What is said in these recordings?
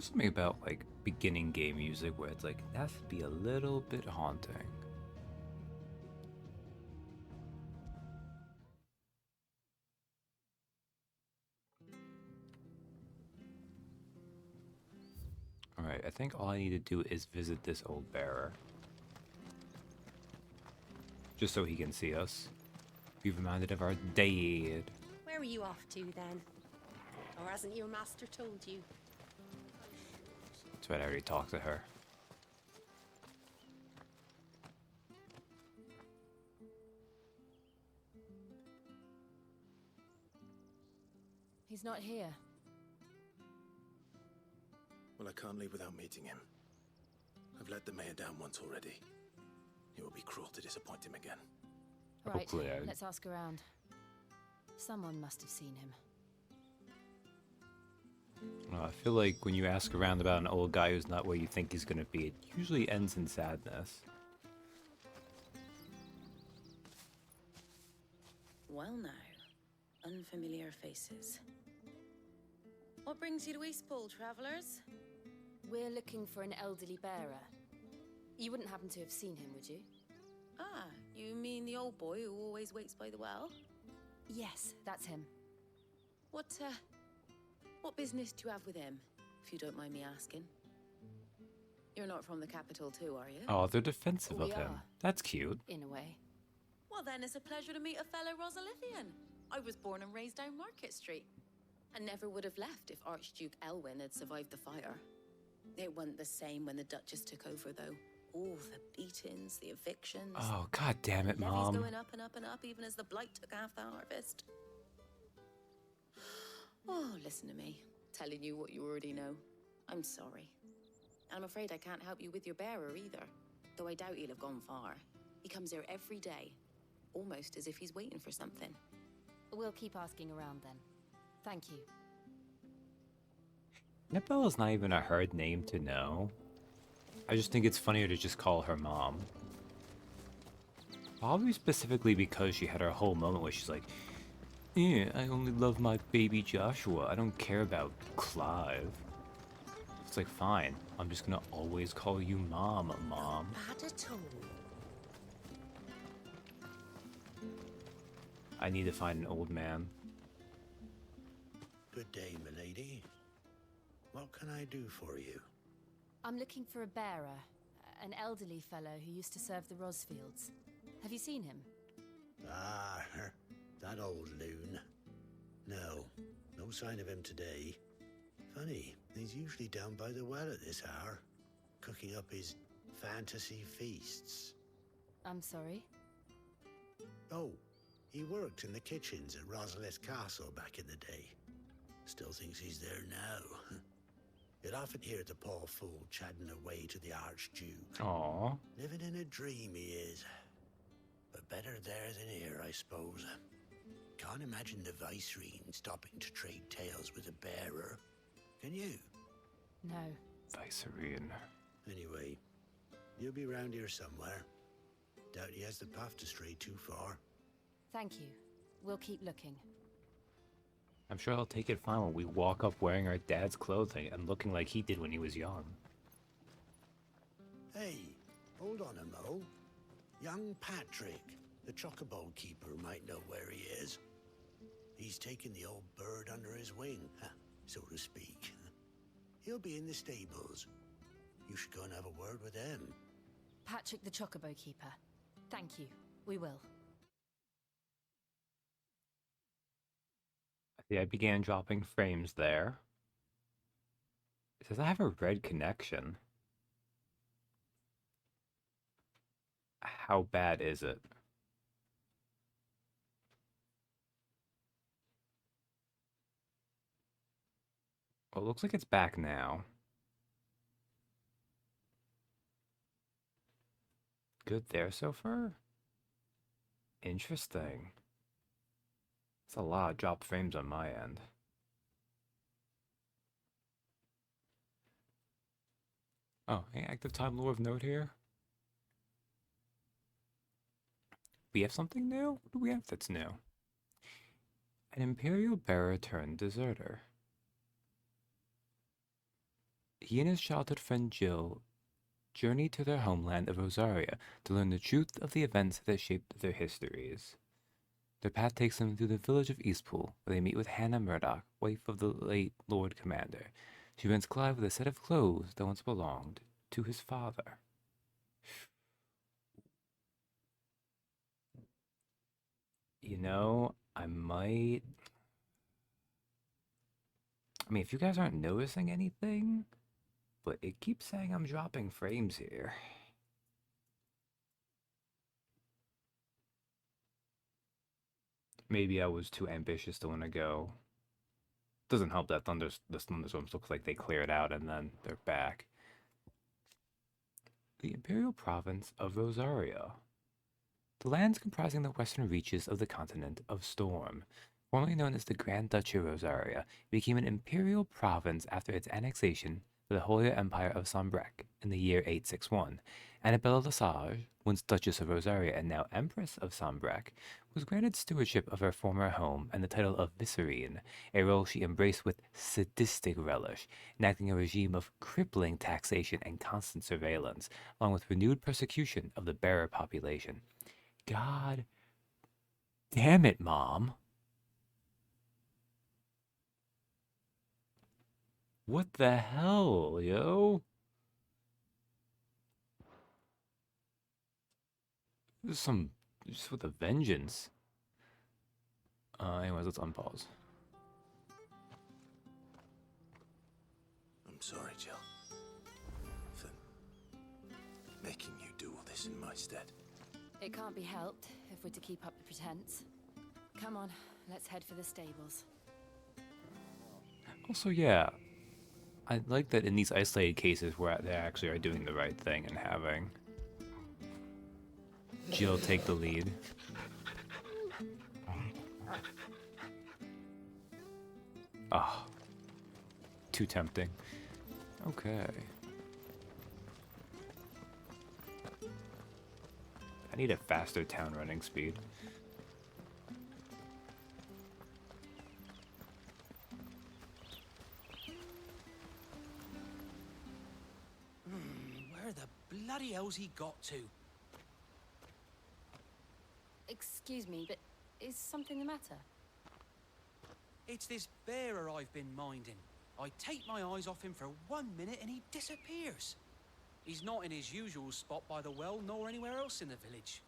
There's something about like beginning game music where it's like it has to be a little bit haunting. Alright, I think all I need to do is visit this old bearer. Just so he can see us. Be reminded of our dead. Where are you off to then? Or hasn't your master told you? That's right, I already talked to her. He's not here. Well, I can't leave without meeting him. I've let the mayor down once already. It would be cruel to disappoint him again. Right, Hopefully let's ask around. Someone must have seen him. I feel like when you ask around about an old guy who's not where you think he's gonna be, it usually ends in sadness. Well now, unfamiliar faces. What brings you to Eastpool, travellers? We're looking for an elderly bearer. You wouldn't happen to have seen him, would you? Ah, you mean the old boy who always waits by the well? Yes, that's him. What business do you have with him, if you don't mind me asking? You're not from the capital too, are you? Oh, they're defensive We of him. are. That's cute. In a way. Well then, it's a pleasure to meet a fellow Rosalithian. I was born and raised down Market Street. And never would have left if Archduke Elwyn had survived the fire. It wasn't the same when the Duchess took over, though. Oh, the beatings, the evictions. Oh, god damn it, Levies Mom. going up and up and up, even as the blight took half the harvest. Oh, listen to me. Telling you what you already know. I'm sorry. And I'm afraid I can't help you with your bearer either. Though I doubt he'll have gone far. He comes here every day. Almost as if he's waiting for something. We'll keep asking around then. Thank you. Nabella's not even a hard name to know. I just think it's funnier to just call her Mom. Probably specifically because she had her whole moment where she's like, yeah, I only love my baby Joshua. I don't care about Clive. It's like, fine. I'm just gonna always call you Mom, Mom. Bad at all. I need to find an old man. Good day, milady. What can I do for you? I'm looking for a bearer. An elderly fellow who used to serve the Rosfields. Have you seen him? Ah, that old loon. No sign of him today. Funny, he's usually down by the well at this hour, cooking up his fantasy feasts. I'm sorry? Oh, he worked in the kitchens at Rosalith Castle back in the day. Still thinks he's there now. You'd often hear the poor fool chatting away to the Archduke. Aww. Living in a dream he is. But better there than here, I suppose. Can't imagine the Viceroy stopping to trade tales with a bearer. Can you? No. Vicerean. Anyway, he'll be round here somewhere. Doubt he has the path to stray too far. Thank you. We'll keep looking. I'm sure he'll take it fine when we walk up wearing our dad's clothing and looking like he did when he was young. Hey, hold on a mo. Young Patrick, the chocobo keeper, might know where he is. He's taken the old bird under his wing, so to speak. He'll be in the stables. You should go and have a word with him. Patrick the Chocobo Keeper. Thank you. We will. See, I began dropping frames there. It says I have a red connection. How bad is it? Well, it looks like it's back now. Good there so far? Interesting. It's a lot of drop frames on my end. Oh, hey, active time lore of note here. We have something new? What do we have that's new? An Imperial bearer turned deserter. he and his childhood friend Jill journey to their homeland of Rosaria to learn the truth of the events that shaped their histories. Their path takes them through the village of Eastpool, where they meet with Hannah Murdoch, wife of the late Lord Commander. She presents Clive with a set of clothes that once belonged to his father. You know, I might... I mean, if you guys aren't noticing anything, but it keeps saying I'm dropping frames here. Maybe I was too ambitious to want to go. Doesn't help that the thunderstorms looks like they cleared out and then they're back. The Imperial Province of Rosaria. The lands comprising the western reaches of the continent of Storm, formerly known as the Grand Duchy of Rosaria, became an imperial province after its annexation by the Holy Empire of Sombrec in the year 861. Annabella Lesage, once Duchess of Rosaria and now Empress of Sombrec, was granted stewardship of her former home and the title of Vicereine, a role she embraced with sadistic relish, enacting a regime of crippling taxation and constant surveillance, along with renewed persecution of the bearer population. God damn it, Mom. What the hell, yo? This is some... just with a vengeance. Anyways, let's unpause. I'm sorry, Jill. For making you do all this in my stead. It can't be helped if we're to keep up the pretense. Come on, let's head for the stables. Also, yeah, I like that in these isolated cases where they actually are doing the right thing and having Jill take the lead. Ah, too tempting. Okay. I need a faster town running speed. Where the bloody hell's he got to? Excuse me, but is something the matter? It's this bearer I've been minding. I take my eyes off him for 1 minute and he disappears. He's not in his usual spot by the well, nor anywhere else in the village.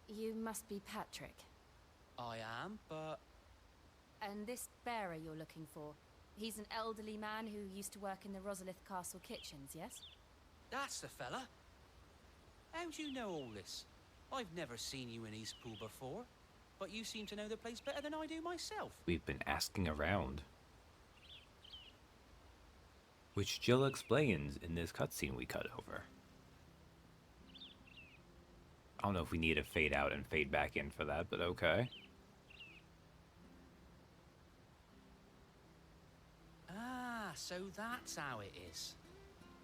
You must be Patrick. I am, but... And this bearer you're looking for, he's an elderly man who used to work in the Rosalith Castle kitchens, yes? That's the fella. How'd you know all this? I've never seen you in Eastpool before, but you seem to know the place better than I do myself. We've been asking around. Which Jill explains in this cutscene we cut over. I don't know if we need to fade out and fade back in for that, but okay. Ah, so that's how it is.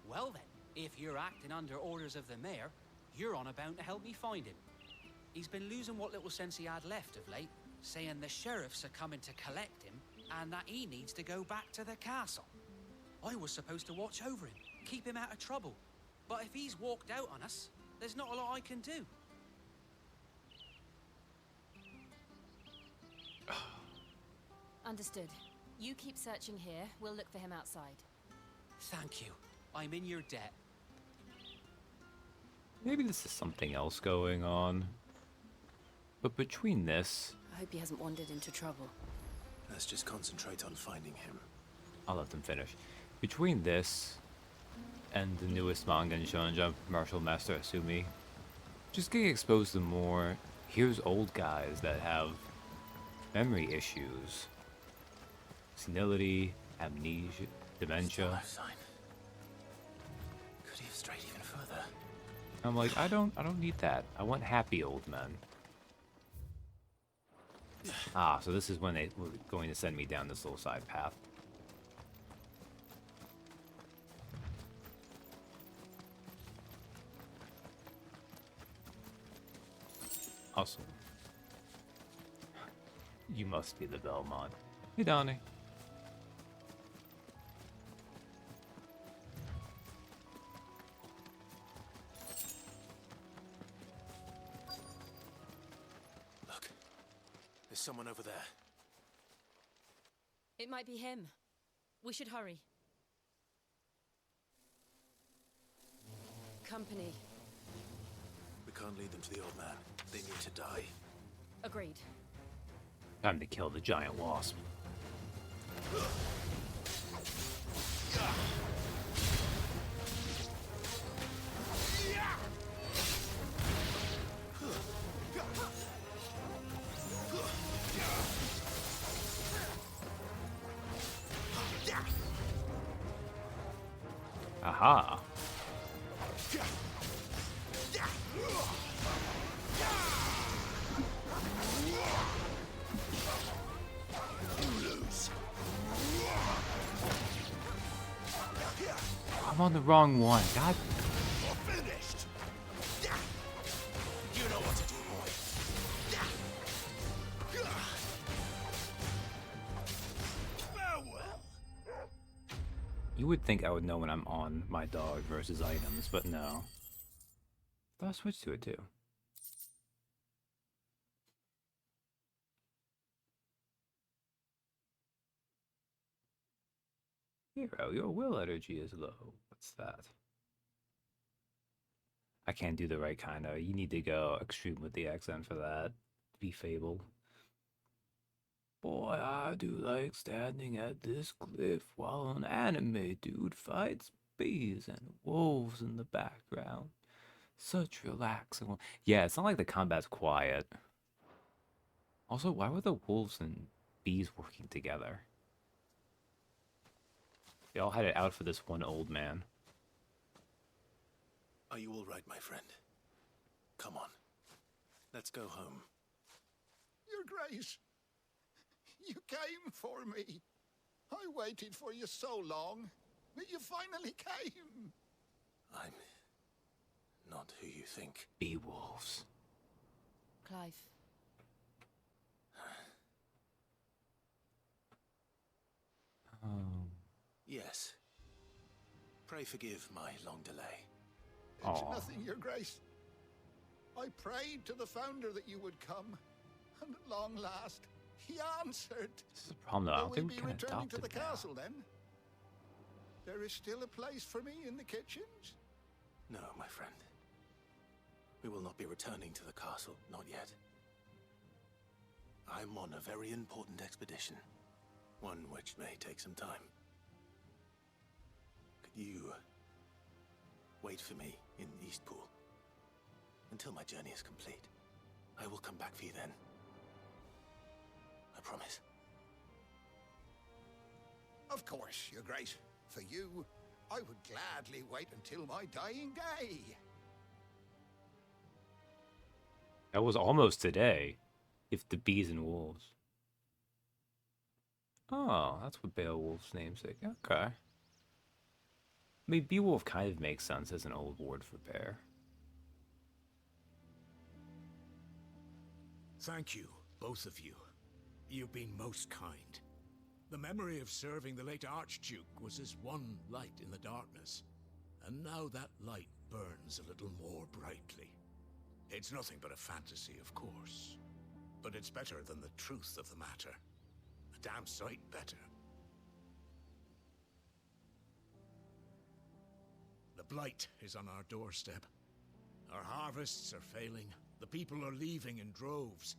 Well then, if you're acting under orders of the mayor, you're on about to help me find him. He's been losing what little sense he had left of late, saying the sheriffs are coming to collect him and that he needs to go back to the castle. I was supposed to watch over him, keep him out of trouble. But if he's walked out on us, there's not a lot I can do. Understood. You keep searching here, we'll look for him outside. Thank you. I'm in your debt. Maybe this is something else going on. But between this... I hope he hasn't wandered into trouble. Let's just concentrate on finding him. I'll let them finish. Between this and the newest manga in Shonen Jump, Martial Master Asumi, just getting exposed to more, here's old guys that have memory issues. Senility, amnesia, dementia. Left sign. Could he have strayed even further? I'm like, I don't need that. I want happy old men. Ah, so this is when they were going to send me down this little side path. Awesome. You must be the Belmont. Hey, Donnie. someone over there. It might be him. We should hurry. Company. We can't lead them to the old man. They need to die. Agreed. Time to kill the giant wasp. Aha. I'm on the wrong one. God. Finished. You know what to do, boy. Farewell. You would think I would know when I'm on my dog versus items, but no. Thought I switched to it too. Hero, your will energy is low. What's that? I can't do the right kind of. You need to go extreme with the accent for that. Be fabled. Boy, I do like standing at this cliff while an anime dude fights bees and wolves in the background. Such relaxing. Yeah, it's not like the combat's quiet. Also, why were the wolves and bees working together? They all had it out for this one old man. Are you all right, my friend? Come on. Let's go home. Your Grace, you came for me. I waited for you so long, but you finally came. I'm not who you think. Bee wolves. Clive. Yes. Pray forgive my long delay. It's Aw. nothing, Your Grace. I prayed to the Founder that you would come, and at long last, he answered. This is a problem though. I Will don't we think be we can returning adopt to the it now. castle then? There is still a place for me in the kitchens? No, my friend. We will not be returning to the castle, not yet. I'm on a very important expedition. One which may take some time. Could you wait for me in Eastpool until my journey is complete? I will come back for you then. I promise. Of course, Your Grace. For you, I would gladly wait until my dying day. That was almost today. If the bees and wolves. Oh, that's what Beowulf's namesake. Okay. I mean, Beowulf kind of makes sense as an old word for bear. Thank you, both of you. You've been most kind. The memory of serving the late Archduke was as one light in the darkness, and now that light burns a little more brightly. It's nothing but a fantasy, of course, but it's better than the truth of the matter. A damn sight better. The blight is on our doorstep. Our harvests are failing. The people are leaving in droves.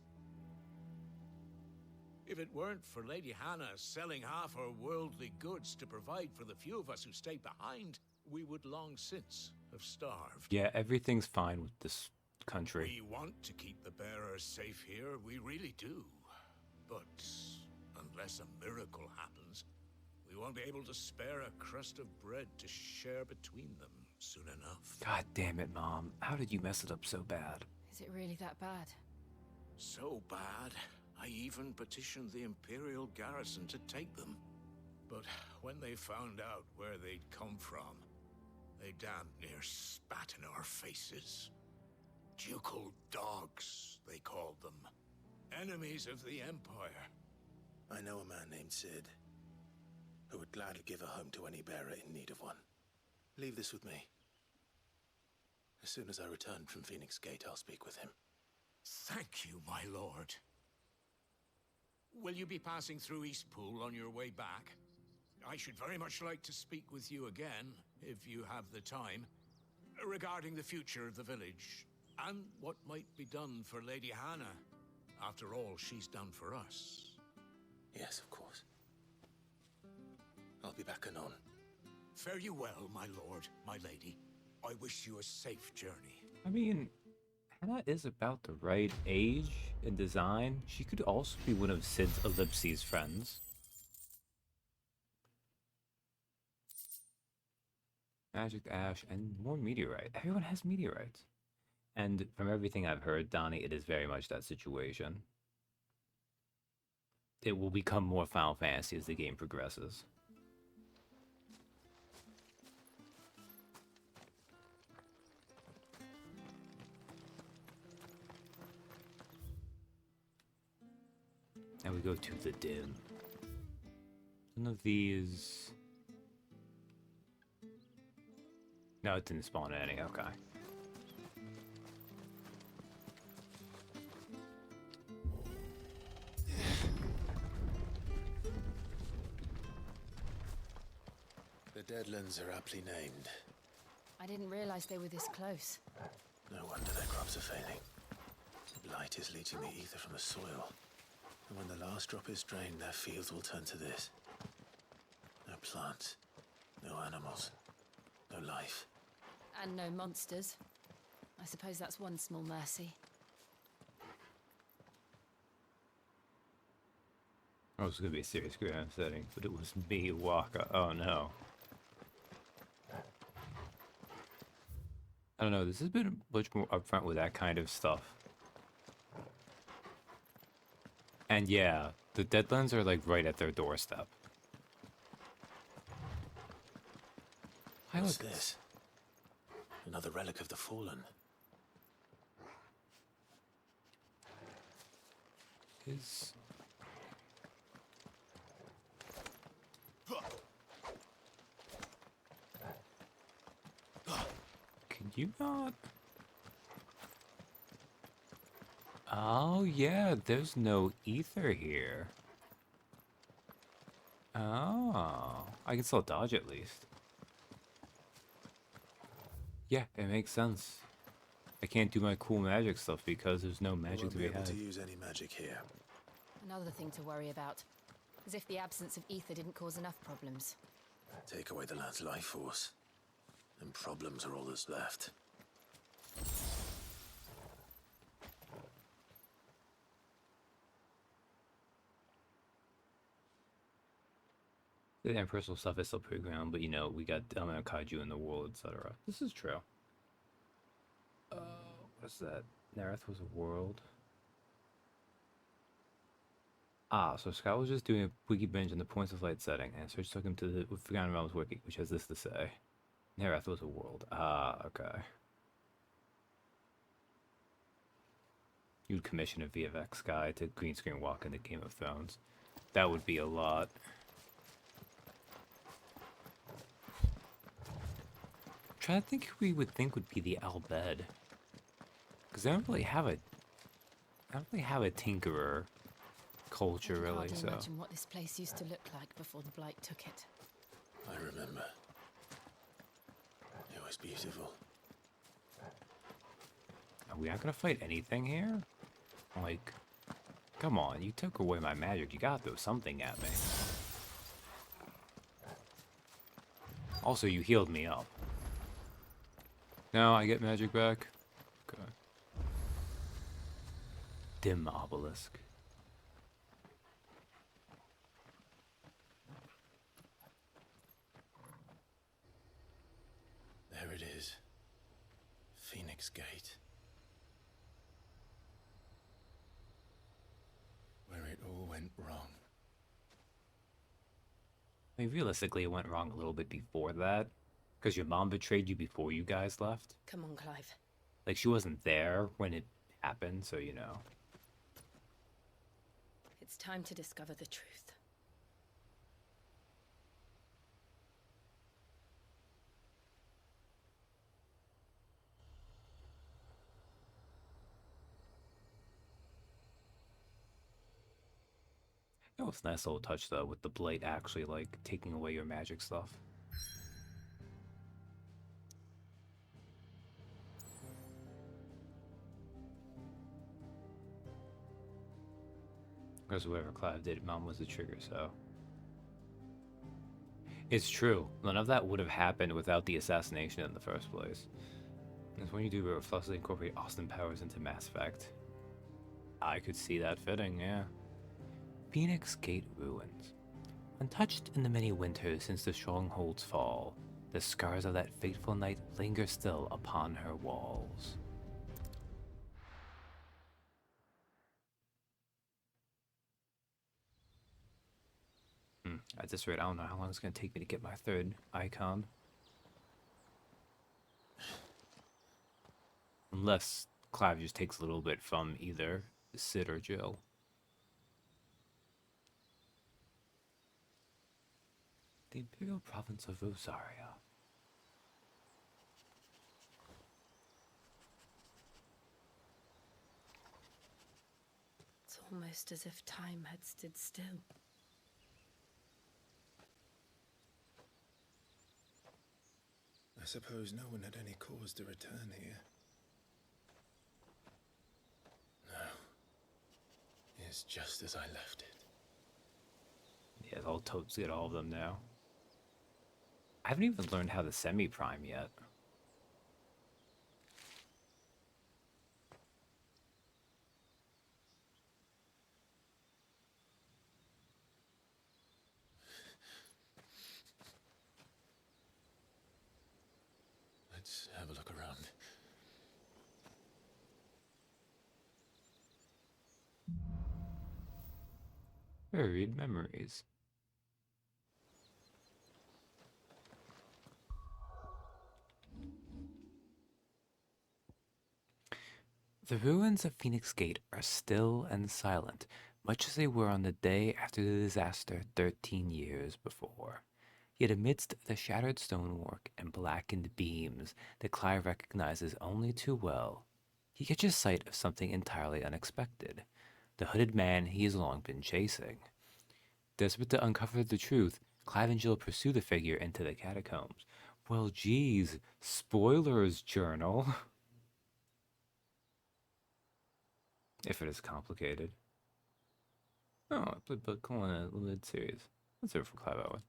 If it weren't for Lady Hannah selling half her worldly goods to provide for the few of us who stayed behind, we would long since have starved. Yeah, everything's fine with this country. We want to keep the bearers safe here, we really do. But unless a miracle happens, we won't be able to spare a crust of bread to share between them soon enough. God damn it, Mom. How did you mess it up so bad? Is it really that bad? So bad, I even petitioned the Imperial garrison to take them. But when they found out where they'd come from, they damn near spat in our faces. Ducal dogs, they called them. Enemies of the Empire. I know a man named Sid, who would gladly give a home to any bearer in need of one. Leave this with me. As soon as I return from Phoenix Gate, I'll speak with him. Thank you, my lord. will you be passing through Eastpool on your way back? I should very much like to speak with you again, if you have the time, regarding the future of the village, and what might be done for Lady Hannah. After all, she's done for us. Yes, of course. I'll be back anon. Fare you well, my lord, my lady. I wish you a safe journey. I mean, Hannah is about the right age and design. She could also be one of Sid's Ellipses friends. Magic ash and more meteorite. Everyone has meteorites. And from everything I've heard, Donnie, it is very much that situation. It will become more Final Fantasy as the game progresses. And we go to the dim. None of these... No, it didn't spawn any, okay. The Deadlands are aptly named. I didn't realize they were this close. No wonder their crops are failing. Blight is leaching the ether from the soil. And when the last drop is drained, their fields will turn to this. No plants, no animals, no life. And no monsters. I suppose that's one small mercy. Oh, it was going to be a serious ground setting, but it was me, Waka. Oh no. I don't know, this has been much more upfront with that kind of stuff. And yeah, the Deadlands are like right at their doorstep. What's this? Another relic of the Fallen. Is... Can you not? Oh yeah, there's no ether here. Oh, I can still dodge at least. Yeah, it makes sense. I can't do my cool magic stuff because there's no magic to be able had. to use any magic here. Another thing to worry about. As if the absence of ether didn't cause enough problems. Take away the lad's life force, and problems are all that's left. The impersonal stuff is still pretty ground, but you know, we got element of kaiju in the world, etc. This is true. What's that? Nareth was a world. Ah, so Scott was just doing a wiki binge on the points of light setting, and Search took him to the Forgotten Realms wiki, which has this to say. Nareth was a world. Ah, okay. You'd commission a VFX guy to green screen walk into Game of Thrones. That would be a lot. Trying to think who we would think would be the Albed. Because I don't really have a tinkerer culture, I can really, hardly so. imagine what this place used to look like before the Blight took it. I remember. It was beautiful. Are we not gonna fight anything here? Like, come on, you took away my magic, you gotta throw something at me. Also, you healed me up. Now I get magic back? Okay. Dim obelisk. There it is. Phoenix Gate. Where it all went wrong. I mean, realistically, it went wrong a little bit before that. Because your mom betrayed you before you guys left. Come on, Clive. Like, she wasn't there when it happened, so you know. It's time to discover the truth. That was a nice little touch though, with the blade actually like taking away your magic stuff. Because whoever Clive did, Mom was the trigger, so. It's true. None of that would have happened without the assassination in the first place. That's when you do reflexively incorporate Austin Powers into Mass Effect. I could see that fitting, yeah. Phoenix Gate Ruins. Untouched in the many winters since the stronghold's fall, the scars of that fateful night linger still upon her walls. At this rate, I don't know how long it's going to take me to get my third icon. Unless Clive just takes a little bit from either Sid or Jill. The Imperial Province of Rosaria. It's almost as if time had stood still. I suppose no one had any cause to return here. No. It's just as I left it. Yeah, I'll totally get all of them now. I haven't even learned how to semi-prime yet. Let's have a look around. Buried memories. The ruins of Phoenix Gate are still and silent, much as they were on the day after the disaster 13 years before. Yet amidst the shattered stonework and blackened beams that Clive recognizes only too well, he catches sight of something entirely unexpected. The hooded man he has long been chasing. Desperate to uncover the truth, Clive and Jill pursue the figure into the catacombs. Well, geez, spoilers, journal. If it is complicated. Oh, I played Bud Cullen in a limited series. That's it for Clive Owen.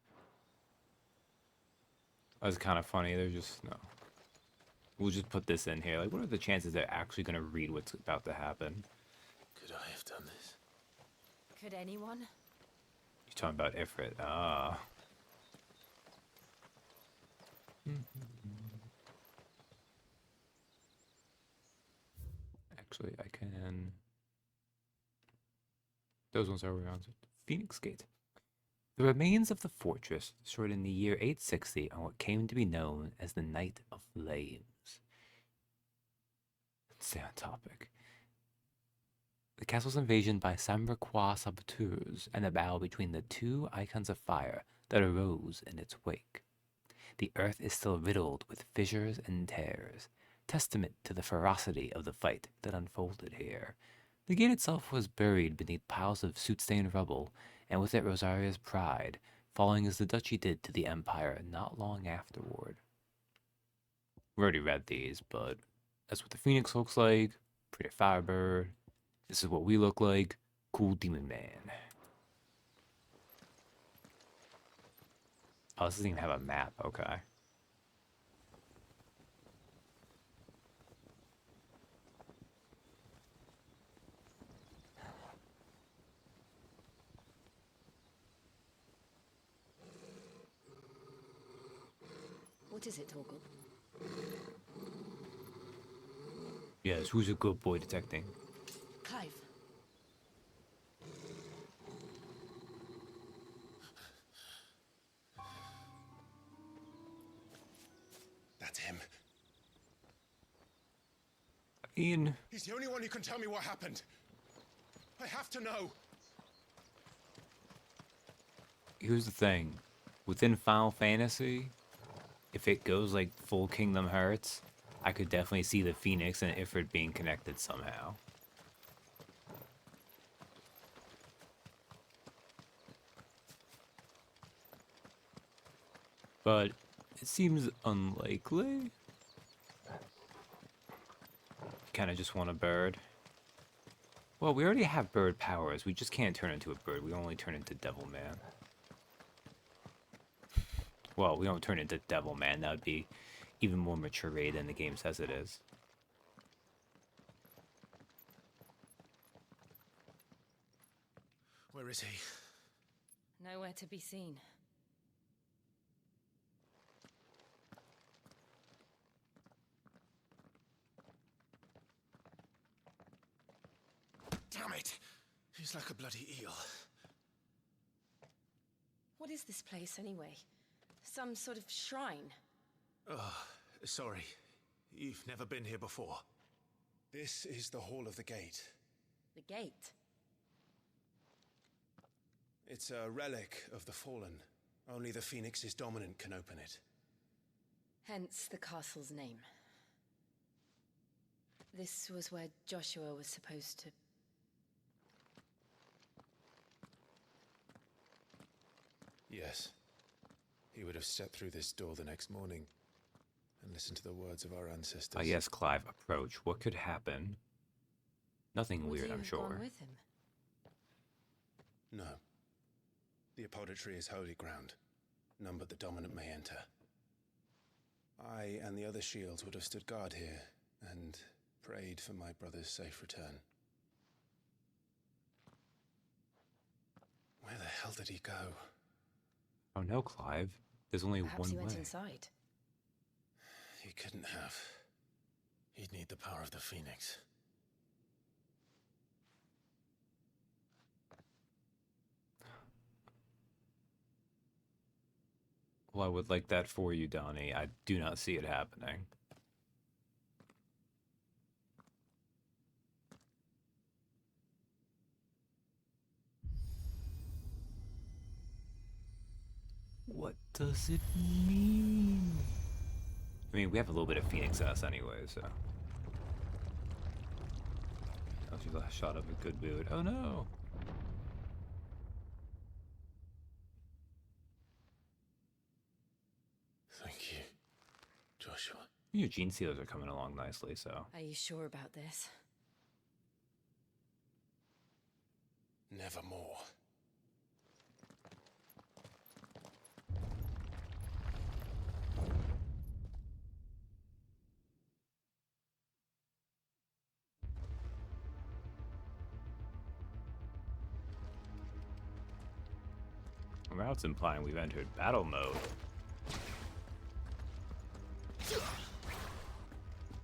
That was kind of funny. They're just, no. We'll just put this in here. Like, what are the chances they're actually going to read what's about to happen? Could I have done this? Could anyone? You're talking about Ifrit. Ah. Actually, I can... Those ones are around Phoenix Gate. The remains of the fortress, destroyed in the year 860, are what came to be known as the Night of Flames. Let's stay on topic. The castle's invasion by Samberquois saboteurs and the battle between the two icons of fire that arose in its wake. The earth is still riddled with fissures and tears, testament to the ferocity of the fight that unfolded here. The gate itself was buried beneath piles of soot-stained rubble, and with it Rosaria's pride, falling as the duchy did to the Empire not long afterward. We already read these, but that's what the Phoenix looks like. Pretty Firebird. This is what we look like. Cool Demon Man. Oh, this doesn't even have a map. Okay. What is it, Torgal? Yes, who's a good boy detecting? Clive. That's him. Ian. He's the only one who can tell me what happened. I have to know. Here's the thing. Within Final Fantasy, if it goes like full Kingdom Hearts, I could definitely see the Phoenix and Ifrit being connected somehow. but it seems unlikely. Kind of just want a bird. Well, we already have bird powers. We just can't turn into a bird. We only turn into Devil Man. Well, we don't turn into Devil Man. That would be even more mature rated than the game says it is. Where is he? Nowhere to be seen. Damn it! He's like a bloody eel. What is this place, anyway? Some sort of shrine? Oh, sorry. You've never been here before. This is the Hall of the Gate. The gate? It's a relic of the Fallen. Only the Phoenix's dominant can open it. Hence the castle's name. This was where Joshua was supposed to... Yes. He would have stepped through this door the next morning and listened to the words of our ancestors. Yes, Clive, approach. What could happen? Nothing Would weird, you I'm have sure. gone with him? No. The apodatory is holy ground. None but the dominant may enter. I and the other shields would have stood guard here and prayed for my brother's safe return. Where the hell did he go? Oh no, Clive. There's only Perhaps one he way. went inside. He couldn't have. He'd need the power of the Phoenix. Well, I would like that for you, Donnie. I do not see it happening. What does it mean? I mean, we have a little bit of Phoenix S anyway, so. That was a shot of a good mood. Oh no! Thank you, Joshua. Your gene sealers are coming along nicely, so. Are you sure about this? Nevermore. Now it's implying we've entered battle mode.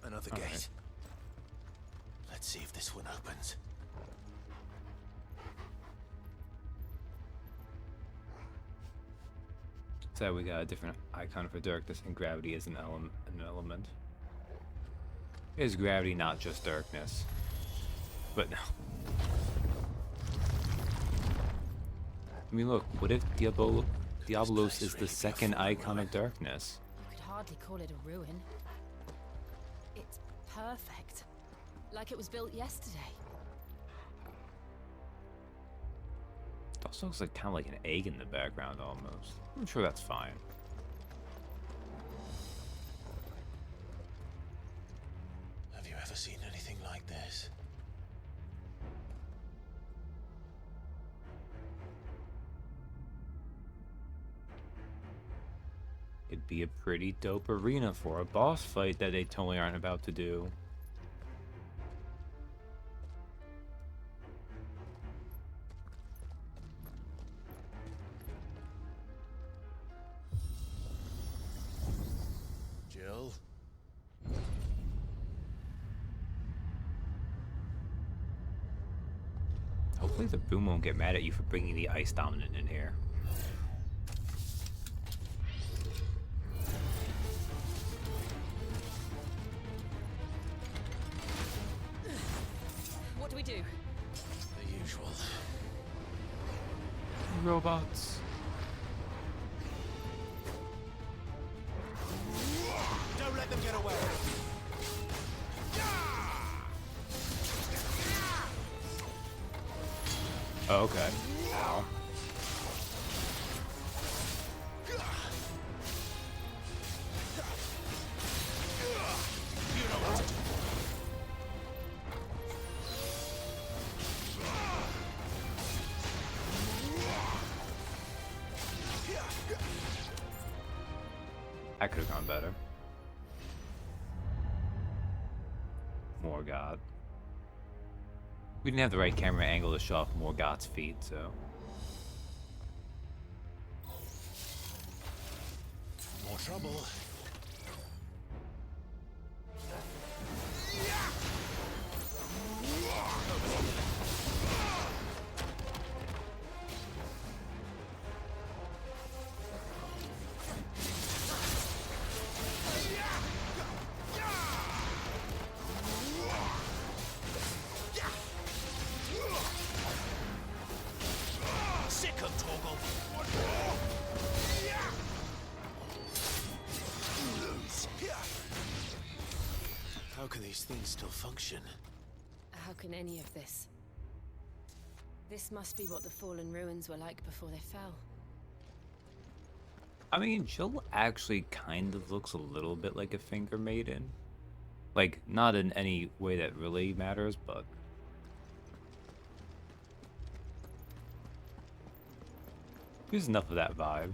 Another All gate. right. Let's see if this one opens. So we got a different icon for darkness, and gravity is an element. Is gravity not just darkness? But no. I mean, look, what if Diabolos is the second icon of darkness? You could hardly call it a ruin. It's perfect. Like it was built yesterday. It also looks like kind of like an egg in the background almost. I'm sure that's fine. Have you ever seen anything like this? It'd be a pretty dope arena for a boss fight that they totally aren't about to do. Jill? Hopefully the boom won't get mad at you for bringing the ice dominant in here. What do we do? The usual. Robots. Don't let them get away! Oh, okay. Ow. That could have gone better. Morgoth. We didn't have the right camera angle to show off Morgoth's feet, so. More trouble. How can these things still function? How can any of this? This must be what the fallen ruins were like before they fell. I mean, Jill actually kind of looks a little bit like a Finger Maiden. Like, not in any way that really matters, but... there's enough of that vibe.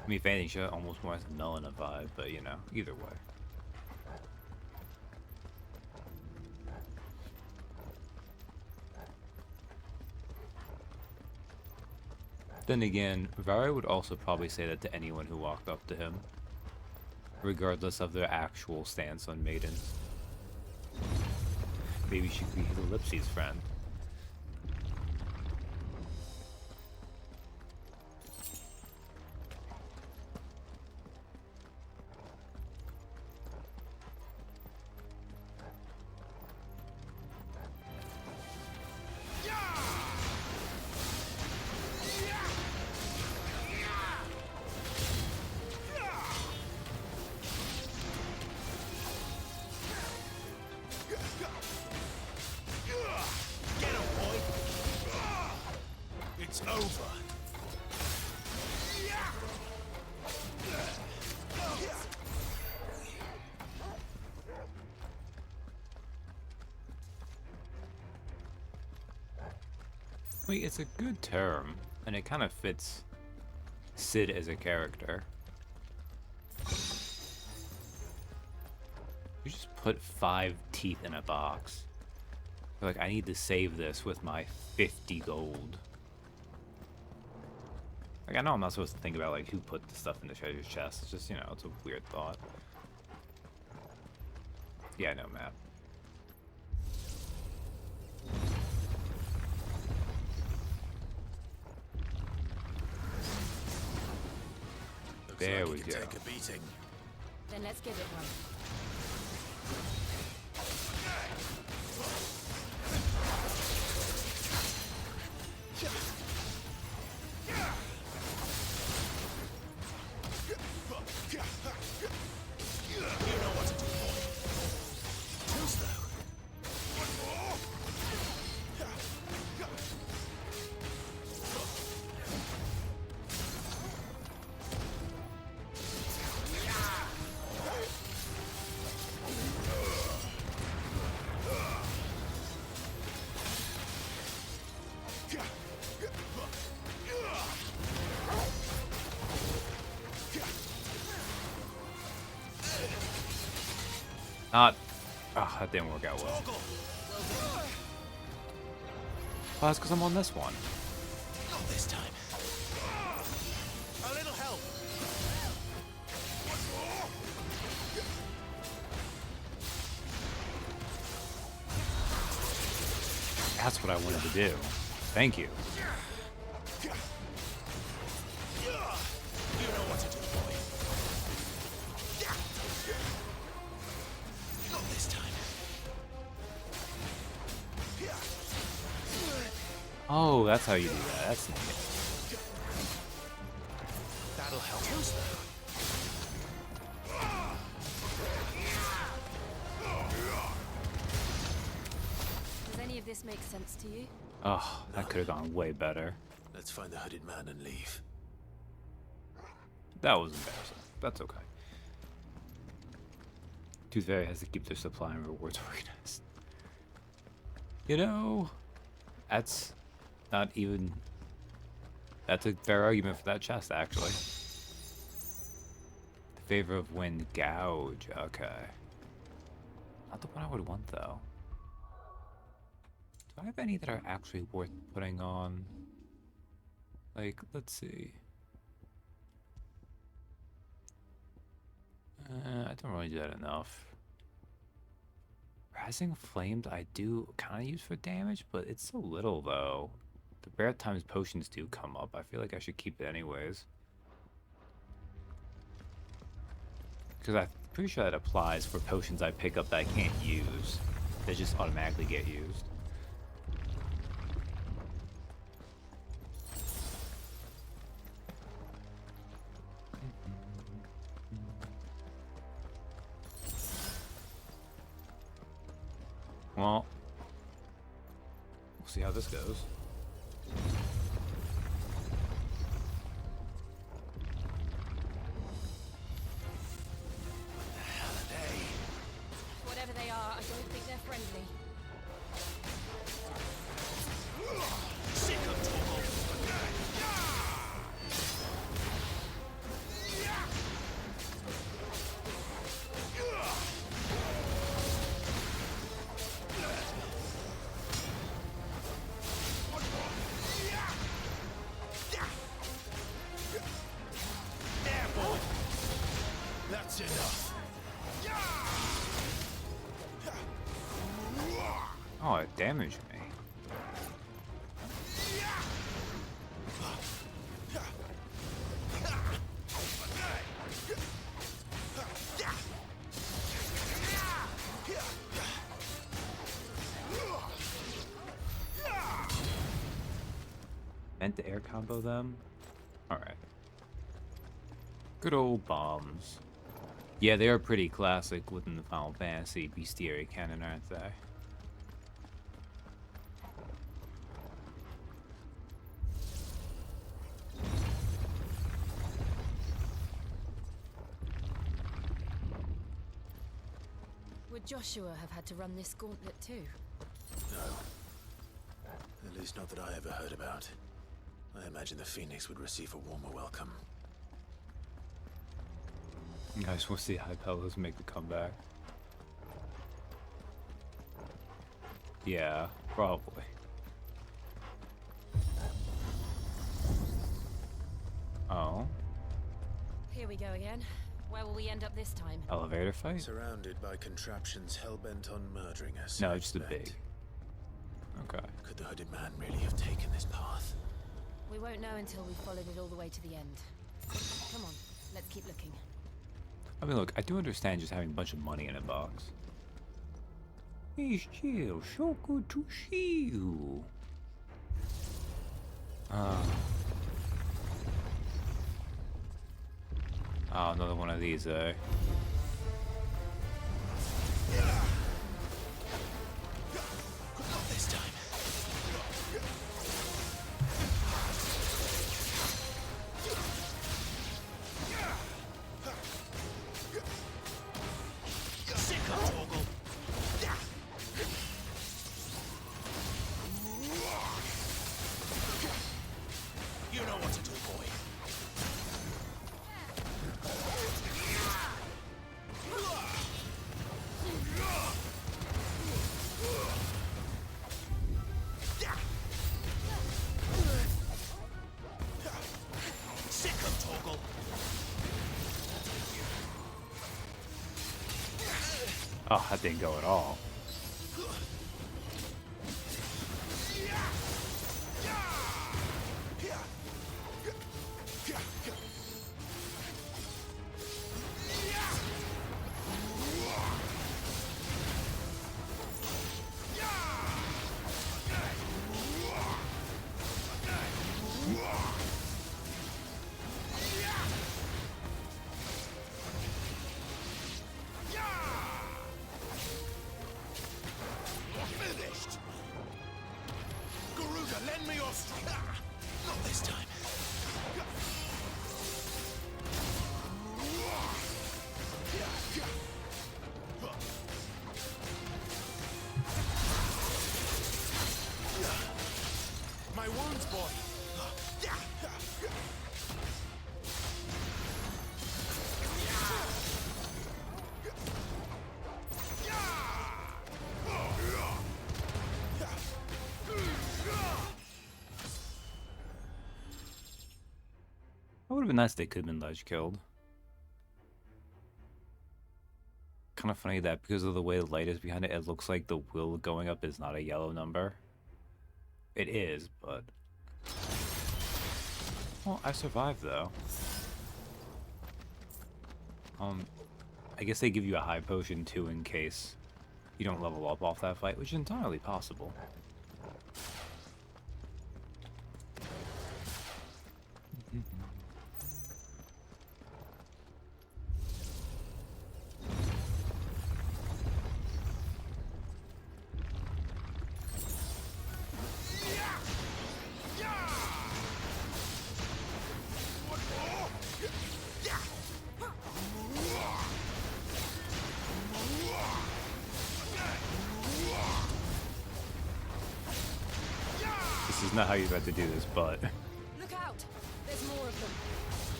I mean, if anything, she almost more has a Melina vibe, but you know, either way. Then again, Varya would also probably say that to anyone who walked up to him, regardless of their actual stance on maidens. Maybe she could be his Ellipses friend. It's over. I mean, it's a good term, and it kind of fits Sid as a character. You just put 5 teeth in a box. You're like, I need to save this with my 50 gold. Like, I know I'm not supposed to think about, like, who put the stuff in the treasure chest. It's just, you know, it's a weird thought. Yeah, I know, Matt. There we go. Take a beating. Then let's give it one. Not... oh, that didn't work out well. Oh, that's because I'm on this one. Not this time. A little help. That's what I wanted to do. Thank you. You know what to do, boy. Not this time. Oh, that's how you do that. That's neat. That'll help. Too slow. Does any of this make sense to you? Oh, that could have gone way better. Let's find the hooded man and leave. That was embarrassing. That's okay. Tooth Fairy has to keep their supply and rewards organized. You know, that's not even That's a fair argument for that chest, actually. The favor of wind gouge. Okay. Not the one I would want, though. Do I have any that are actually worth putting on? Like, let's see. I don't really do that enough. Rising Flames I do kind of use for damage, but it's so little, though. The rare times potions do come up. I feel like I should keep it anyways. Because I'm pretty sure that applies for potions I pick up that I can't use. They just automatically get used. Well, we'll see how this goes. Whatever they are, I don't think they're friendly. That's enough. Oh, it damaged me. Meant to air combo them? Alright. Good old bombs. Yeah, they are pretty classic within the Final Fantasy bestiary canon, aren't they? Would Joshua have had to run this gauntlet too? No. At least not that I ever heard about. I imagine the Phoenix would receive a warmer welcome. I just want to see High Pelos make the comeback. Yeah, probably. Oh. Here we go again. Where will we end up this time? Elevator fight? Surrounded by contraptions hell-bent on murdering us. No, I just a expect. big. Okay. Could the hooded man really have taken this path? We won't know until we've followed it all the way to the end. Come on, let's keep looking. I mean, look, I do understand just having a bunch of money in a box. It's Jill, so good to see you. Oh, another one of these, eh? Not this time. You know what to do, boy. Sick of Toggle. Oh, that didn't go at all. It would have been nice if they could have been ledge killed. Kind of funny that because of the way the light is behind it, it looks like the will going up is not a yellow number. It is, but... Well, I survived, though. I guess they give you a high potion, too, in case you don't level up off that fight, which is entirely possible. This is not how you're about to do this, but... Look out! There's more of them.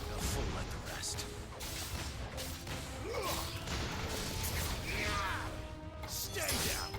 They'll fall like the rest. Stay down!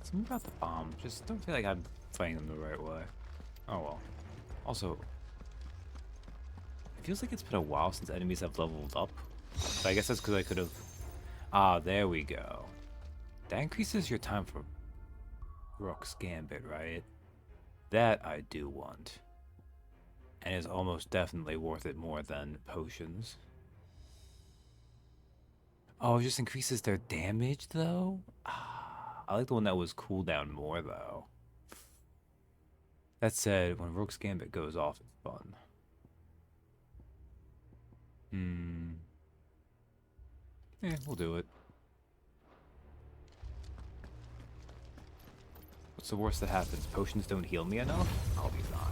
Something about the bomb. Just don't feel like I'm fighting them the right way. Oh well. Also, it feels like it's been a while since enemies have leveled up. But I guess that's because I could have... Ah, there we go. That increases your time for Rook's Gambit, right? That I do want. And is almost definitely worth it more than potions. Oh, it just increases their damage, though? I like the one that was cooldown more, though. That said, when Rook's Gambit goes off, it's fun. Yeah, we'll do it. What's the worst that happens? Potions don't heal me enough? I'll be fine.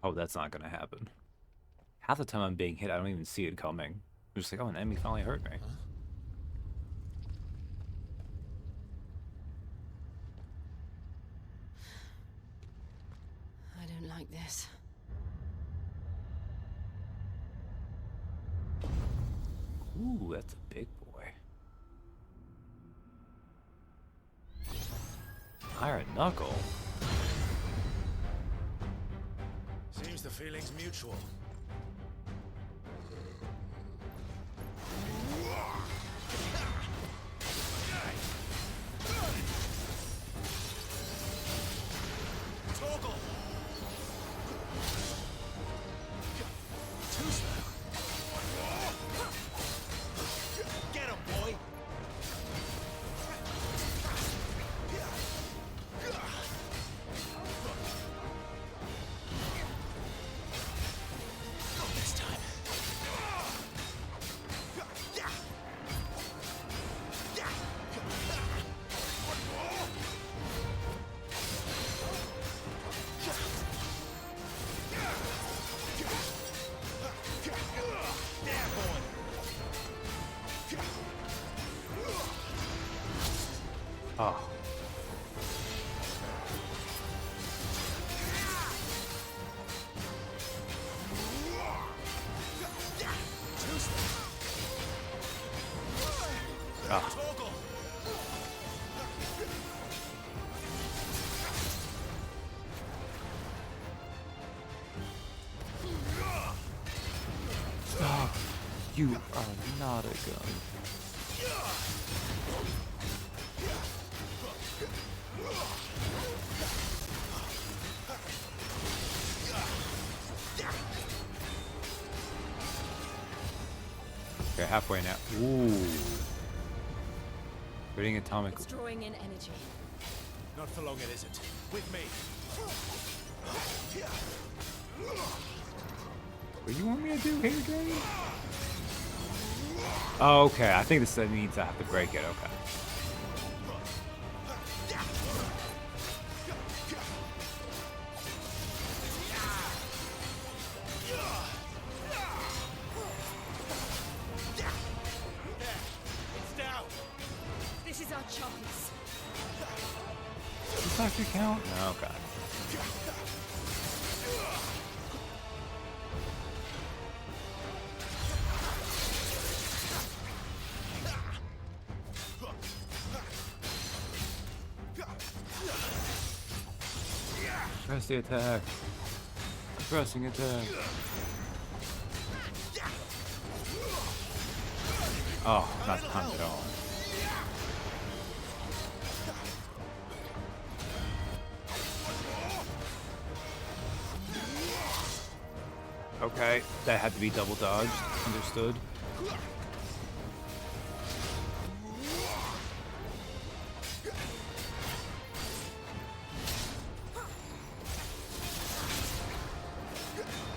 Oh, that's not gonna happen. Half the time I'm being hit, I don't even see it coming. I'm just like, oh, an enemy finally hurt me. I don't like this. Ooh, that's a big boy. Iron Knuckle? Seems the feeling's mutual. Toggle! Too slow. Get him, boy! Not this time. Oh. Ah. Stop. You are not a gun. Okay, You're halfway now. Ooh. Creating atomic. It's drawing in energy. Not for long, it isn't. With me. What do you want me to do here, Jay? Oh, okay. I think this means I have to break it. Okay. This is our chance. Does this actually count? No, okay. Press the attack. Pressing attack. Oh, not timed at all. Okay, that had to be double dodged. Understood.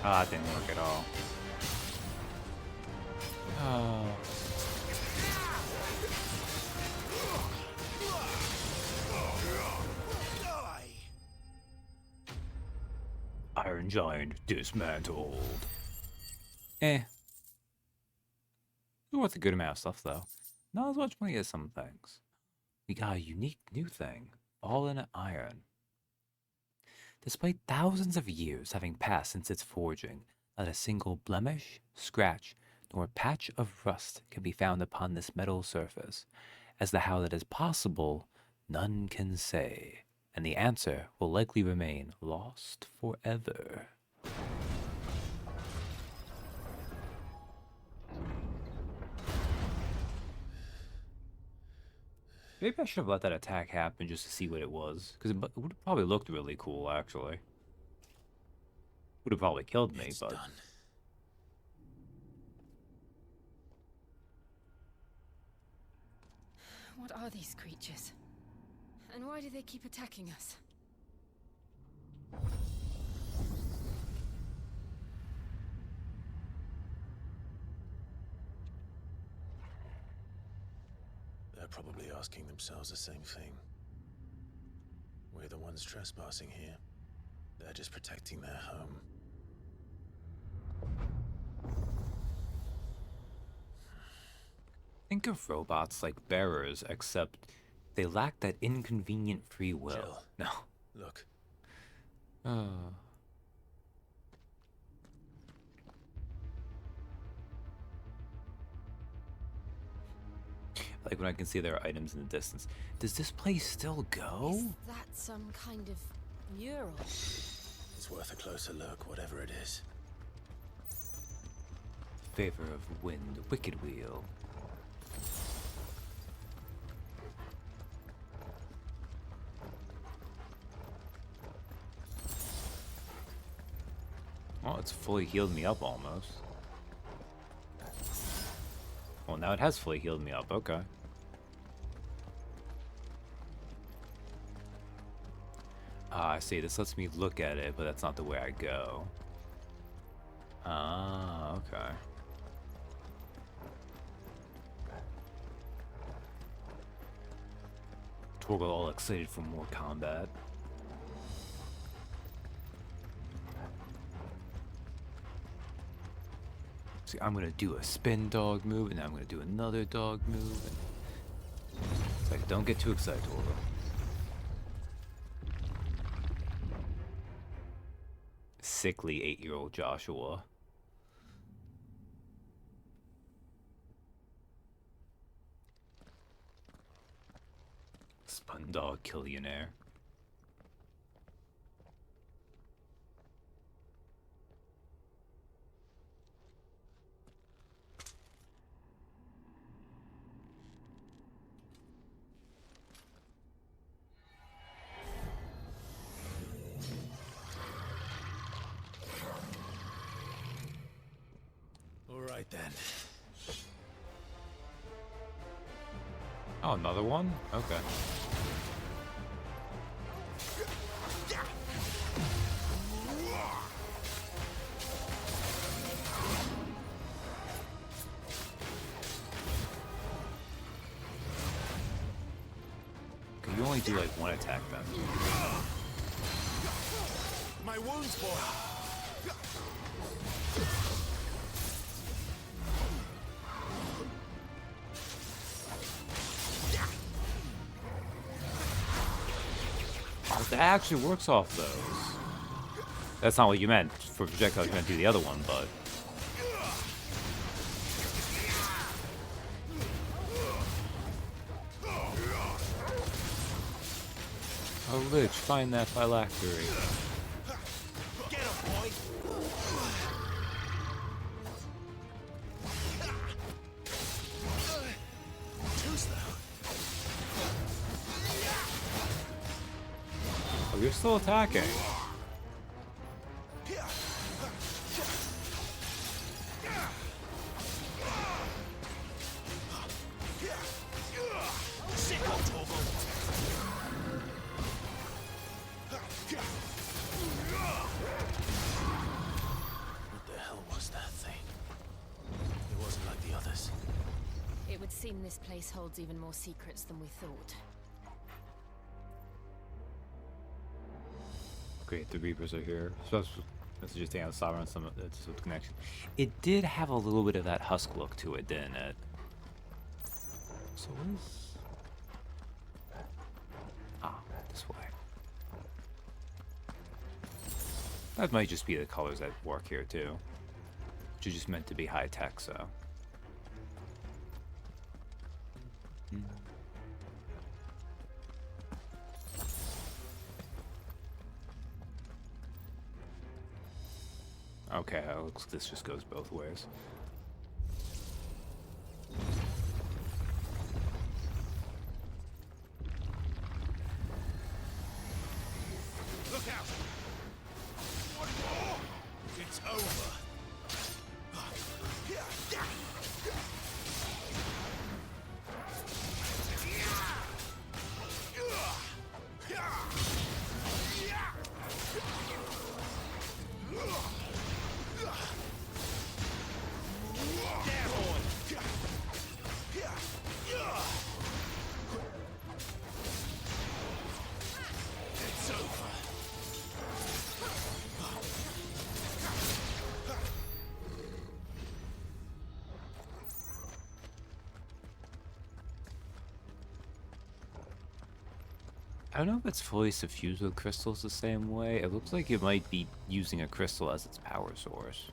Ah, that didn't work at all. Oh. Iron Giant dismantled. Eh. It's worth a good amount of stuff, though. Not as much money as some things. We got a unique new thing. All in iron. Despite thousands of years having passed since its forging, not a single blemish, scratch, nor patch of rust can be found upon this metal surface. As to how that is possible, none can say, and the answer will likely remain lost forever. Maybe I should have let that attack happen just to see what it was, because it would have probably looked really cool, actually. Would have probably killed me, but... Done. What are these creatures? And why do they keep attacking us? They're probably asking themselves the same thing. We're the ones trespassing here. They're just protecting their home. Think of robots like bearers, except they lack that inconvenient free will. Jill, No. look. Like when I can see their items in the distance. Does this place still go? Is that some kind of mural? It's worth a closer look, whatever it is. Favor of wind, wicked wheel. Well, it's fully healed me up almost. Well, now it has fully healed me up. Okay. Ah, I see. This lets me look at it, but that's not the way I go. Ah, okay. Torgal all excited for more combat. See, I'm gonna do a spin dog move, and then I'm gonna do another dog move. It's like, don't get too excited, Torgal. Sickly 8-year-old Joshua. Spun dog killionaire. All right then. Oh, another one? Okay. Okay, you only do like one attack then. My wounds, boy. That actually works off those. That's not what you meant for projectiles. You meant to do the other one, but. Oh, Lich, find that phylactery. Get him, boy. Too slow. Oh, you're still attacking. What the hell was that thing? It wasn't like the others. It would seem this place holds even more secrets than we thought. Great, the Reapers are here. So that's just the Sovereign, some of it's with connection. It did have a little bit of that husk look to it, didn't it? So what is? Ah, this way. That might just be the colors that work here too, which is just meant to be high tech. So. Okay, it looks like this just goes both ways. Look out! One more! It's over. It's over. I don't know if it's fully suffused with crystals the same way. It looks like it might be using a crystal as its power source.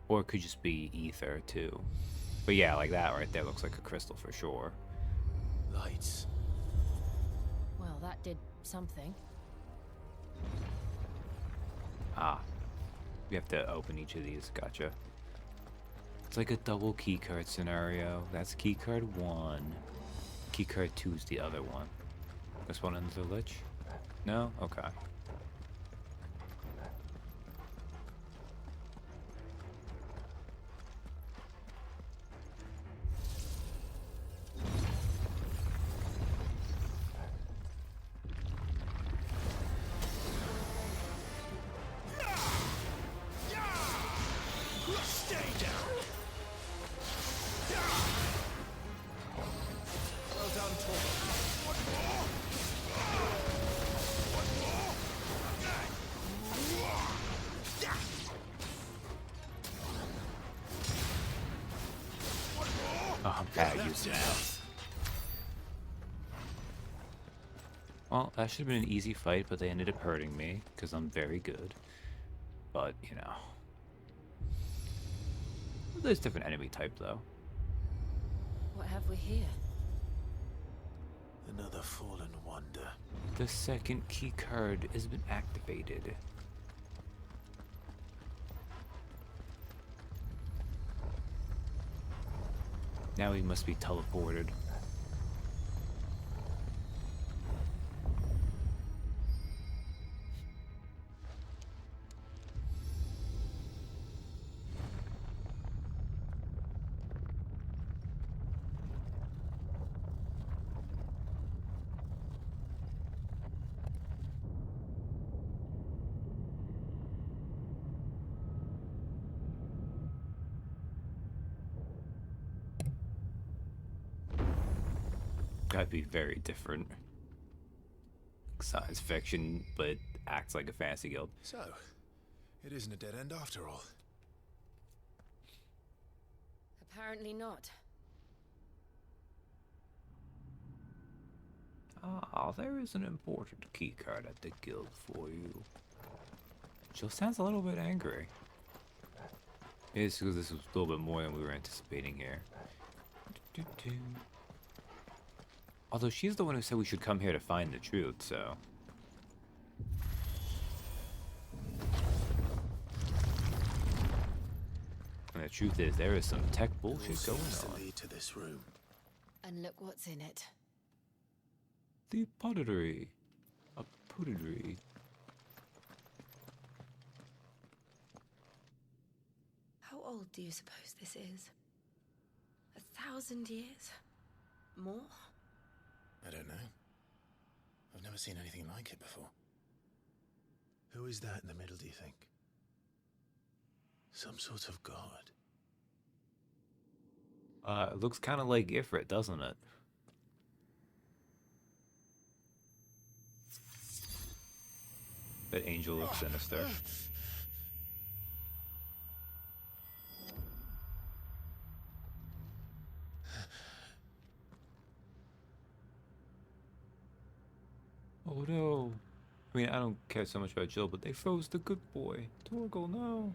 Or it could just be ether too. But yeah, like that right there looks like a crystal for sure. Lights. Well, that did something. Ah. We have to open each of these, gotcha. It's like a double keycard scenario. That's keycard 1. Keycard 2 is the other one. This one into the Lich? No? Okay. Stay down. Well done, Torvald. One more. One more. Oh, I'm bad at using that. Well, that should have been an easy fight, but they ended up hurting me, because I'm very good. But, you know. There's different enemy type, though. What have we here? Another fallen wonder. The second key card has been activated. Now he must be teleported. gotta be very different. Science fiction, but acts like a fantasy guild. So, it isn't a dead end after all. Apparently not. Ah, there is an important keycard at the guild for you. Jill sounds a little bit angry. It's because this was a little bit more than we were anticipating here. Although she's the one who said we should come here to find the truth, so... And the truth is, there is some tech bullshit going on. Lead to this room. And look what's in it. The pottery. A pottery. How old do you suppose this is? 1,000 years? More? I don't know. I've never seen anything like it before. Who is that in the middle, do you think? Some sort of god. It looks kind of like Ifrit, doesn't it? But Angel looks sinister. Oh no. I mean, I don't care so much about Jill, but they froze the good boy. Torgal, no.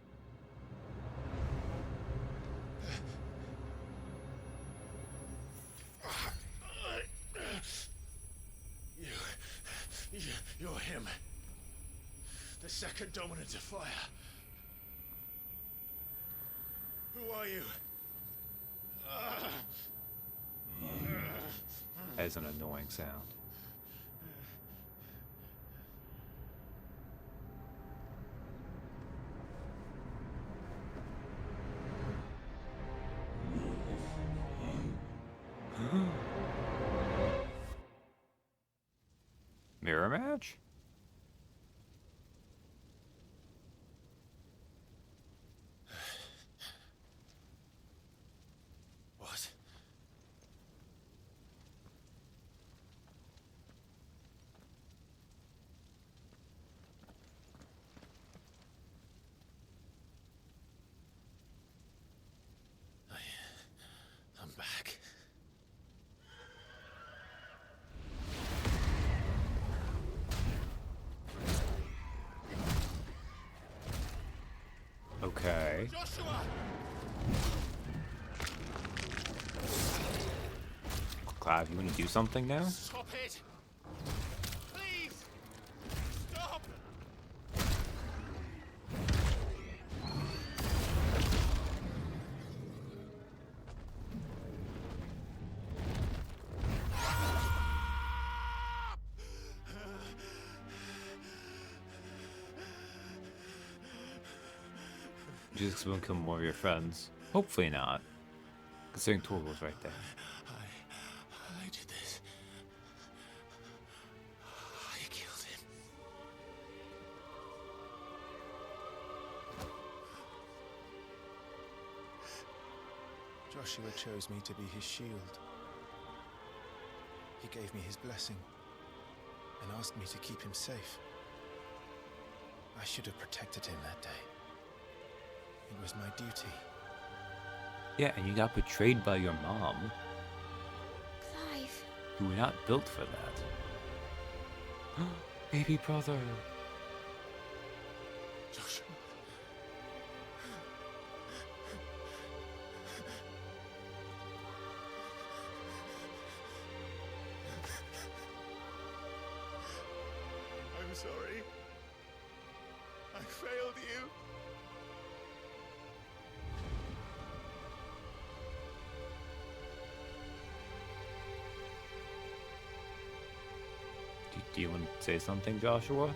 You're him. The second dominant of fire. Who are you? As an annoying sound. Mirror match? What? I'm back. Okay. Joshua! Clive, you want to do something now? Stop it! Please! Stop! Jesus will kill more of your friends. Hopefully not. Considering Torgal's right there. I did this. I killed him. Joshua chose me to be his shield. He gave me his blessing and asked me to keep him safe. I should have protected him that day. It was my duty. Yeah, and you got betrayed by your mom. Clive. You were not built for that. Baby brother. Joshua. I'm sorry. I failed you. Do you want to say something, Joshua?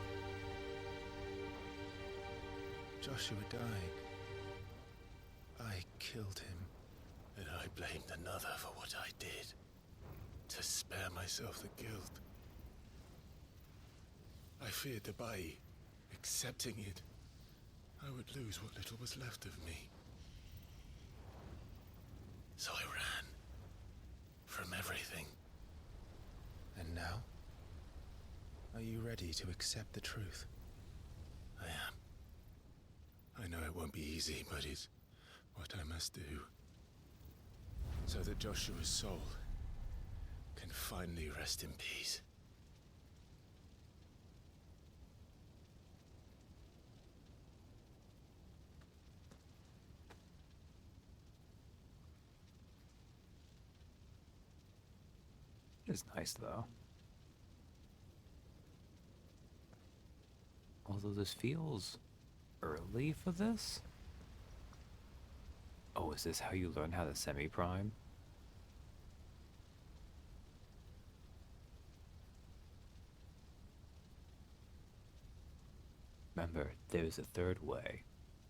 Joshua died. I killed him. And I blamed another for what I did. To spare myself the guilt. I feared that by accepting it, I would lose what little was left of me. So I ran. From everything. now? Are you ready to accept the truth? I am. I know it won't be easy, but it's what I must do. So that Joshua's soul can finally rest in peace. It's nice though. Although this feels early for this. Oh, is this how you learn how to semi-prime? Remember, there's a third way.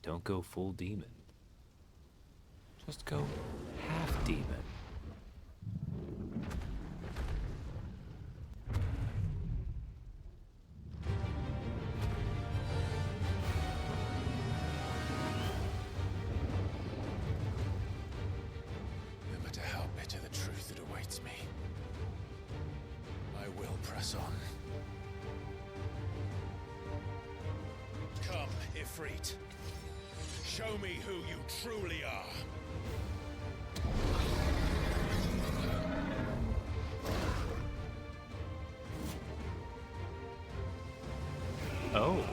Don't go full demon. Just go half demon. No matter how bitter the truth that awaits me, I will press on. Come, Ifrit. Show me who you truly are. Oh.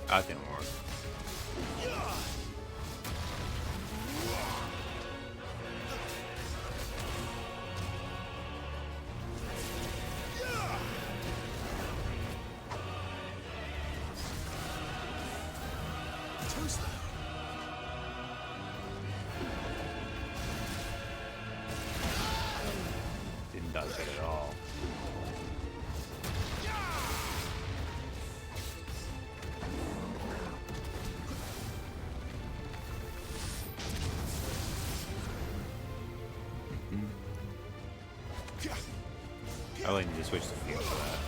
That didn't work. Too slow. Didn't dodge it at all. I only need to switch the field for that.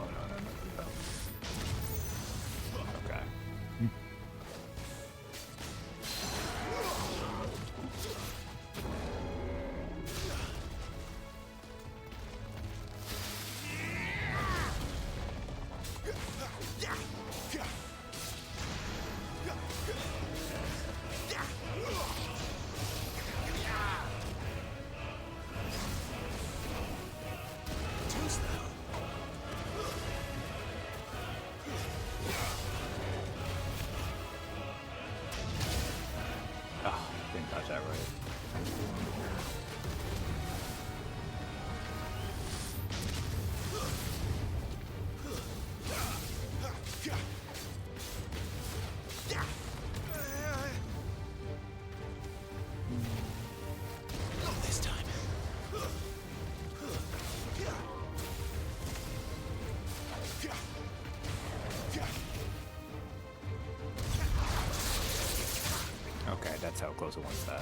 Oh, no. Okay. Ah, didn't touch that right. Not this time. Okay, that's how close it was to that.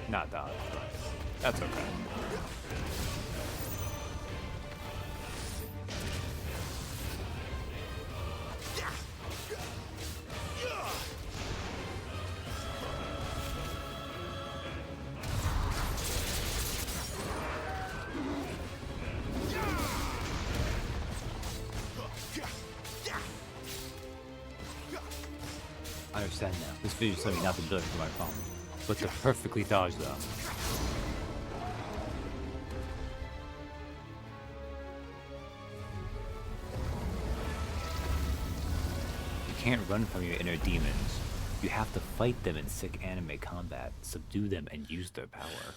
Not dodge, but that's okay. I understand now. This video is telling me not to dodge for my problem, but to perfectly dodge them. You can't run from your inner demons. You have to fight them in sick anime combat, subdue them, and use their power.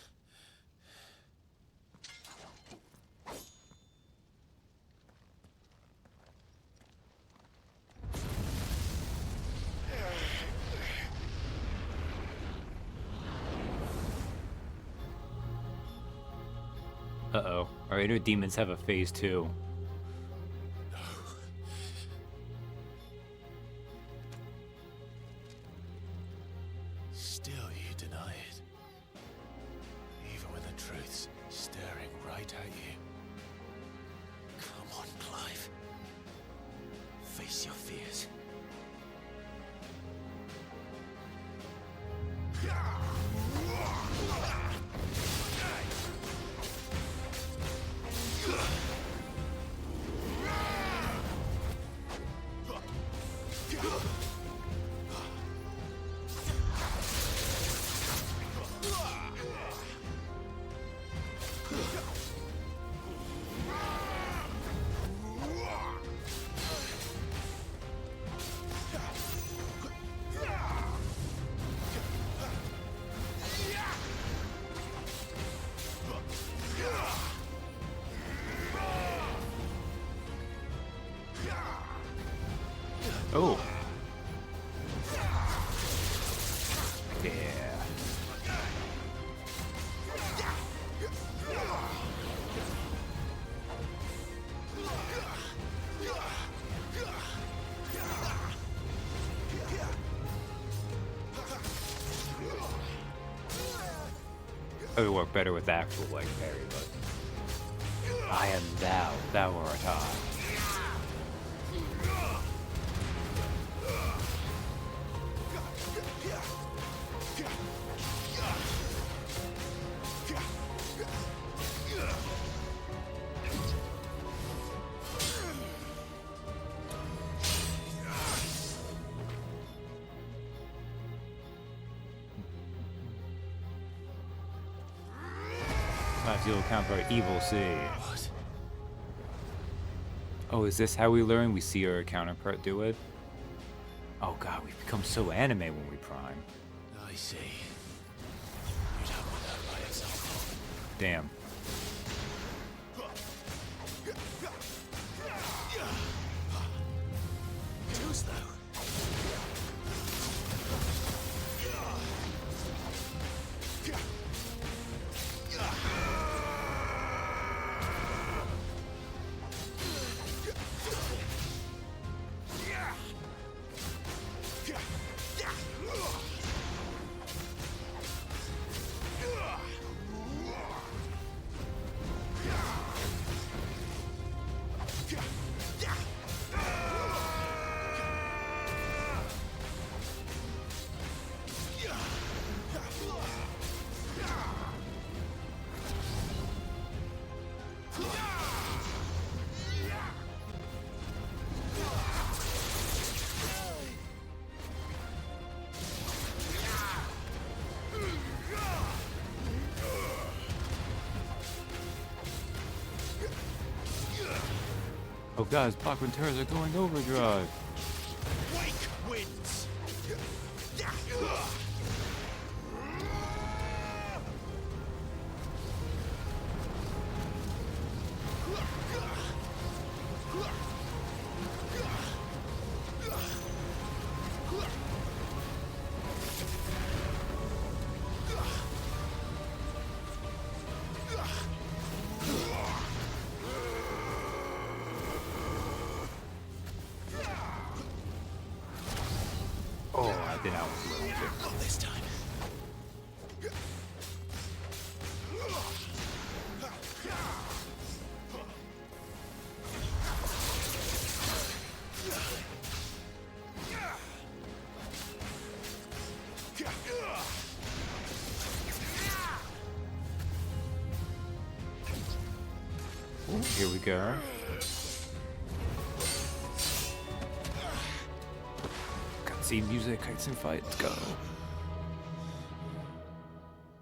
Uh-oh. Our inner demons have a phase 2. Still you deny it. Even when the truth's staring right at you. Come on, Clive. Face your fears. Oh. Yeah. It would work better with actual like parry, but I am thou art I. You'll account for our evil C. What? Oh, is this how we learn? We see our counterpart do it? Oh god, we've become so anime when we prime. I see. You don't want that by example. Damn. Too slow. Oh guys, Paquinteras are going overdrive. Wake wins. Oh, I did not want to do it. Not this time. Ooh, here we go. cutscene music, cutscene fight. Let's go.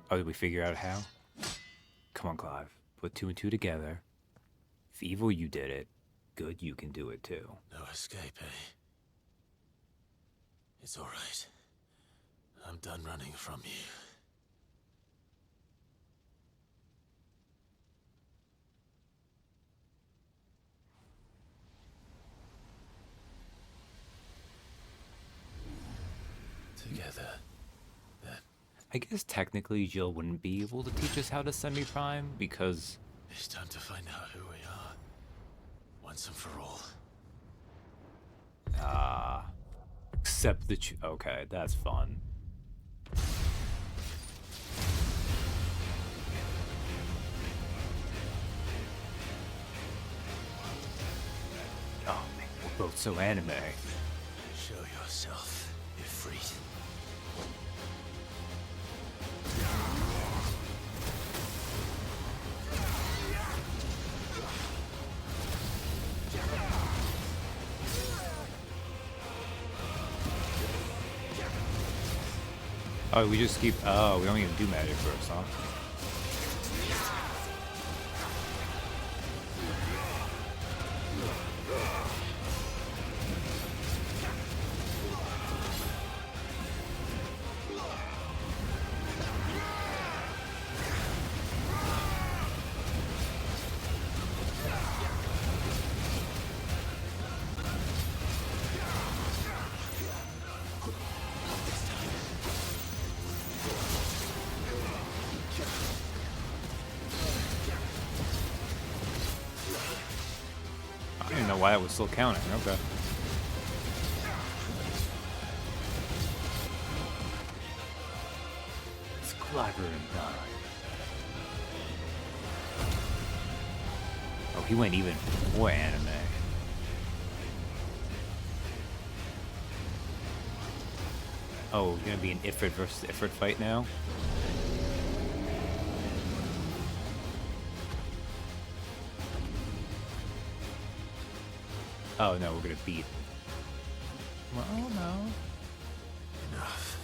Oh, did we figure out how? Come on, Clive. Put 2 and 2 together. If evil, you did it. Good, you can do it too. No escape, eh? It's all right. I'm done running from you. Together, then. I guess technically Jill wouldn't be able to teach us how to semi-prime because... It's time to find out who we are. Once and for all. Accept the okay, that's fun. Oh man, we're both so anime. Show yourself, Ifrit. Oh, we just keep. Oh, we don't even do magic first, huh? I didn't know why it was still counting. Okay. It's clever and done. Oh, he went even more anime. Oh, gonna be an Ifrit versus Ifrit fight now? Oh no, we're gonna beat. Well, no. Enough.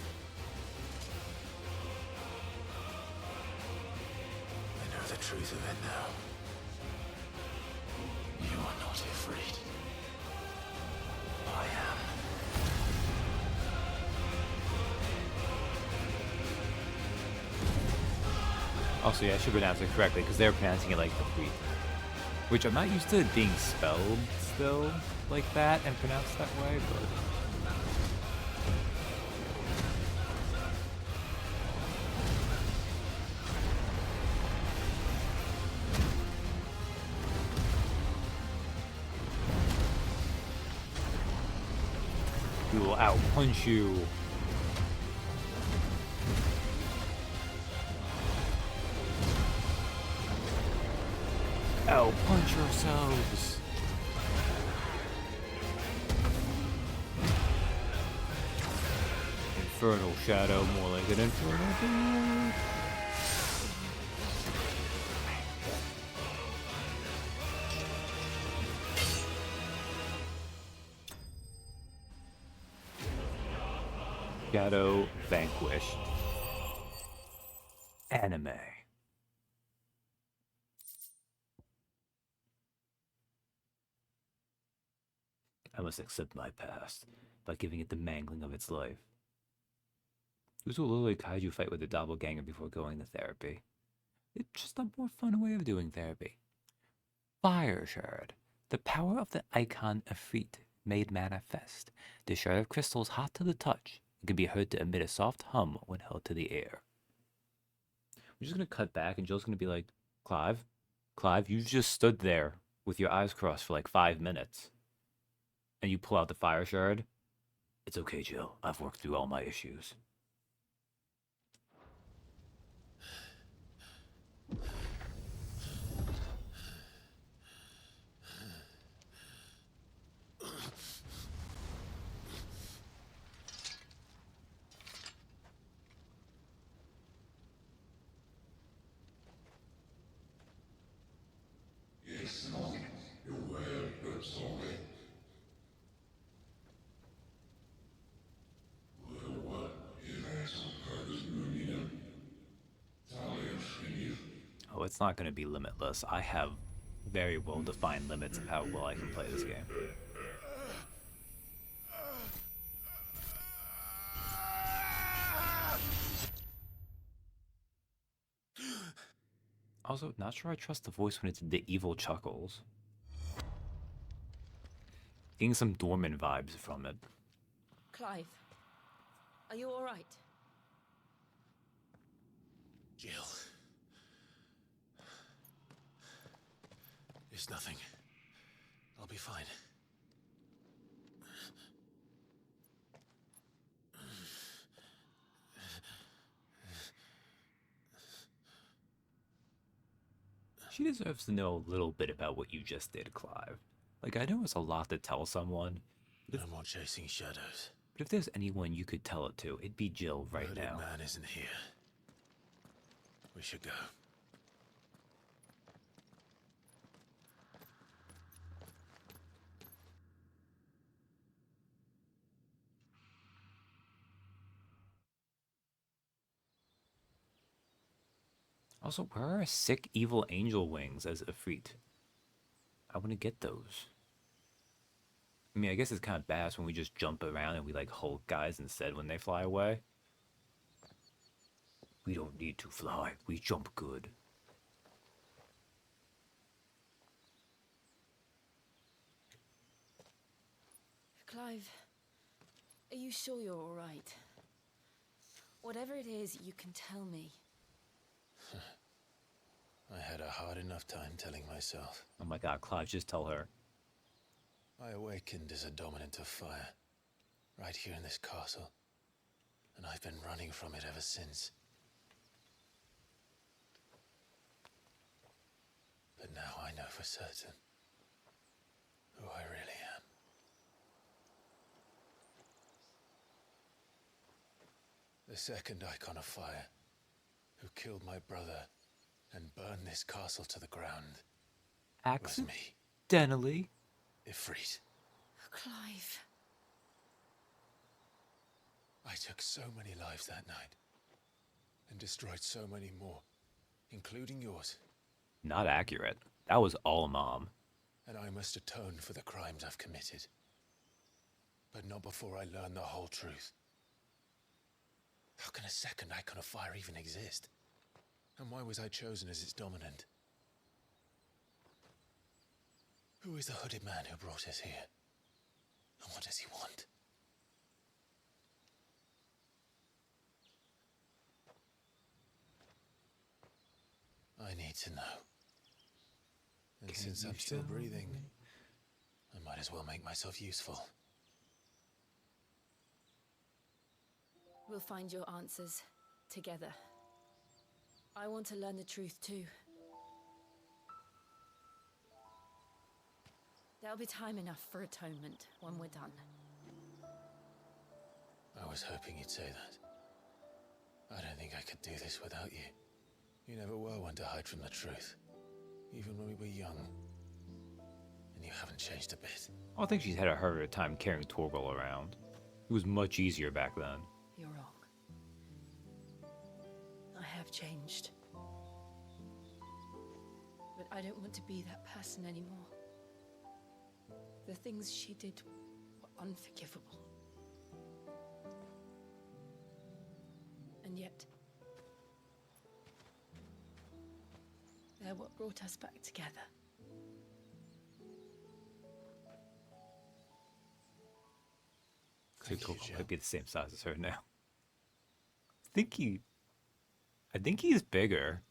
I know the truth of it now. You are not Ifrit. I am. Also, yeah, I should pronounce it correctly because they're pronouncing it like the Ifrit. Which I'm not used to it being spelled still like that and pronounced that way, but... We will out-punch you. Out-punch ourselves. Infernal Shadow, more like an Infernal Blade. Shadow vanquished. Anime. I must accept my past by giving it the mangling of its life. It was a literally kaiju fight with a doppelganger before going to therapy. It's just a more fun way of doing therapy. Fire shard. The power of the icon Ifrit made manifest. The shard of crystal is hot to the touch and can be heard to emit a soft hum when held to the air. We're just going to cut back and Jill's going to be like, Clive, you just stood there with your eyes crossed for like 5 minutes. And you pull out the fire shard. It's okay, Jill. I've worked through all my issues. it's not going to be limitless. I have very well defined limits of how well I can play this game. Also, not sure I trust the voice when it's the evil chuckles. Getting some Dorman vibes from it. Clive, are you all right? Jill. It's nothing. I'll be fine. She deserves to know a little bit about what you just did, Clive. Like, I know it's a lot to tell someone, No more chasing shadows. but if there's anyone you could tell it to, it'd be Jill right Murdered now. man isn't here. We should go. Also, where are sick evil angel wings as Ifrit? I want to get those. I mean, I guess it's kind of badass when we just jump around and we like Hulk guys instead when they fly away. We don't need to fly, we jump good. Clive, are you sure you're all right? Whatever it is, you can tell me. I had a hard enough time telling myself. Oh my god, Clive, just tell her. I awakened as a dominant of fire, right here in this castle, and I've been running from it ever since. But now I know for certain who I really am. The second icon of fire, who killed my brother and burned this castle to the ground, was me, Accidentally? Ifrit. Clive. I took so many lives that night, and destroyed so many more, including yours. Not accurate. That was all Mom. And I must atone for the crimes I've committed. But not before I learn the whole truth. How can a second icon of fire even exist? And why was I chosen as its dominant? Who is the hooded man who brought us here? And what does he want? I need to know. And since I'm still breathing, I might as well make myself useful. We'll find your answers together. I want to learn the truth too. There'll be time enough for atonement when we're done. I was hoping you'd say that. I don't think I could do this without you. You never were one to hide from the truth, even when we were young. And you haven't changed a bit. I don't think she's had a harder time carrying Torgal around. It was much easier back then. You're wrong. I have changed. But I don't want to be that person anymore. The things she did were unforgivable. And yet, they're what brought us back together. So Torgal might be the same size as her now. I think he's bigger.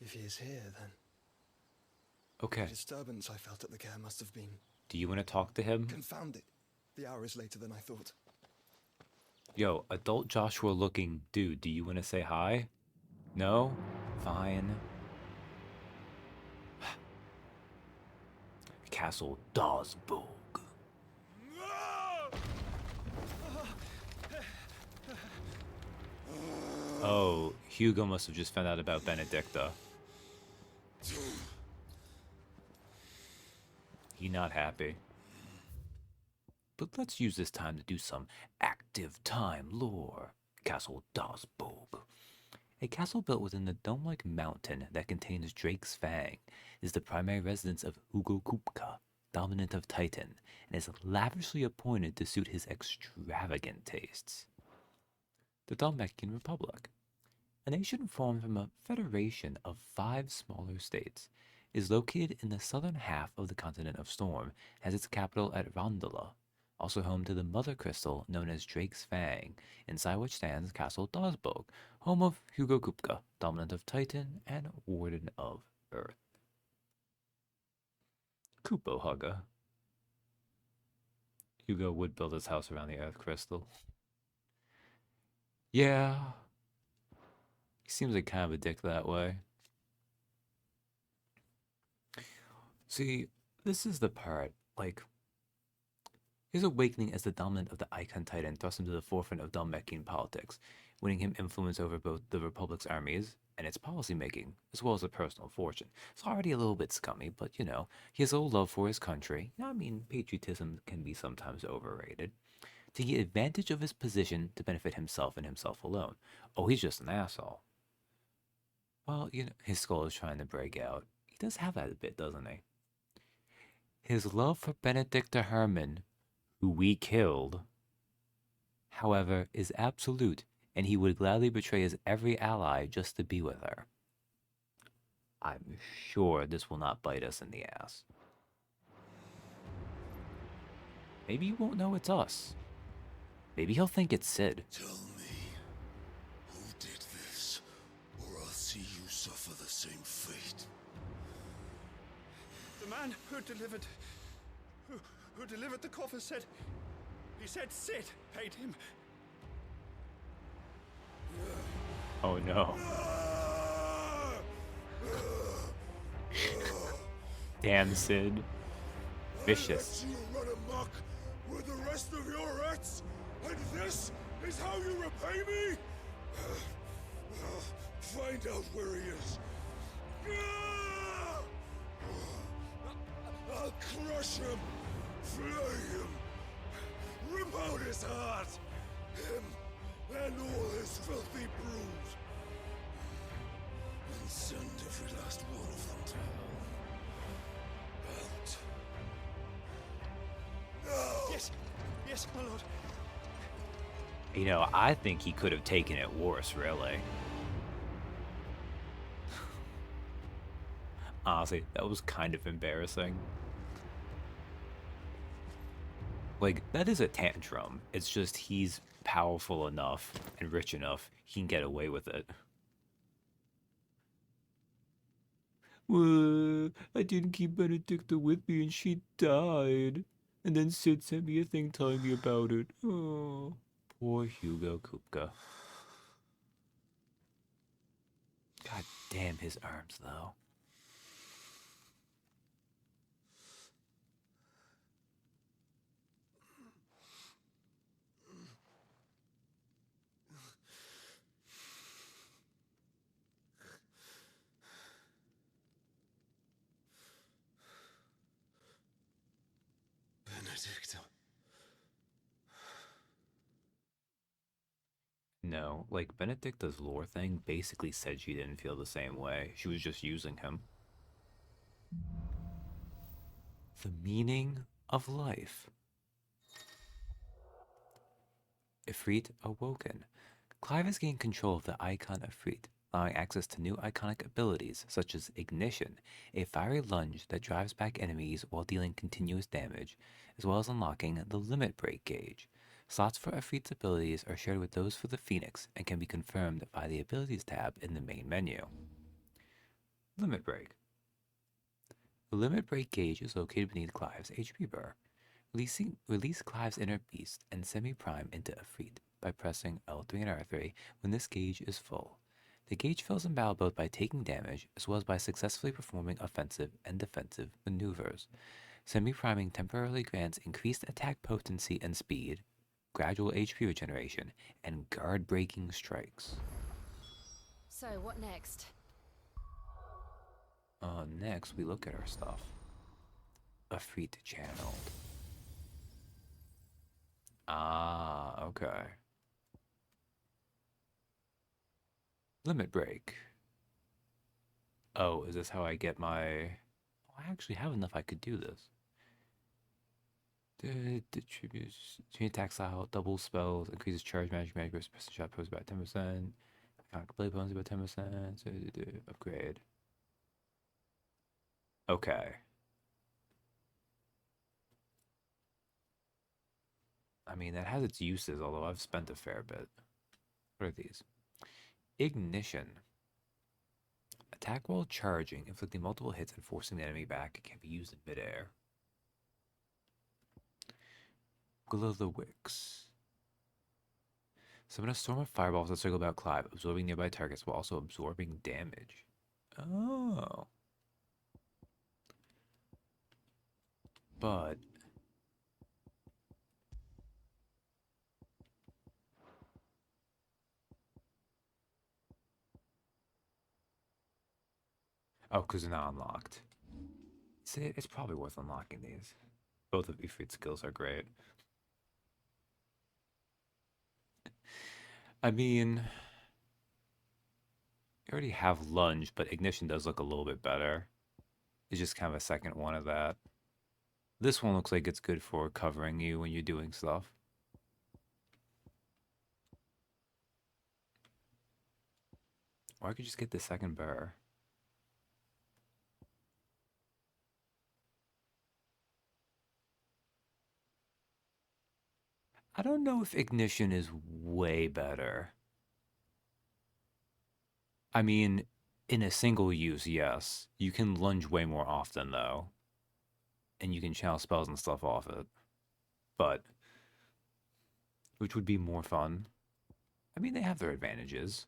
If he is here, then Okay. the disturbance I felt at the care must have been Do you want to talk to him? confounded. The hour is later than I thought. Yo, adult Joshua looking dude, do you want to say hi? No? Fine. Castle Dawsburg. Oh, Hugo must have just found out about Benedicta. He not happy. But let's use this time to do some active time lore. Castle Dazbog. A castle built within the dome-like mountain that contains Drake's Fang is the primary residence of Hugo Kupka, dominant of Titan, and is lavishly appointed to suit his extravagant tastes. The Dalmatian Republic, a nation formed from a federation of 5 smaller states, is located in the southern half of the continent of Storm, has its capital at Rondola, also home to the mother crystal known as Drake's Fang, inside which stands Castle Dazbog, home of Hugo Kupka, dominant of Titan and warden of Earth. Kupo Hugga. Hugo would build his house around the Earth crystal. Yeah. He seems like kind of a dick that way. See, this is the part, like, his awakening as the dominant of the Icon Titan thrust him to the forefront of Dalmekian politics, winning him influence over both the Republic's armies and its policymaking, as well as a personal fortune. It's already a little bit scummy, but, you know, he has a love for his country. I mean, patriotism can be sometimes overrated. To get advantage of his position to benefit himself and himself alone. Oh, he's just an asshole. Well, you know, his skull is trying to break out. He does have that a bit, doesn't he? His love for Benedicta Herman, who we killed, however, is absolute, and he would gladly betray his every ally just to be with her. I'm sure this will not bite us in the ass. Maybe he won't know it's us. Maybe he'll think it's Sid. Tell me, who did this, or I'll see you suffer the same fate. The man who delivered the coffin said... He said Sid paid him. Oh no. Damn, Sid. Vicious. I let you run amok with the rest of your rats, and this is how you repay me? Find out where he is. I'll crush him, flay him, rip out his heart, him and all his filthy brood, and send every last one of them to hell. Out. Yes, yes, my lord. You know, I think he could have taken it worse, really. Honestly, that was kind of embarrassing. Like, that is a tantrum. It's just he's powerful enough and rich enough, he can get away with it. Well, I didn't keep Benedicta with me and she died. And then Sid sent me a thing telling me about it. Oh, poor Hugo Kupka. God damn his arms, though. Benedicta. No, like, Benedicta's lore thing basically said she didn't feel the same way. She was just using him. The meaning of life. Ifrit awoken. Clive has gained control of the icon Ifrit, allowing access to new iconic abilities such as Ignition, a fiery lunge that drives back enemies while dealing continuous damage, as well as unlocking the Limit Break gauge. Slots for Ifrit's abilities are shared with those for the Phoenix and can be confirmed by the Abilities tab in the main menu. Limit Break. The Limit Break gauge is located beneath Clive's HP bar. Release Clive's Inner Beast and Semi-Prime into Ifrit by pressing L3 and R3 when this gauge is full. The gauge fills in battle both by taking damage as well as by successfully performing offensive and defensive maneuvers. Semi-priming temporarily grants increased attack potency and speed, gradual HP regeneration, and guard-breaking strikes. So, what next? Next we look at our stuff. Ifrit channeled. Ah, okay. Limit break. Oh, is this how I get my... Oh, I actually have enough I could do this. Distributes change attack style, double spells, increases charge, magic versus person shot pose about 10%. Blade bones about 10%. So upgrade. Okay. I mean, that has its uses, although I've spent a fair bit. What are these? Ignition. Attack while charging, inflicting multiple hits and forcing the enemy back. It can be used in midair. Glow the Wicks. Summon a storm of fireballs that circle about Clive, absorbing nearby targets while also absorbing damage. Oh. But... Oh, because they're not unlocked. See, it's probably worth unlocking these. Both of Ifrit's skills are great. I mean... You already have Lunge, but Ignition does look a little bit better. It's just kind of a second one of that. This one looks like it's good for covering you when you're doing stuff. Or I could just get the second burr. I don't know if Ignition is way better. I mean, in a single use, yes. You can lunge way more often, though. And you can channel spells and stuff off it. But, which would be more fun. I mean, they have their advantages.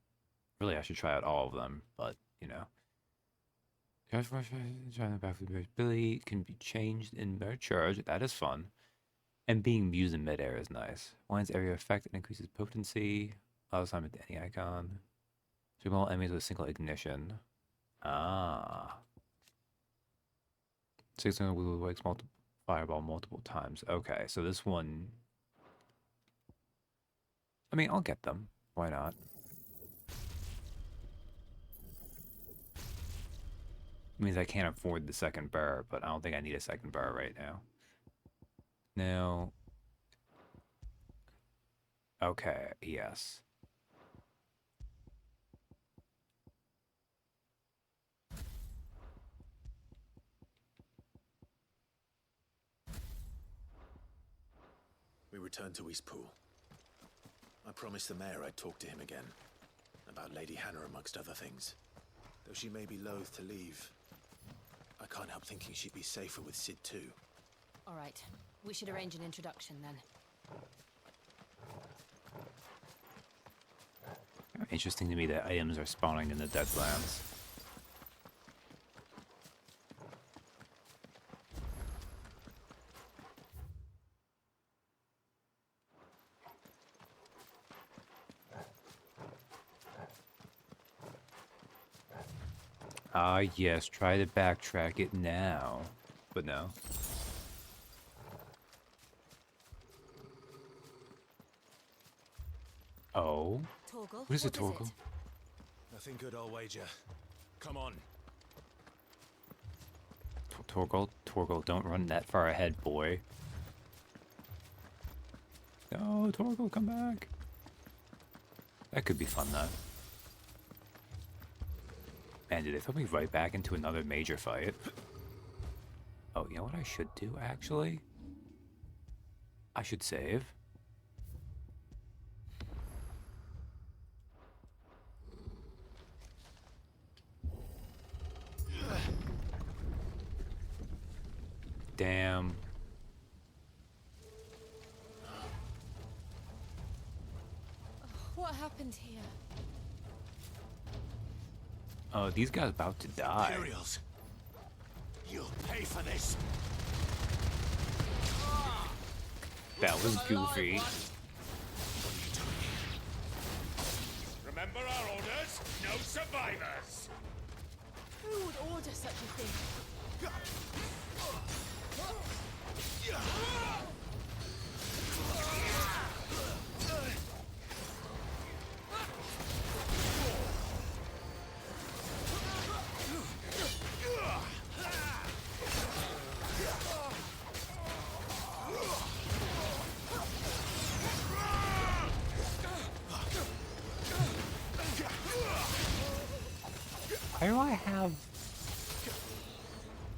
Really, I should try out all of them, but, you know. Ability can be changed in mere charge. That is fun. And being used in midair is nice. Winds area effect and increases potency. Allows time to any icon. Stream all enemies with a single ignition. Ah. 600 wiggle wakes fireball multiple times. Okay, so this one... I mean, I'll get them. Why not? Means I can't afford the second burr, but I don't think I need a second burr right now. Now... Okay, yes. We returned to Eastpool. I promised the mayor I'd talk to him again. About Lady Hannah amongst other things. Though she may be loath to leave, I can't help thinking she'd be safer with Sid too. All right. We should arrange an introduction then. Interesting to me that items are spawning in the Deadlands. Ah, yes, try to backtrack it now. But no. Oh? Torgal? What is it, Torgal? Nothing good, I'll wager. Come on. Torgal, don't run that far ahead, boy. No, Torgal, come back. That could be fun, though. Man, did they throw me right back into another major fight? Oh, you know what I should do, actually? I should save. Damn. What happened here? Oh, these guys about to die. Imperials. You'll pay for this. That was goofy. Remember our orders? No survivors. Who would order such a thing? Why do I have...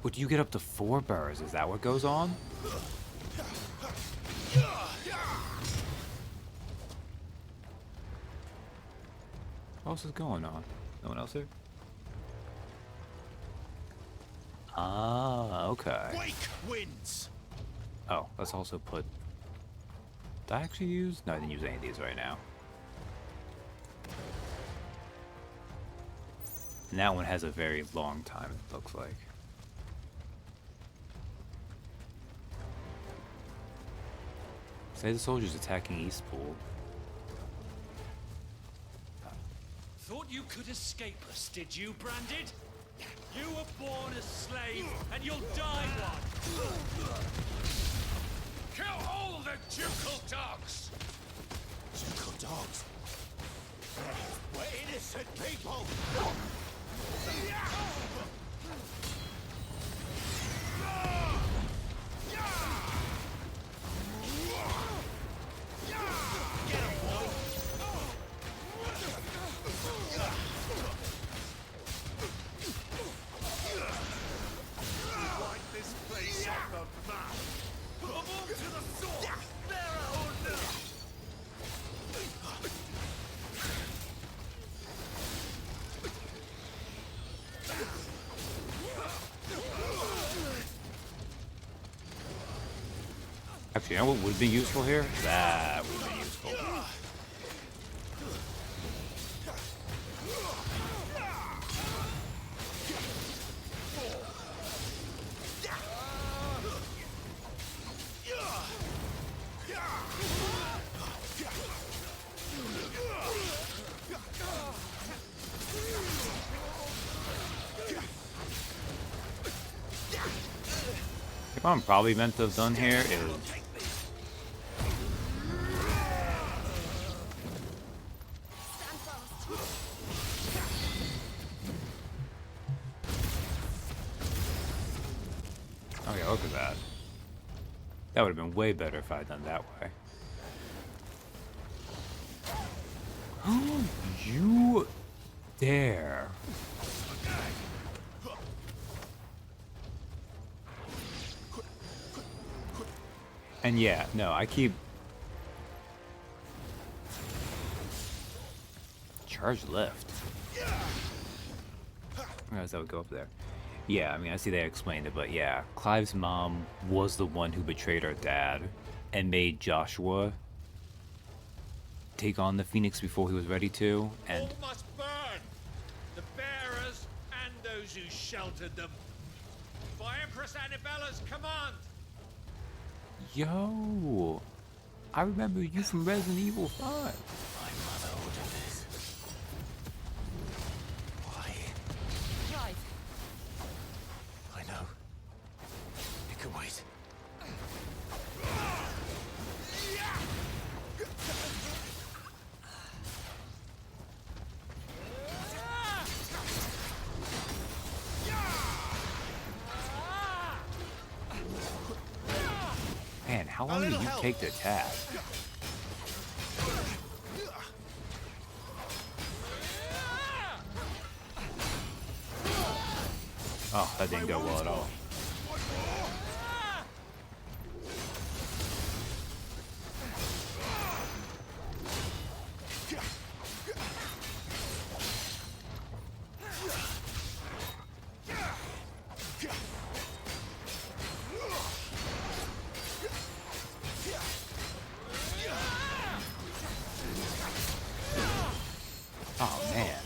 Would you get up to 4 burrs? Is that what goes on? What else is going on? No one else here? Ah, okay. Wake wins. Oh, let's also put... Did I actually use? No, I didn't use any of these right now. And that one has a very long time, it looks like. Say the soldiers attacking Eastpool. Thought you could escape us, did you, Branded? You were born a slave, and you'll die one! Kill all the ducal dogs. Ducal dogs? We're innocent people. Wipe this place off the map. Come on to the sword. Bearer or no. Actually, you know what would be useful here? That would be useful. What I'm probably meant to have done here is... Okay, look at that. That would have been way better if I had done that way. You dare. And yeah, no, I keep... Charge left. I guess that would go up there. Yeah, I mean, I see they explained it, but yeah. Clive's mom was the one who betrayed her dad and made Joshua take on the Phoenix before he was ready to, and... All must burn! The bearers and those who sheltered them. By Empress Annabella's command! Yo! I remember you from Resident Evil 5. My mother ordered this. Why? Clive, I know. It can wait. Man, how long did you take to attack? Oh, that didn't go well at all. Oh, man.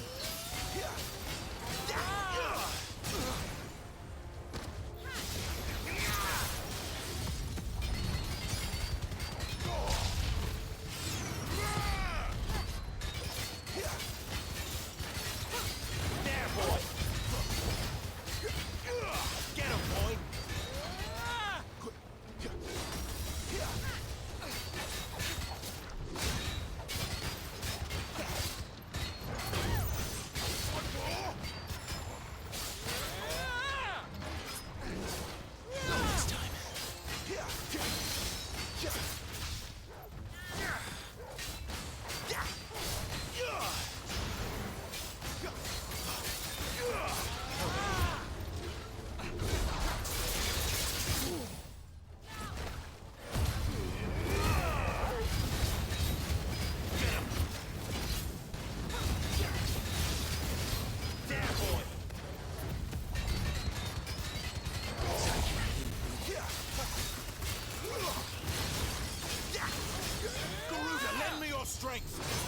strength.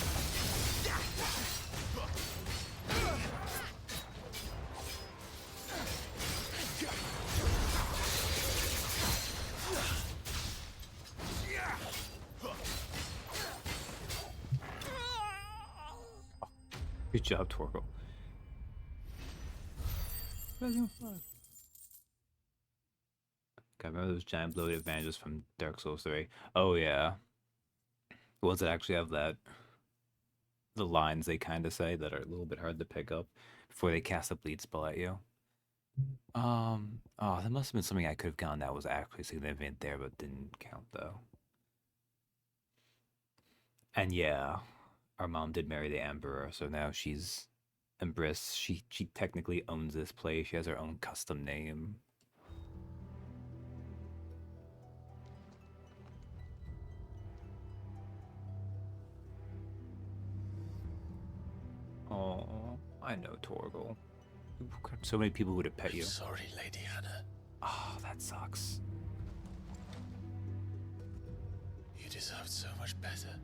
Good job, Torgal. God, remember those giant bloated advantages from Dark Souls 3? Oh yeah. The ones that actually have the lines they kind of say that are a little bit hard to pick up before they cast a bleed spell at you. Oh, that must have been something I could have gotten that was actually significant there, but didn't count though. And yeah, our mom did marry the Emperor, so now she's Empress. She technically owns this place. She has her own custom name. Oh, I know Torgal. So many people would have pet you. Sorry, Lady Hannah. Oh, that sucks. You deserved so much better.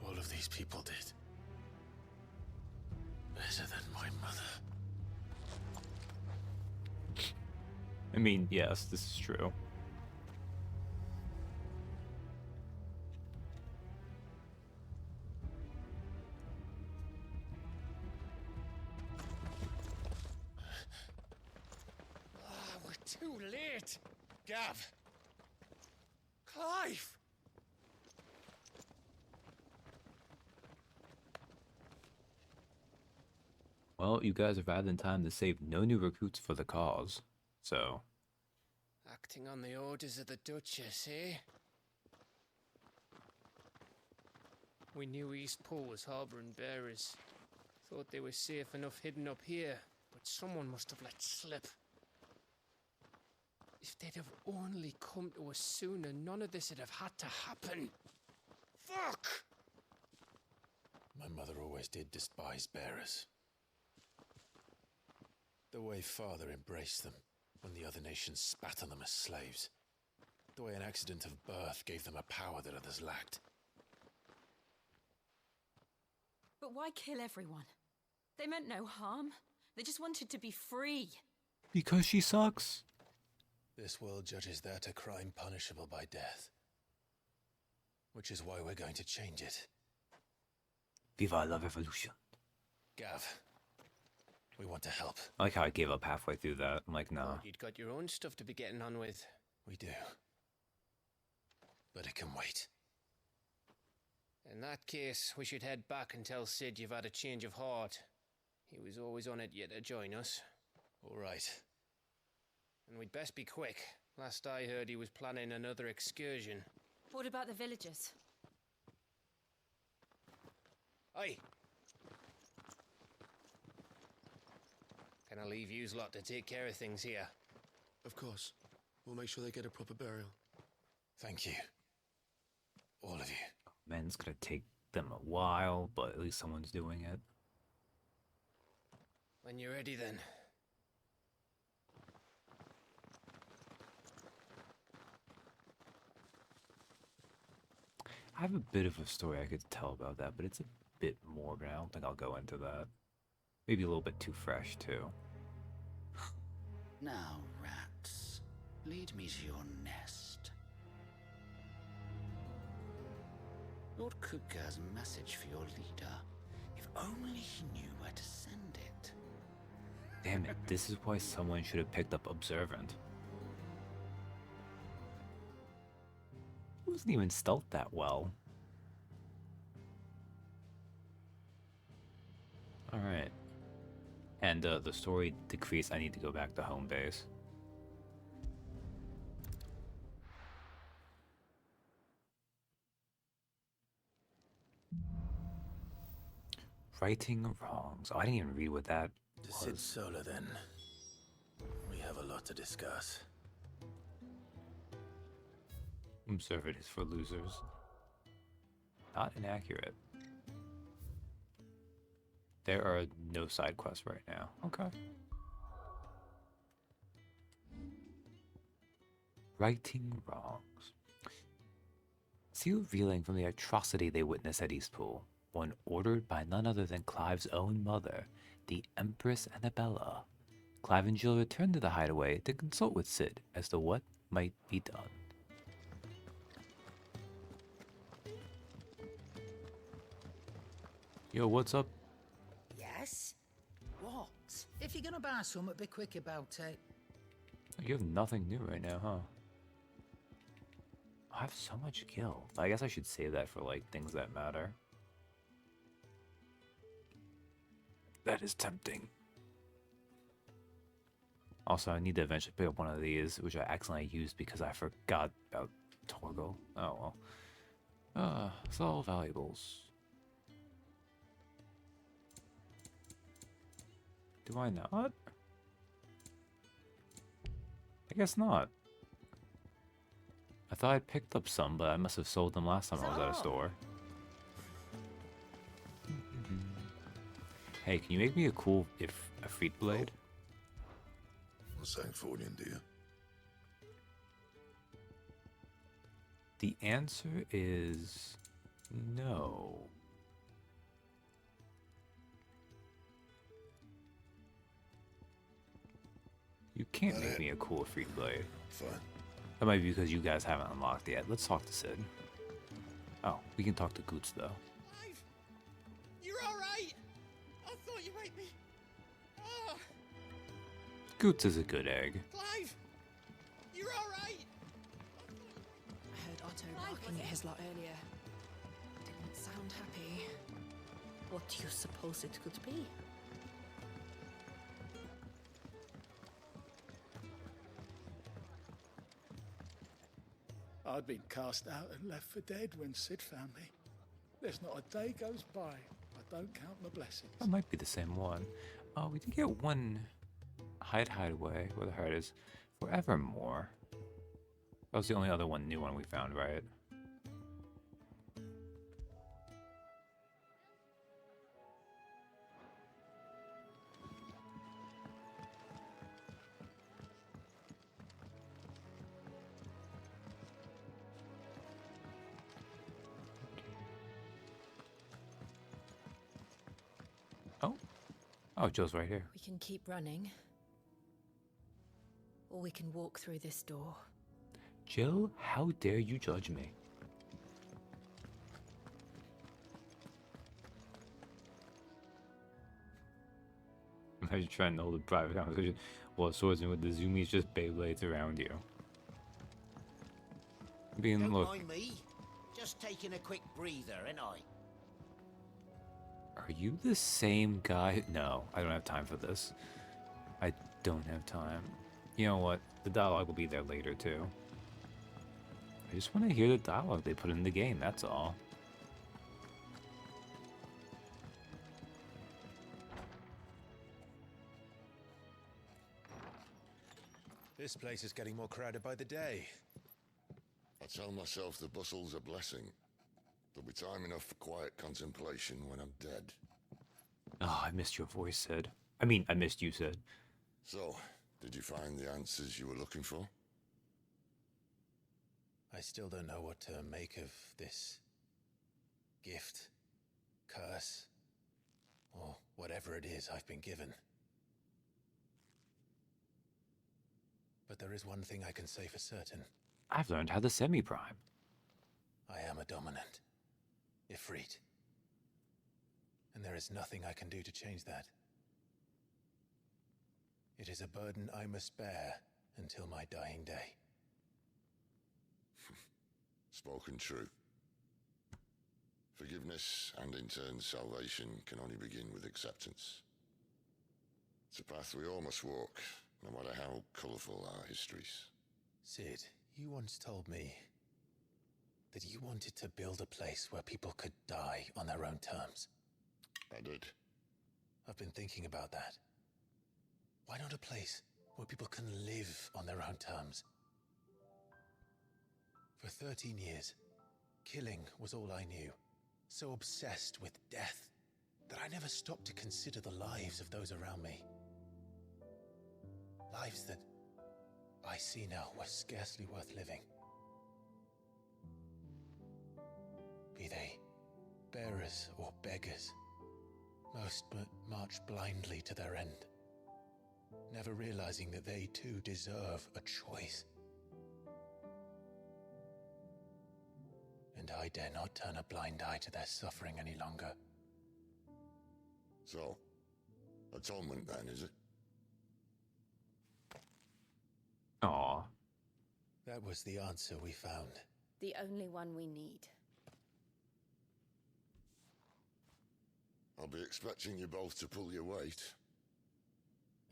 All of these people did. Better than my mother. I mean, yes, this is true. We're too late. Gav. Clive. Well, you guys arrived in time to save no new recruits for the cause, so... Acting on the orders of the Duchess, eh? We knew East Pool was harbouring bearers. Thought they were safe enough hidden up here, but someone must have let slip. If they'd have only come to us sooner, none of this would have had to happen. Fuck! My mother always did despise bearers. The way Father embraced them when the other nations spat on them as slaves. The way an accident of birth gave them a power that others lacked. But why kill everyone? They meant no harm. They just wanted to be free. Because she sucks. This world judges that a crime punishable by death. Which is why we're going to change it. Viva la revolution. Gav, we want to help. I like how I gave up halfway through that. I'm like, nah. You'd got your own stuff to be getting on with. We do. But it can wait. In that case, we should head back and tell Sid you've had a change of heart. He was always on it yet to join us. All right. And we'd best be quick. Last I heard, he was planning another excursion. What about the villagers? Aye. Can I leave yous lot to take care of things here? Of course. We'll make sure they get a proper burial. Thank you. All of you. Man, it's gonna take them a while, but at least someone's doing it. When you're ready, then. I have a bit of a story I could tell about that, but it's a bit morbid. I don't think I'll go into that. Maybe a little bit too fresh, too. Now, rats, lead me to your nest. Lord Kupka has a message for your leader. If only he knew where to send it. Damn it, this is why someone should have picked up Observant. It wasn't even stealth that well. Alright. And the story decreased. I need to go back to home base. Righting wrongs. Oh, I didn't even read what that To was. Sid Solar, then. We have a lot to discuss. Observant is for losers. Not inaccurate. There are no side quests right now. Okay. Righting wrongs. still reeling from the atrocity they witnessed at Eastpool, one ordered by none other than Clive's own mother, the Empress Annabella. Clive and Jill returned to the hideaway to consult with Sid as to what might be done. Yo, what's up? Yes? What? If you're gonna buy something, be quick about it. You have nothing new right now, huh? I have so much gil. I guess I should save that for, like, things that matter. That is tempting. Also, I need to eventually pick up one of these, which I accidentally used because I forgot about Torgal. Oh, well. It's all valuables. Do I not? I guess not. I thought I picked up some, but I must have sold them last time I was at a store. Hey, can you make me a cool Ifrit blade? What's Sancfordian, dear? The answer is no. You can't make me a cool Ifrit blade. Fine. That might be because you guys haven't unlocked yet. Let's talk to Sid. Oh, we can talk to Goots though. Clive! You're alright! I thought you might be... Ah! Goots is a good egg. Clive! You're alright! I heard Otto barking at his lot earlier. Didn't sound happy. What do you suppose it could be? I'd been cast out and left for dead when Sid found me. There's not a day goes by I don't count my blessings. That might be the same one. Oh, we did get one hideaway where the heart is. Forevermore. That was the only other new one we found, right? Oh, Joe's right here. We can keep running. Or we can walk through this door. Jill, how dare you judge me? Imagine trying to hold a private conversation while swordsman with the zoomies just Beyblades around you. Don't Look, mind me. Just taking a quick breather, ain't I? are you the same guy? No, I don't have time for this. I don't have time. You know what? The dialogue will be there later, too. I just want to hear the dialogue they put in the game, that's all. This place is getting more crowded by the day. I tell myself the bustle's a blessing. There'll be time enough for quiet contemplation when I'm dead. Oh, I missed your voice, Sid. I mean, I missed you, Sid. So, did you find the answers you were looking for? I still don't know what to make of this gift, curse, or whatever it is I've been given. But there is one thing I can say for certain. I've learned how to semi-prime. I am a dominant. Ifrit. And there is nothing I can do to change that. It is a burden I must bear until my dying day. Spoken true. Forgiveness and in turn salvation can only begin with acceptance. It's a path we all must walk, no matter how colourful our histories. Sid, you once told me that you wanted to build a place where people could die on their own terms. I did. I've been thinking about that. Why not a place where people can live on their own terms? For 13 years, killing was all I knew. So obsessed with death that I never stopped to consider the lives of those around me. Lives that I see now were scarcely worth living. beggars. Most but march blindly to their end, never realizing that they too deserve a choice. And I dare not turn a blind eye to their suffering any longer. So, atonement then, is it? Aw. That was the answer we found. The only one we need. I'll be expecting you both to pull your weight.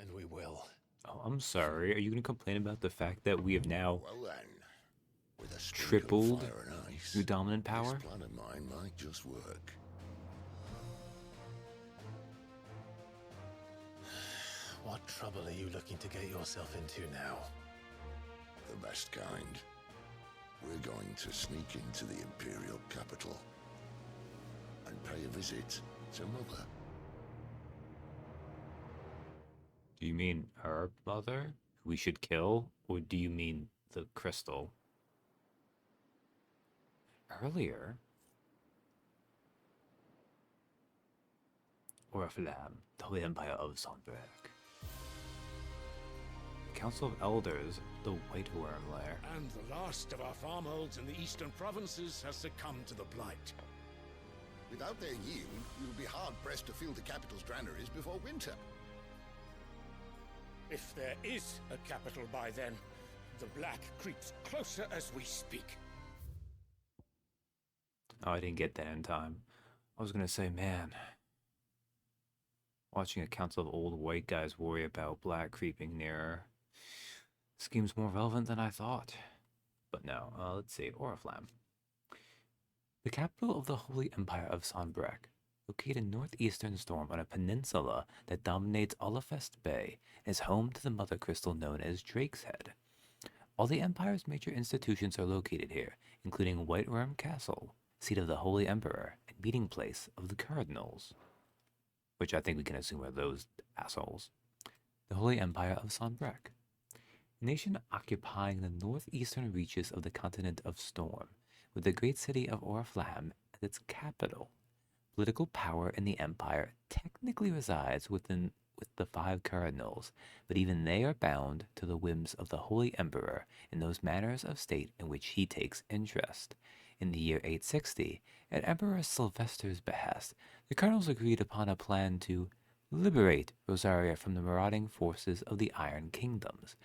And we will. Oh, I'm sorry. Are you going to complain about the fact that we have now Well then, with a tripled fire and ice, your dominant power? this plan of mine might just work. What trouble are you looking to get yourself into now? The best kind. We're going to sneak into the Imperial capital and pay a visit to Mother. Do you mean her mother, who we should kill? Or do you mean the crystal? Earlier? Oriflamme, the Holy Empire of Sonberg. Council of Elders, the White Worm Lair. And the last of our farmholds in the eastern provinces has succumbed to the blight. Without their yield, you'll be hard-pressed to fill the capital's granaries before winter. If there is a capital by then, the black creeps closer as we speak. Oh, I didn't get that in time. I was gonna say, man, watching a council of old white guys worry about black creeping nearer seems more relevant than I thought. But no, let's see, Oriflamme. The capital of the Holy Empire of Sonbrek, located in northeastern Storm on a peninsula that dominates Olafest Bay, is home to the mother crystal known as Drake's Head. All the Empire's major institutions are located here, including White Worm Castle, seat of the Holy Emperor, and meeting place of the Cardinals, which I think we can assume are those assholes. The Holy Empire of Sonbrek, a nation occupying the northeastern reaches of the continent of Storm, with the great city of Oriflamme as its capital. Political power in the Empire technically resides with the 5 Cardinals, but even they are bound to the whims of the Holy Emperor in those matters of state in which he takes interest. In the year 860, at Emperor Sylvester's behest, the Cardinals agreed upon a plan to liberate Rosaria from the marauding forces of the Iron Kingdoms,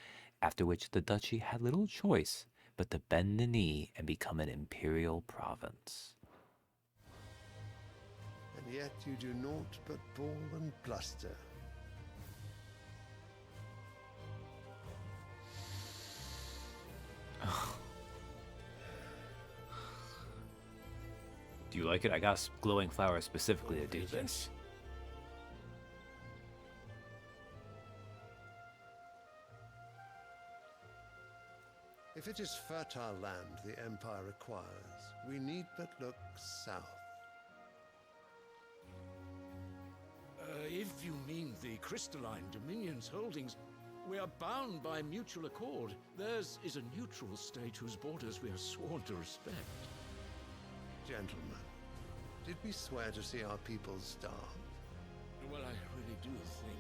after which the duchy had little choice but to bend the knee and become an imperial province. And yet you do naught but bawl and bluster. Do you like it? I got glowing flowers specifically to do this. If it is fertile land the Empire requires, we need but look south. If you mean the crystalline Dominion's holdings, we are bound by mutual accord. Theirs is a neutral state whose borders we are sworn to respect. Gentlemen, did we swear to see our people starve? Well, I really do think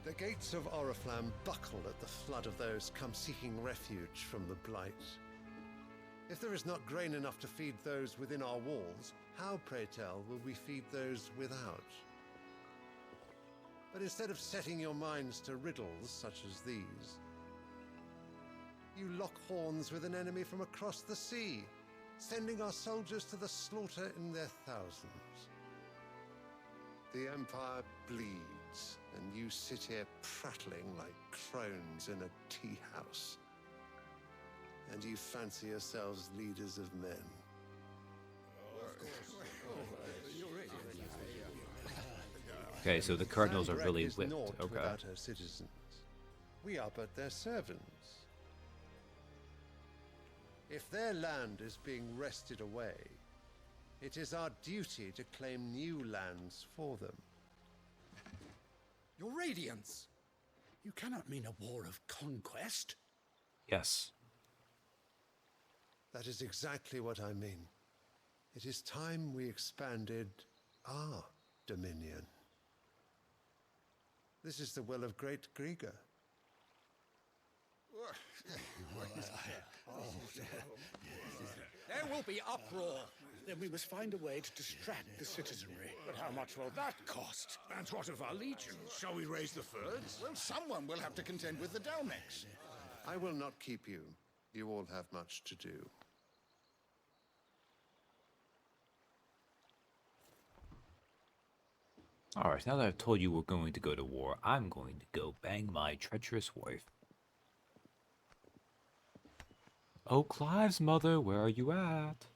The gates of Oriflamme buckle at the flood of those come seeking refuge from the blight. If there is not grain enough to feed those within our walls, how, pray tell, will we feed those without? But instead of setting your minds to riddles such as these, you lock horns with an enemy from across the sea, sending our soldiers to the slaughter in their thousands. The Empire bleeds, and you sit here prattling like crones in a tea house. And you fancy yourselves leaders of men. Okay, so the Cardinals are really Is whipped. naught Okay. without her citizens. We are but their servants. If their land is being wrested away, it is our duty to claim new lands for them. Your Radiance! You cannot mean a war of conquest. Yes. That is exactly what I mean. It is time we expanded our dominion. This is the will of great Grieger. There will be uproar. Then we must find a way to distract the citizenry. But how much will that cost? And what of our legions? Shall we raise the furs? Well, someone will have to contend with the Dalniks. I will not keep you. You all have much to do. Alright, now that I've told you we're going to go to war, I'm going to go bang my treacherous wife. Oh, Clive's mother, where are you at?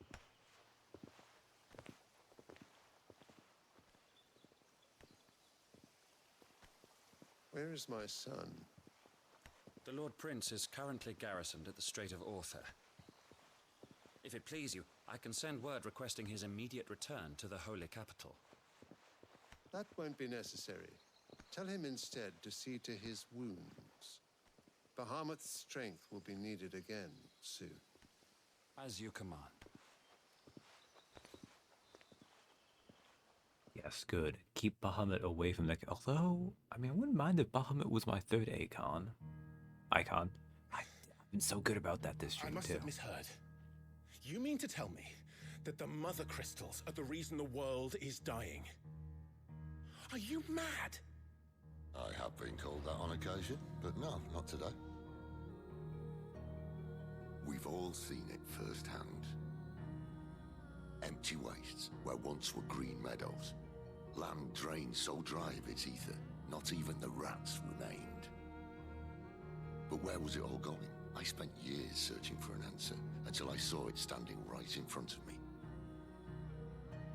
Where is my son? The Lord Prince is currently garrisoned at the Strait of Arthur. If it please you, I can send word requesting his immediate return to the Holy Capital. That won't be necessary. Tell him instead to see to his wounds. Bahamut's strength will be needed again soon. As you command. Yes, good. Keep Bahamut away from the... Although, I mean, I wouldn't mind if Bahamut was my third icon. I've been so good about that this stream, I must too. have misheard. You mean to tell me that the mother crystals are the reason the world is dying? Are you mad? I have been called that on occasion, but no, not today. We've all seen it firsthand. Empty wastes where once were green meadows. Land drained so dry of its ether, not even the rats remained. But where was it all going? I spent years searching for an answer, until I saw it standing right in front of me.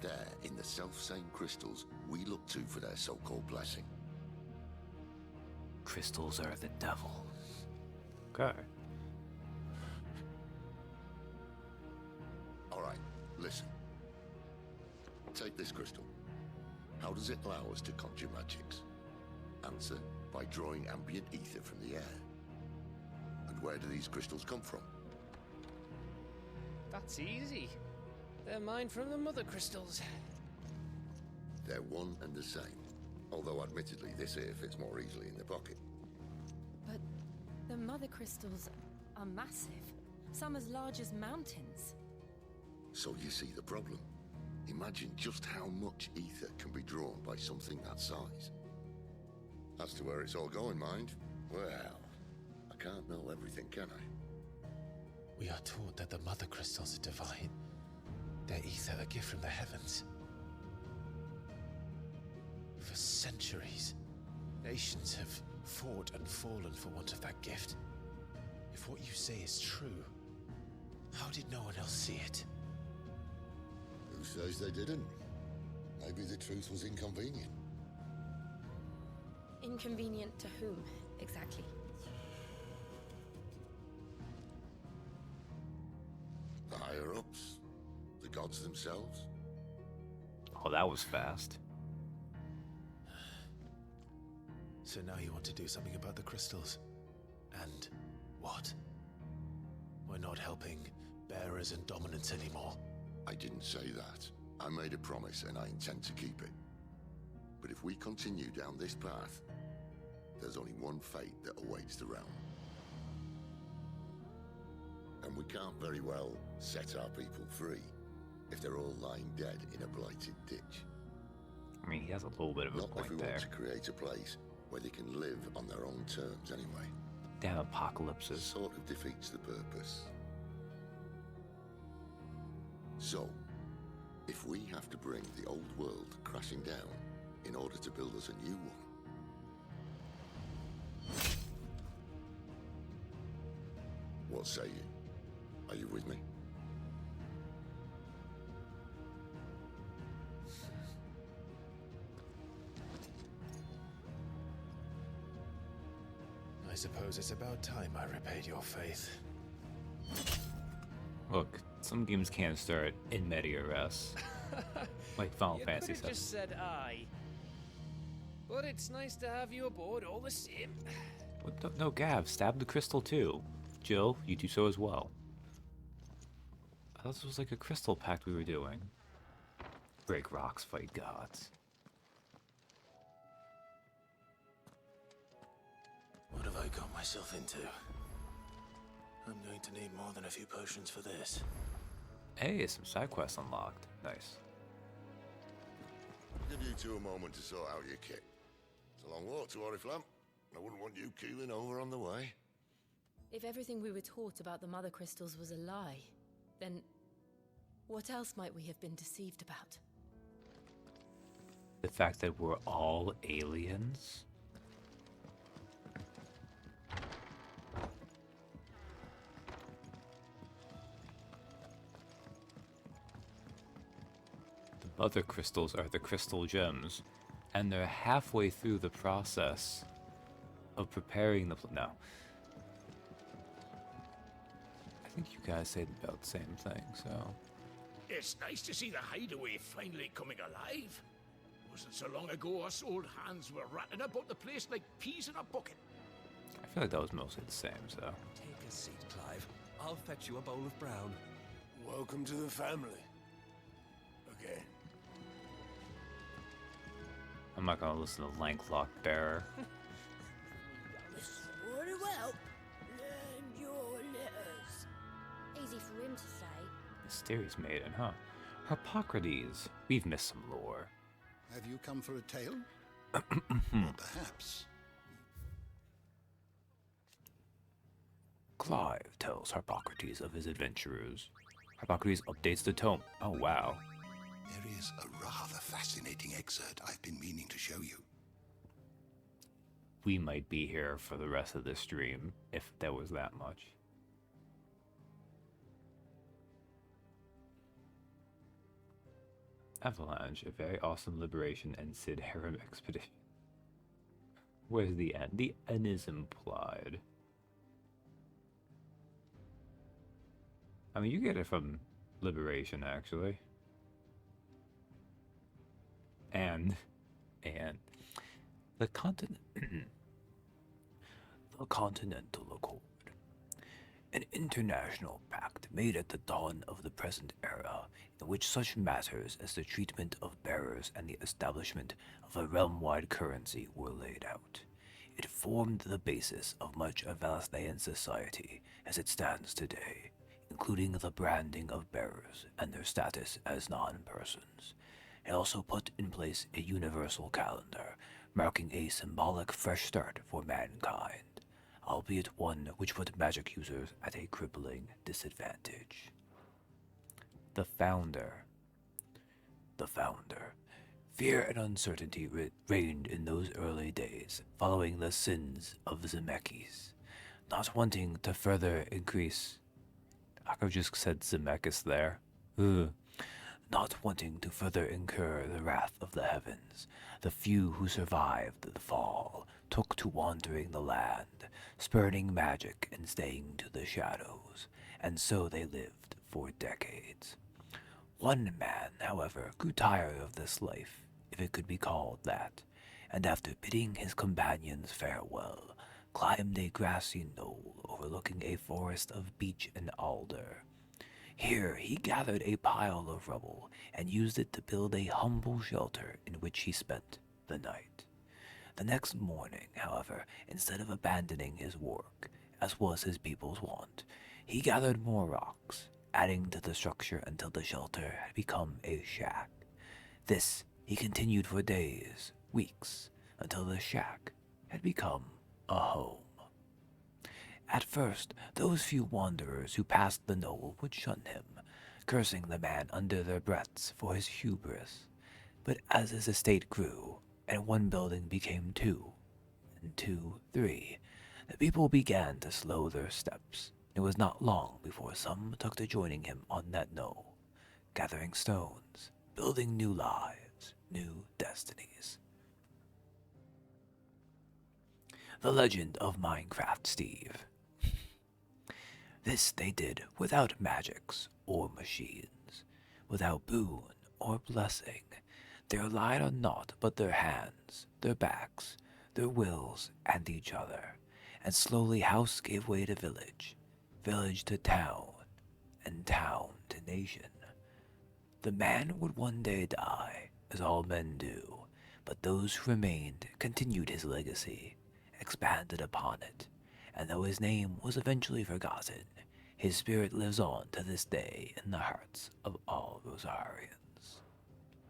There, in the self-same crystals we look to for their so-called blessing. Crystals are the devil. Okay. Alright, listen. Take this crystal. How does it allow us to conjure magics? Answer, by drawing ambient ether from the air. And where do these crystals come from? That's easy. They're mine from the mother crystals. They're one and the same. Although admittedly this here fits more easily in the pocket. But the mother crystals are massive. Some as large as mountains. So you see the problem. Imagine just how much ether can be drawn by something that size. As to where it's all going, mind, well, I can't know everything, can I? We are taught that the mother crystals are divine. Their ether a gift from the heavens. For centuries, nations have fought and fallen for want of that gift. If what you say is true, how did no one else see it? Who says they didn't? Maybe the truth was inconvenient. Inconvenient to whom, exactly? The higher-ups? The gods themselves? Oh, that was fast. So now you want to do something about the crystals. And what? We're not helping bearers and dominants anymore. I didn't say that. I made a promise and I intend to keep it. But if we continue down this path, there's only one fate that awaits the realm. And we can't very well set our people free if they're all lying dead in a blighted ditch. I mean, he has a little bit of a Not if we point there. want to create a place where they can live on their own terms anyway. Damn apocalypses. Sort of defeats the purpose. So, if we have to bring the old world crashing down in order to build us a new one, what say you? Are you with me? I suppose it's about time I repaid your faith. Look, some games can't start in media res. Like Final Fantasy You could have VII. just said aye. But it's nice to have you aboard all the same. No, Gav, stab the crystal too. Jill, you do so as well. I thought this was like a crystal pact we were doing. Break rocks, fight gods. What have I got myself into? I'm going to need more than a few potions for this. Hey, some side quests unlocked. Nice. Give you two a moment to sort out your kit. It's a long walk to Oriflamme. I wouldn't want you keeling over on the way. If everything we were taught about the Mother Crystals was a lie, then what else might we have been deceived about? The fact that we're all aliens? The Mother Crystals are the crystal gems, and they're halfway through the process of preparing the no. I think you guys say about the same thing, so. It's nice to see the hideaway finally coming alive. Wasn't so long ago us old hands were ratting about the place like peas in a bucket. I feel like that was mostly the same, so. Take a seat, Clive. I'll fetch you a bowl of brown. Welcome to the family. Okay. I'm not gonna listen to Lanklock Bearer. What about learn your letters? Easy for him to say. Mysterious maiden, huh? Hippocrates. We've missed some lore. Have you come for a tale? Or perhaps. Clive tells Hippocrates of his adventurers. Hippocrates updates the tome. Oh, wow. There is a rather fascinating excerpt I've been meaning to show you. We might be here for the rest of the stream, if there was that much. Avalanche, a very awesome liberation and Sid harem expedition. Where's the N? The N is implied. I mean, you get it from liberation, actually. And the continent, the Continental Accord, an international pact made at the dawn of the present era, in which such matters as the treatment of bearers and the establishment of a realm-wide currency were laid out. It formed the basis of much of Valastean society as it stands today, including the branding of bearers and their status as non-persons. It also put in place a universal calendar, marking a symbolic fresh start for mankind, albeit one which put magic users at a crippling disadvantage. The Founder. Fear and uncertainty reigned in those early days, following the sins of Zemeckis. Not wanting to further increase... I could have just said Zemeckis there. Ugh. Not wanting to further incur the wrath of the heavens, the few who survived the fall took to wandering the land, spurning magic and staying to the shadows, and so they lived for decades. One man, however, grew tired of this life, if it could be called that, and after bidding his companions farewell, climbed a grassy knoll overlooking a forest of beech and alder. Here he gathered a pile of rubble and used it to build a humble shelter in which he spent the night. The next morning, however, instead of abandoning his work, as was his people's wont, he gathered more rocks, adding to the structure until the shelter had become a shack. This he continued for days, weeks, until the shack had become a home. At first, those few wanderers who passed the knoll would shun him, cursing the man under their breaths for his hubris. But as his estate grew, and one building became two, and two, three, the people began to slow their steps. It was not long before some took to joining him on that knoll, gathering stones, building new lives, new destinies. The Legend of Minecraft Steve. This they did without magics or machines, without boon or blessing. They relied on naught but their hands, their backs, their wills, and each other, and slowly house gave way to village, village to town, and town to nation. The man would one day die, as all men do, but those who remained continued his legacy, expanded upon it, and though his name was eventually forgotten, his spirit lives on to this day in the hearts of all Rosarians.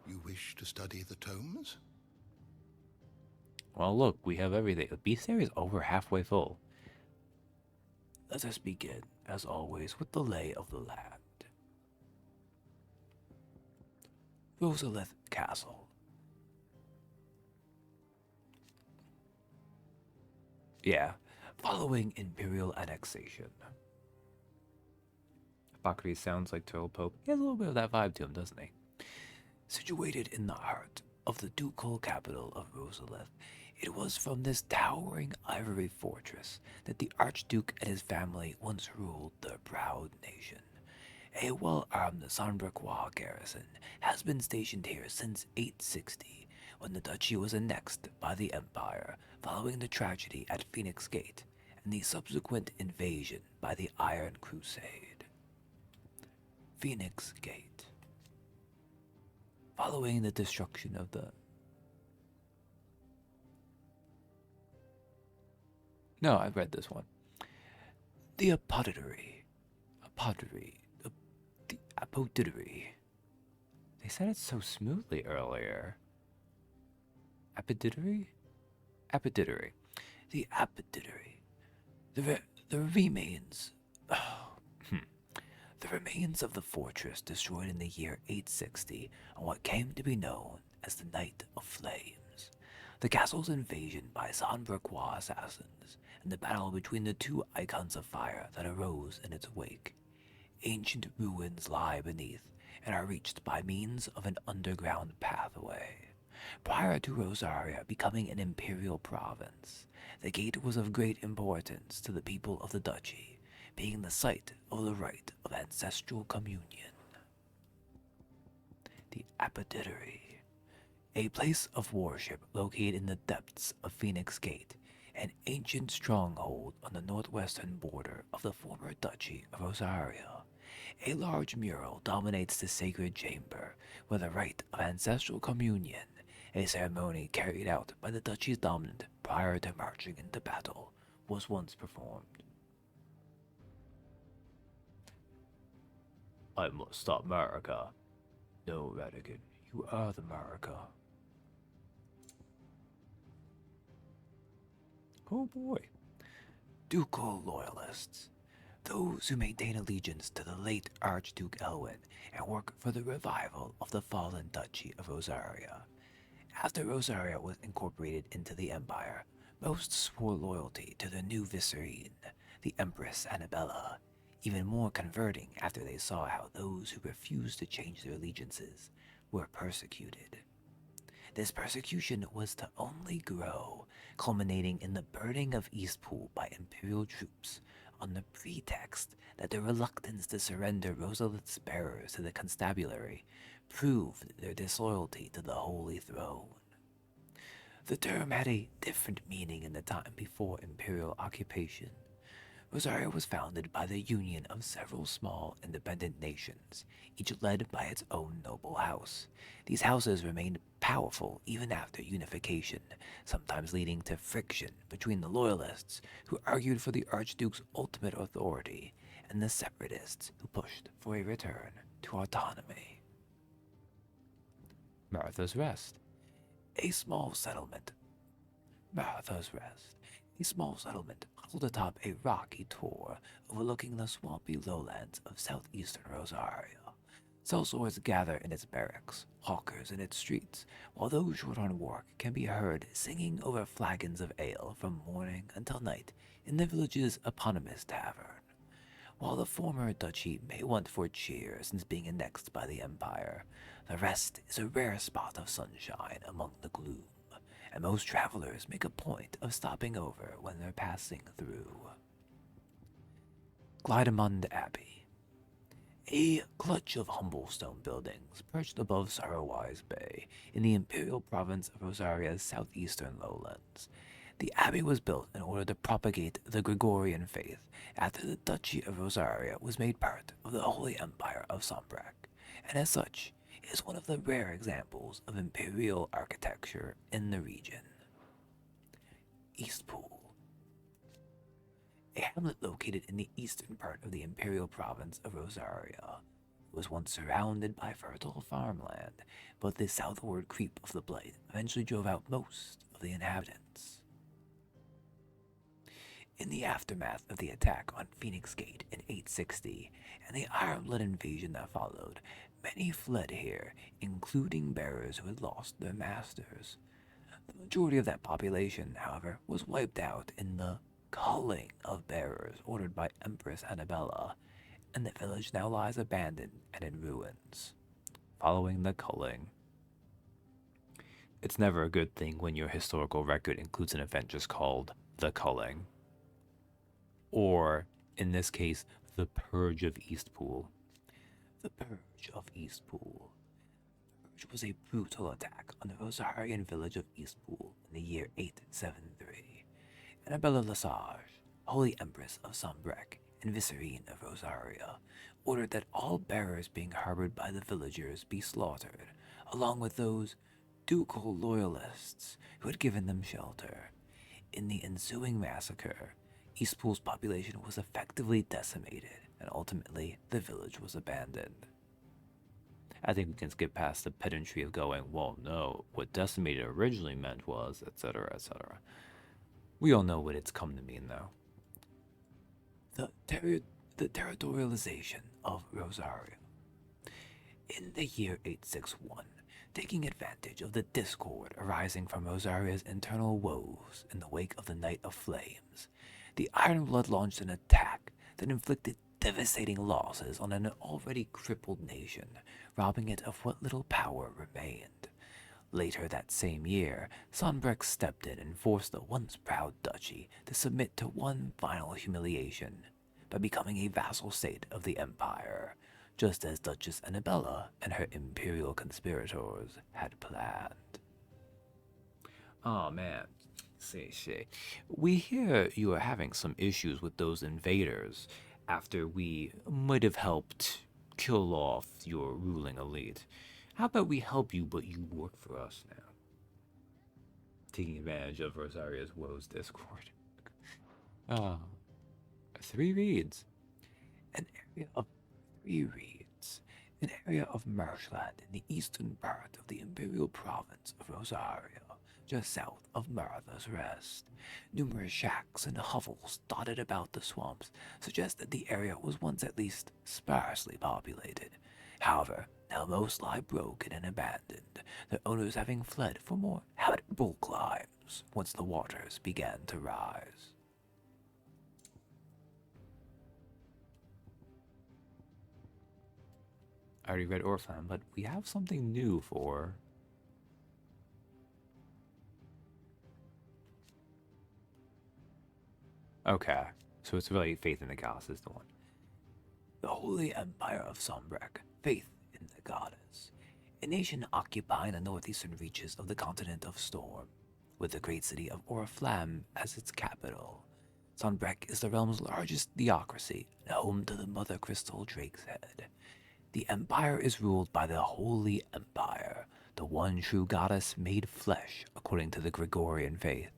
You wish to study the tomes? Well, look, we have everything. The bestiary is over halfway full. Let us begin, as always, with the lay of the land. Rosalith Castle. Yeah, following imperial annexation. Hippocrates sounds like Turtle Pope. He has a little bit of that vibe to him, doesn't he? Situated in the heart of the ducal capital of Rosalith, it was from this towering ivory fortress that the Archduke and his family once ruled their proud nation. A well-armed Sandbrequois garrison has been stationed here since 860, when the duchy was annexed by the Empire following the tragedy at Phoenix Gate and the subsequent invasion by the Iron Crusade. Phoenix Gate. Following the destruction of the... No, I read this one. The apoditory. The apoditory. They said it so smoothly earlier. Apoditory? Apoditory. The apoditory. The remains... The remains of the fortress destroyed in the year 860 on what came to be known as the Night of Flames. The castle's invasion by Sandbrequois assassins and the battle between the two icons of fire that arose in its wake. Ancient ruins lie beneath and are reached by means of an underground pathway. Prior to Rosaria becoming an imperial province, the gate was of great importance to the people of the duchy, being the site of the rite of ancestral communion. The apoditory, a place of worship located in the depths of Phoenix Gate, an ancient stronghold on the northwestern border of the former Duchy of Rosaria. A large mural dominates the sacred chamber, where the rite of ancestral communion, a ceremony carried out by the Duchy's dominant prior to marching into battle, was once performed. I must stop America. No, Radigan, you are the America. Oh boy. Ducal loyalists. Those who maintain allegiance to the late Archduke Elwin and work for the revival of the fallen Duchy of Rosaria. After Rosaria was incorporated into the Empire, most swore loyalty to the new vicereine, the Empress Annabella, even more converting after they saw how those who refused to change their allegiances were persecuted. This persecution was to only grow, culminating in the burning of Eastpool by Imperial troops on the pretext that their reluctance to surrender Rosalith's bearers to the constabulary proved their disloyalty to the Holy Throne. The term had a different meaning in the time before Imperial occupation. Rosaria was founded by the union of several small independent nations, each led by its own noble house. These houses remained powerful even after unification, sometimes leading to friction between the loyalists, who argued for the Archduke's ultimate authority, and the separatists, who pushed for a return to autonomy. Martha's Rest. A small settlement. Martha's Rest. A small settlement huddled atop a rocky tor overlooking the swampy lowlands of southeastern Rosaria. Sellswords gather in its barracks, hawkers in its streets, while those short on work can be heard singing over flagons of ale from morning until night in the village's eponymous tavern. While the former duchy may want for cheer since being annexed by the Empire, the rest is a rare spot of sunshine among the gloom, and most travelers make a point of stopping over when they're passing through. Glidamund Abbey. A clutch of humble stone buildings perched above Sarawai's Bay in the imperial province of Rosaria's southeastern lowlands. The abbey was built in order to propagate the Gregorian faith after the Duchy of Rosaria was made part of the Holy Empire of Sombrac, and as such is one of the rare examples of imperial architecture in the region. Eastpool. A hamlet located in the eastern part of the imperial province of Rosaria. It was once surrounded by fertile farmland, but the southward creep of the blight eventually drove out most of the inhabitants. In the aftermath of the attack on Phoenix Gate in 860 and the Iron Blood invasion that followed, many fled here, including bearers who had lost their masters. The majority of that population, however, was wiped out in the culling of bearers ordered by Empress Annabella, and the village now lies abandoned and in ruins. Following the culling. It's never a good thing when your historical record includes an event just called the culling. Or, in this case, the Purge of Eastpool. The Purge of Eastpool. The Purge was a brutal attack on the Rosarian village of Eastpool in the year 873. Annabella Lesage, Holy Empress of Sombrec and Vicereine of Rosaria, ordered that all bearers being harbored by the villagers be slaughtered, along with those ducal loyalists who had given them shelter. In the ensuing massacre, Eastpool's population was effectively decimated, and ultimately the village was abandoned. I think we can skip past the pedantry of going, well, no, what decimated originally meant was, etc., etc. We all know what it's come to mean, though. The territorialization of Rosaria. In the year 861, taking advantage of the discord arising from Rosaria's internal woes in the wake of the Night of Flames, the Iron Blood launched an attack that inflicted devastating losses on an already crippled nation, robbing it of what little power remained. Later that same year, Sonbrek stepped in and forced the once proud duchy to submit to one final humiliation by becoming a vassal state of the empire, just as Duchess Annabella and her imperial conspirators had planned. Oh man, see. We hear you are having some issues with those invaders after we might have helped kill off your ruling elite. How about we help you, but you work for us now? Taking advantage of Rosaria's woes discord. 3 reads. An area of 3 reads. An area of marshland in the eastern part of the imperial province of Rosaria, just south of Martha's Rest. Numerous shacks and hovels dotted about the swamps suggest that the area was once at least sparsely populated. However, now most lie broken and abandoned, their owners having fled for more habitable climes once the waters began to rise. I already read Orphan, but we have something new for... Okay, so it's really Faith in the Goddess is the one. The Holy Empire of Sombrec, Faith in the Goddess. A nation occupying the northeastern reaches of the continent of Storm, with the great city of Oriflamme as its capital. Sombrec is the realm's largest theocracy and home to the Mother Crystal Drake's Head. The empire is ruled by the Holy Empire, the one true goddess made flesh according to the Gregorian faith,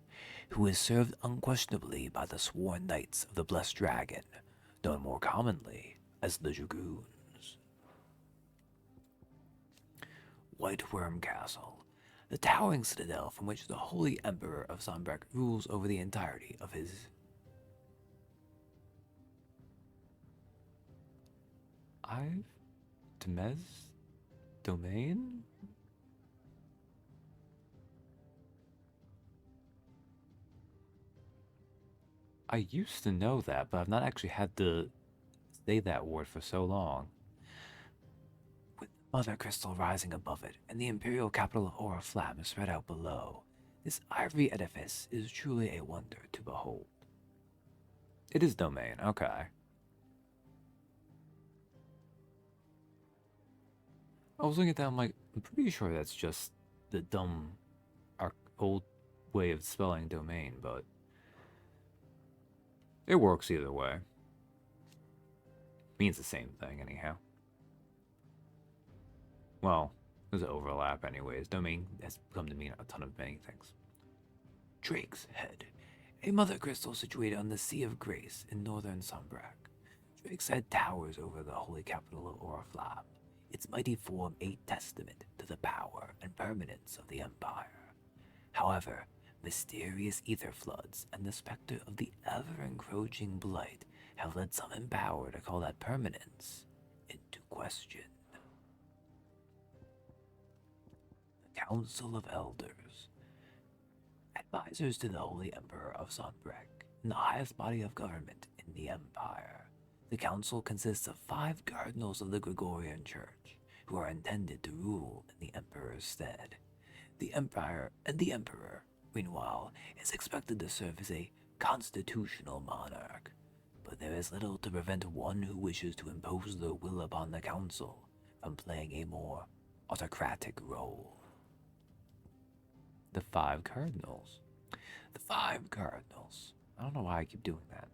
who is served unquestionably by the sworn knights of the Blessed Dragon, known more commonly as the Dragoons. White Worm Castle, the towering citadel from which the Holy Emperor of Sombrec rules over the entirety of his Temez domain? I used to know that, but I've not actually had to say that word for so long. With Mother Crystal rising above it, and the imperial capital of Oriflamme spread out below, this ivory edifice is truly a wonder to behold. It is domain, okay. I was looking at that, I'm like, I'm pretty sure that's just the dumb, our old way of spelling domain, but it works either way. Means the same thing, anyhow. Well, there's an overlap anyways. Domain has come to mean a ton of many things. Drake's Head, a mother crystal situated on the Sea of Grace in northern Sombrac. Drake's Head towers over the holy capital of Oriflamme, its mighty form a testament to the power and permanence of the Empire. However, mysterious ether floods and the specter of the ever-encroaching blight have led some in power to call that permanence into question. The Council of Elders, advisors to the Holy Emperor of Sonbrek, and the highest body of government in the Empire. The council consists of 5 cardinals of the Gregorian Church, who are intended to rule in the Emperor's stead. The Empire and the Emperor, meanwhile, is expected to serve as a constitutional monarch, but there is little to prevent one who wishes to impose their will upon the council from playing a more autocratic role. The 5 cardinals. The 5 cardinals. I don't know why I keep doing that.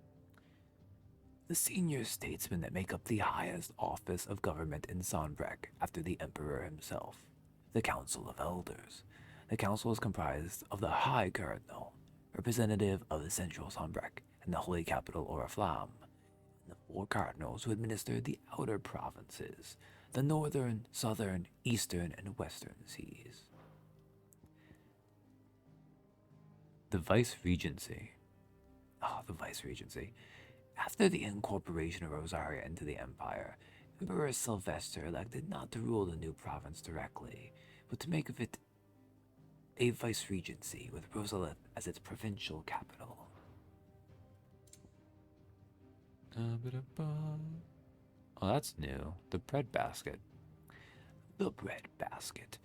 The senior statesmen that make up the highest office of government in Sonbrek after the Emperor himself, the Council of Elders. The council is comprised of the High Cardinal, representative of the central Sonbrek and the holy capital Oriflamme, and the 4 cardinals who administer the outer provinces, the northern, southern, eastern, and western seas. The Vice-Regency. The Vice-Regency. After the incorporation of Rosaria into the Empire, Emperor Sylvester elected not to rule the new province directly, but to make of it a Vice-Regency with Rosalith as its provincial capital. Oh, that's new. The bread basket. The bread basket.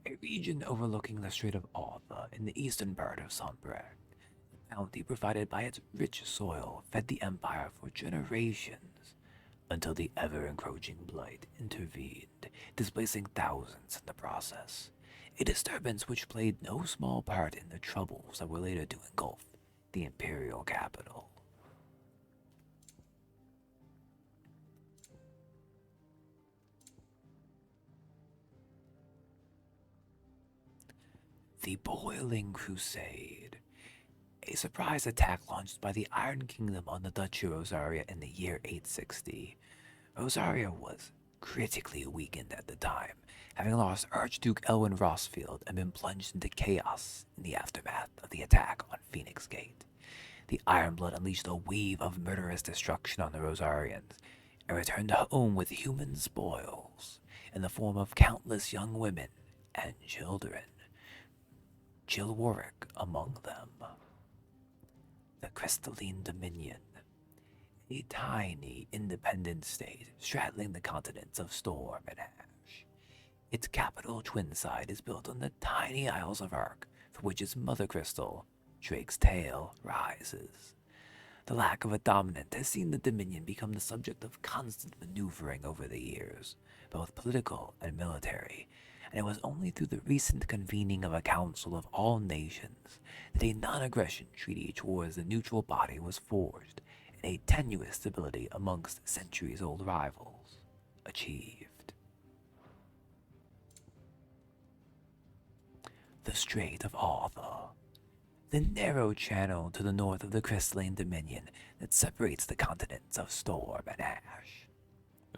A region overlooking the Strait of Arthur in the eastern part of Sonbrek. The bounty provided by its rich soil fed the Empire for generations, until the ever-encroaching blight intervened, displacing thousands in the process. A disturbance which played no small part in the troubles that were later to engulf the imperial capital. The Boiling Crusade. A surprise attack launched by the Iron Kingdom on the Duchy of Rosaria in the year 860. Rosaria was critically weakened at the time, having lost Archduke Elwin Rosfield and been plunged into chaos in the aftermath of the attack on Phoenix Gate. The Iron Blood unleashed a wave of murderous destruction on the Rosarians and returned home with human spoils in the form of countless young women and children. Chilwaric among them. The Crystalline Dominion, a tiny independent state straddling the continents of Storm and Ash. Its capital Twinside is built on the tiny Isles of Ark, for which its mother crystal, Drake's Tail, rises. The lack of a dominant has seen the Dominion become the subject of constant maneuvering over the years, both political and military, and it was only through the recent convening of a Council of All Nations that a non-aggression treaty towards the neutral body was forged, and a tenuous stability amongst centuries-old rivals achieved. The Strait of Arthur, the narrow channel to the north of the Crystalline Dominion that separates the continents of Storm and Ash.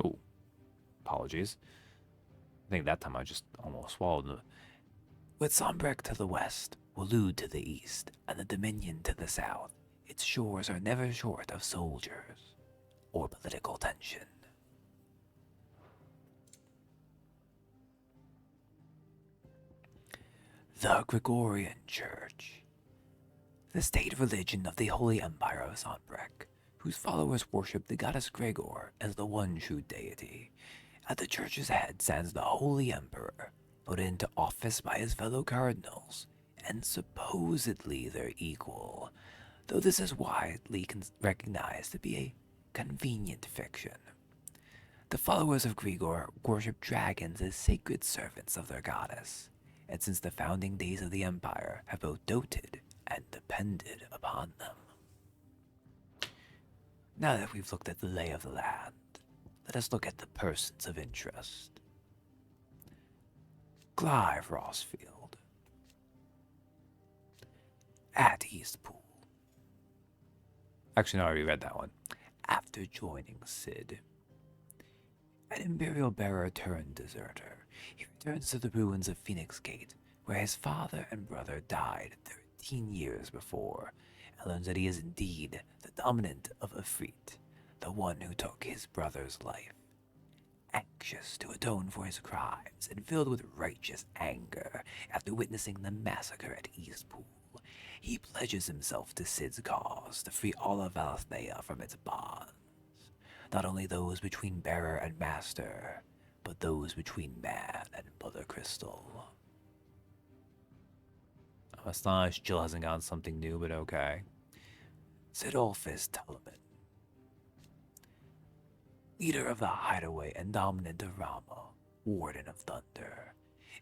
Oh, apologies. I think that time I just almost swallowed it. With Sonbrek to the west, Waloed to the east, and the Dominion to the south, its shores are never short of soldiers or political tension. The Gregorian Church, the state religion of the Holy Empire of Sonbrek, whose followers worship the goddess Gregor as the one true deity. At the church's head stands the Holy Emperor, put into office by his fellow cardinals, and supposedly their equal, though this is widely recognized to be a convenient fiction. The followers of Grigor worship dragons as sacred servants of their goddess, and since the founding days of the Empire have both doted and depended upon them. Now that we've looked at the lay of the land, let us look at the persons of interest. Clive Rossfield. At Eastpool. Actually, no, I already read that one. After joining Cid, an Imperial bearer turned deserter, he returns to the ruins of Phoenix Gate, where his father and brother died 13 years before, and learns that he is indeed the dominant of Ifrit, the one who took his brother's life. Anxious to atone for his crimes and filled with righteous anger after witnessing the massacre at Eastpool, he pledges himself to Cid's cause to free all of Valethea from its bonds, not only those between bearer and master, but those between man and Mother Crystal. I'm astonished Jill hasn't gotten something new, but okay. Sidolphus Telemann, leader of the Hideaway and dominant of Rama, Warden of Thunder,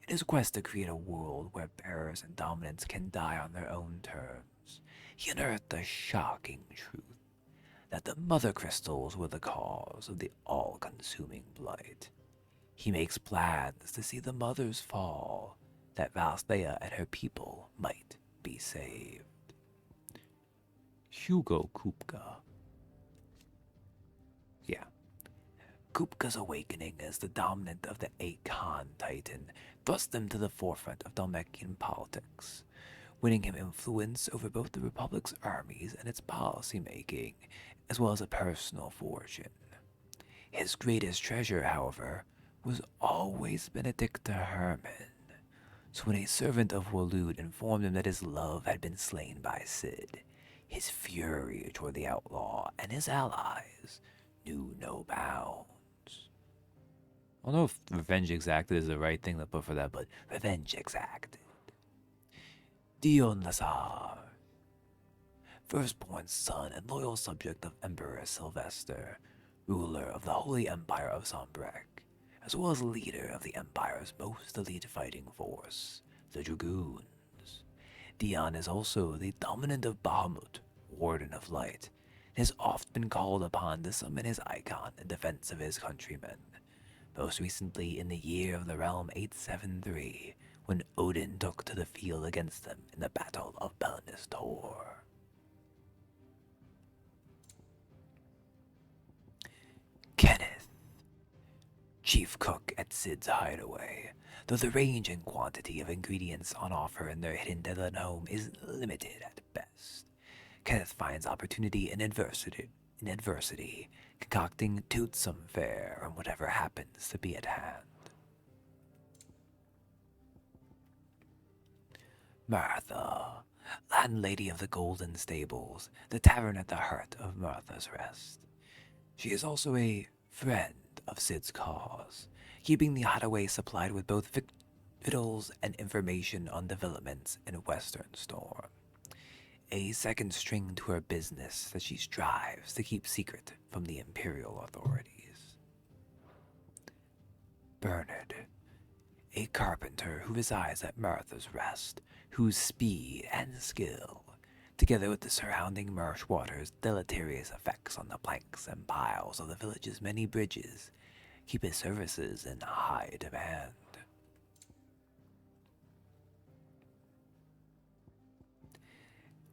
in his quest to create a world where bearers and dominants can die on their own terms, he unearthed the shocking truth that the Mother Crystals were the cause of the all-consuming blight. He makes plans to see the Mothers fall, that Valethea and her people might be saved. Hugo Kupka. Yeah. Kupka's awakening as the dominant of the Akon Titan thrust him to the forefront of Dalmekian politics, winning him influence over both the Republic's armies and its policy-making, as well as a personal fortune. His greatest treasure, however, was always Benedicta Herman. So when a servant of Waloed informed him that his love had been slain by Cid, his fury toward the outlaw and his allies knew no bounds. I don't know if revenge exacted is the right thing to put for that, but revenge exacted. Dion Lazar, firstborn son and loyal subject of Emperor Sylvester, ruler of the Holy Empire of Sombrek, as well as leader of the Empire's most elite fighting force, the Dragoons. Dion is also the dominant of Bahamut, Warden of Light, and has often been called upon to summon his icon in defense of his countrymen, most recently in the year of the realm 873, when Odin took to the field against them in the Battle of Belenus Tor. Kenneth, chief cook at Cid's Hideaway. Though the range and quantity of ingredients on offer in their hidden Deadland home is limited at best, Kenneth finds opportunity in adversity, concocting toothsome fare on whatever happens to be at hand. Martha, landlady of the Golden Stables, the tavern at the heart of Martha's Rest. She is also a friend of Cid's cause, keeping the Hideaway supplied with both victuals and information on developments in Western Storm. A second string to her business that she strives to keep secret from the Imperial authorities. Bernard, a carpenter who resides at Martha's Rest, whose speed and skill, together with the surrounding marsh water's deleterious effects on the planks and piles of the village's many bridges, keep his services in high demand.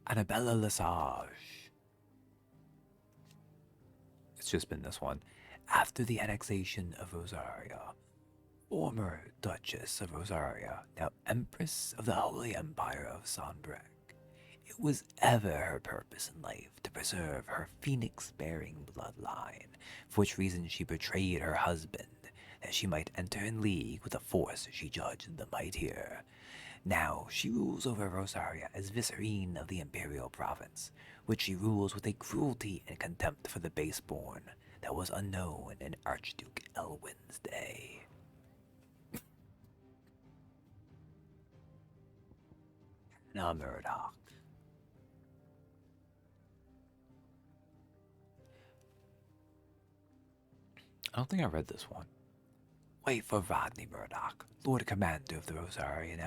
Annabella Lesage. It's just been this one. After the annexation of Rosaria, former Duchess of Rosaria, now Empress of the Holy Empire of Sombrek, it was ever her purpose in life to preserve her phoenix-bearing bloodline, for which reason she betrayed her husband, that she might enter in league with a force she judged the mightier. Now she rules over Rosaria as Vicereine of the Imperial Province, which she rules with a cruelty and contempt for the baseborn that was unknown in Archduke Elwin's day. Now Murdoch. I don't think I read this one. Wife of Rodney Murdoch, Lord Commander of the Rosarian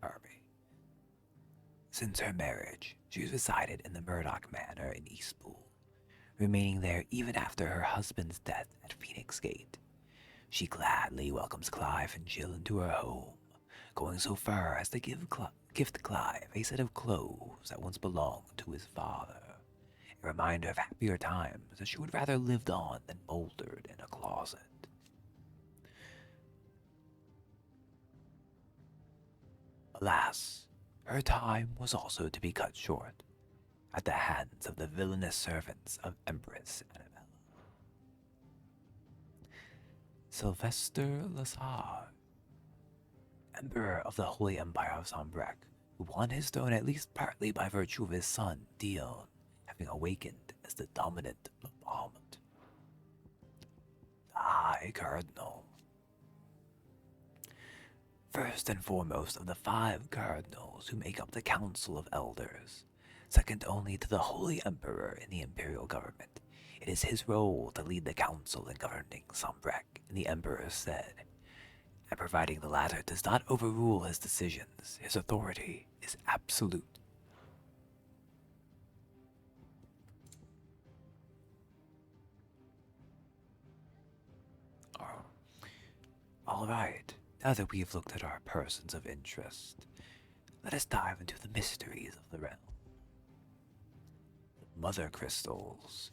Army. Since her marriage, she has resided in the Murdoch Manor in Eastpool, remaining there even after her husband's death at Phoenix Gate. She gladly welcomes Clive and Jill into her home, going so far as to gift Clive a set of clothes that once belonged to his father, a reminder of happier times that she would rather lived on than mouldered in a closet. Alas, her time was also to be cut short at the hands of the villainous servants of Empress Annabella. Sylvester Lazar, Emperor of the Holy Empire of Sombrec, who won his throne at least partly by virtue of his son, Dion, having awakened as the dominant of Bahamut. The High Cardinal. First and foremost of the 5 cardinals who make up the Council of Elders, second only to the Holy Emperor in the imperial government, it is his role to lead the council in governing Sombrec in the Emperor's stead, and providing the latter does not overrule his decisions, his authority is absolute. Alright, now that we have looked at our persons of interest, let us dive into the mysteries of the realm. The Mother Crystals,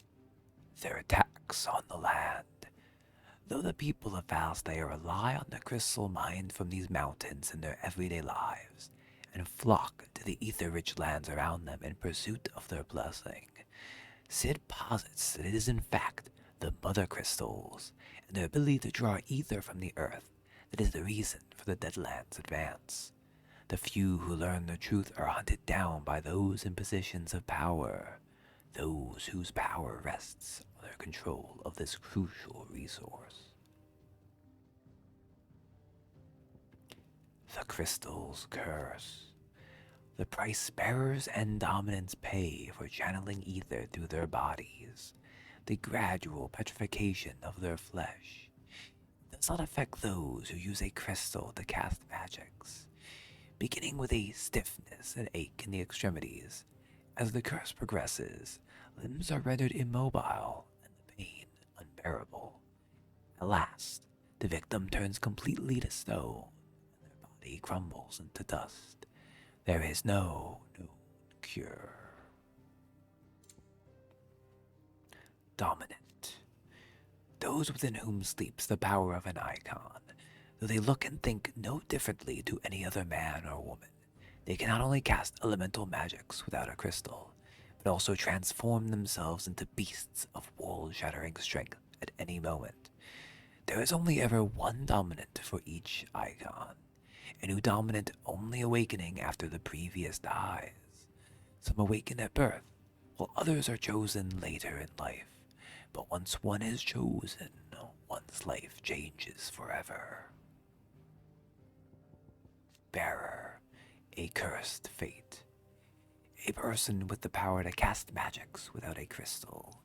their attacks on the land. Though the people of Valsday rely on the crystal mined from these mountains in their everyday lives, and flock to the ether-rich lands around them in pursuit of their blessing, Sid posits that it is in fact the Mother Crystals and their ability to draw ether from the earth that is the reason for the Deadlands' advance. The few who learn the truth are hunted down by those in positions of power, those whose power rests on their control of this crucial resource. The Crystal's Curse. The price bearers and dominants pay for channeling ether through their bodies, the gradual petrification of their flesh, does not affect those who use a crystal to cast magics, beginning with a stiffness and ache in the extremities. As the curse progresses, limbs are rendered immobile and the pain unbearable. At last, the victim turns completely to stone and their body crumbles into dust. There is no known cure. Dominant. Those within whom sleeps the power of an icon, though they look and think no differently to any other man or woman, they can not only cast elemental magics without a crystal, but also transform themselves into beasts of world-shattering strength at any moment. There is only ever one dominant for each icon, a new dominant only awakening after the previous dies. Some awaken at birth, while others are chosen later in life. But once one is chosen, one's life changes forever. Bearer, a cursed fate. A person with the power to cast magics without a crystal.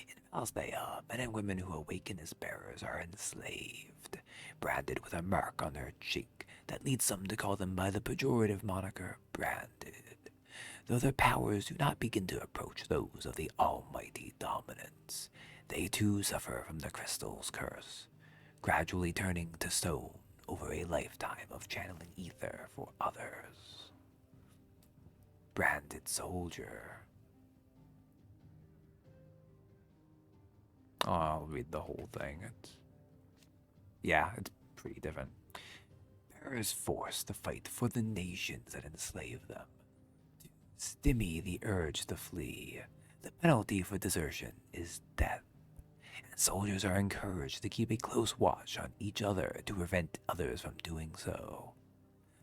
In Valsdea, men and women who awaken as bearers are enslaved, branded with a mark on their cheek that leads some to call them by the pejorative moniker branded, though their powers do not begin to approach those of the almighty dominants. They too suffer from the crystal's curse, gradually turning to stone over a lifetime of channeling ether for others. Branded soldier. I'll read the whole thing. It's pretty different. Bearers forced to fight for the nations that enslave them, to stymie the urge to flee. The penalty for desertion is death, and soldiers are encouraged to keep a close watch on each other to prevent others from doing so.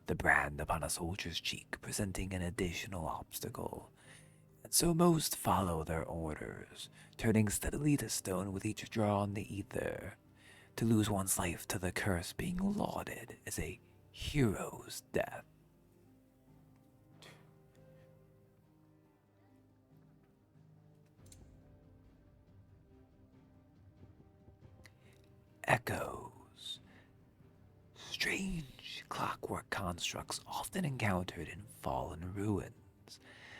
The brand upon a soldier's cheek presenting an additional obstacle, and so most follow their orders, turning steadily to stone with each draw on the ether, to lose one's life to the curse being lauded as a hero's death. echoes. Strange clockwork constructs often encountered in fallen ruins.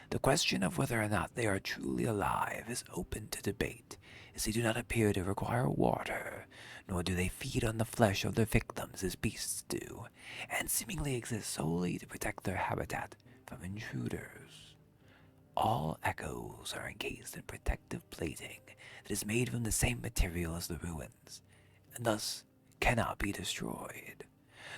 The question of whether or not they are truly alive is open to debate, as they do not appear to require water, nor do they feed on the flesh of their victims as beasts do, and seemingly exist solely to protect their habitat from intruders. All echoes are encased in protective plating that is made from the same material as the ruins, and thus cannot be destroyed.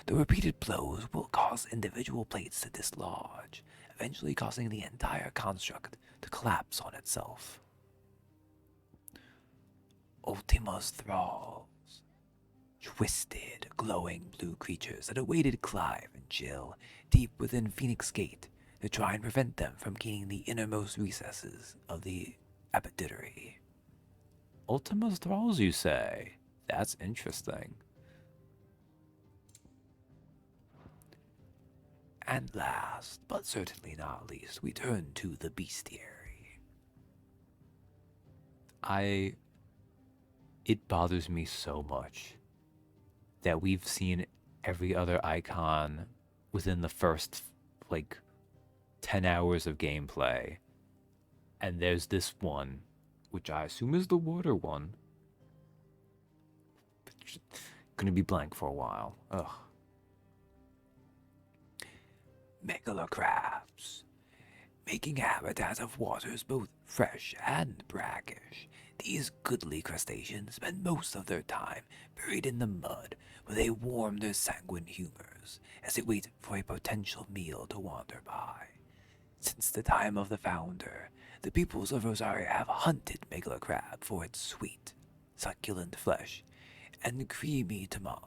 The repeated blows will cause individual plates to dislodge, eventually causing the entire construct to collapse on itself. Ultima's thralls. Twisted, glowing blue creatures that awaited Clive and Jill deep within Phoenix Gate to try and prevent them from gaining the innermost recesses of the apothecary. Ultima's thralls, you say? That's interesting. And last, but certainly not least, we turn to the bestiary. It bothers me so much that we've seen every other icon within the first, 10 hours of gameplay. And there's this one, which I assume is the water one. Gonna be blank for a while. Ugh. Megalocrabs. Making habitats of waters both fresh and brackish, these goodly crustaceans spend most of their time buried in the mud where they warm their sanguine humors as they wait for a potential meal to wander by. Since the time of the founder, the peoples of Rosaria have hunted megalocrab for its sweet, succulent flesh and creamy tamale?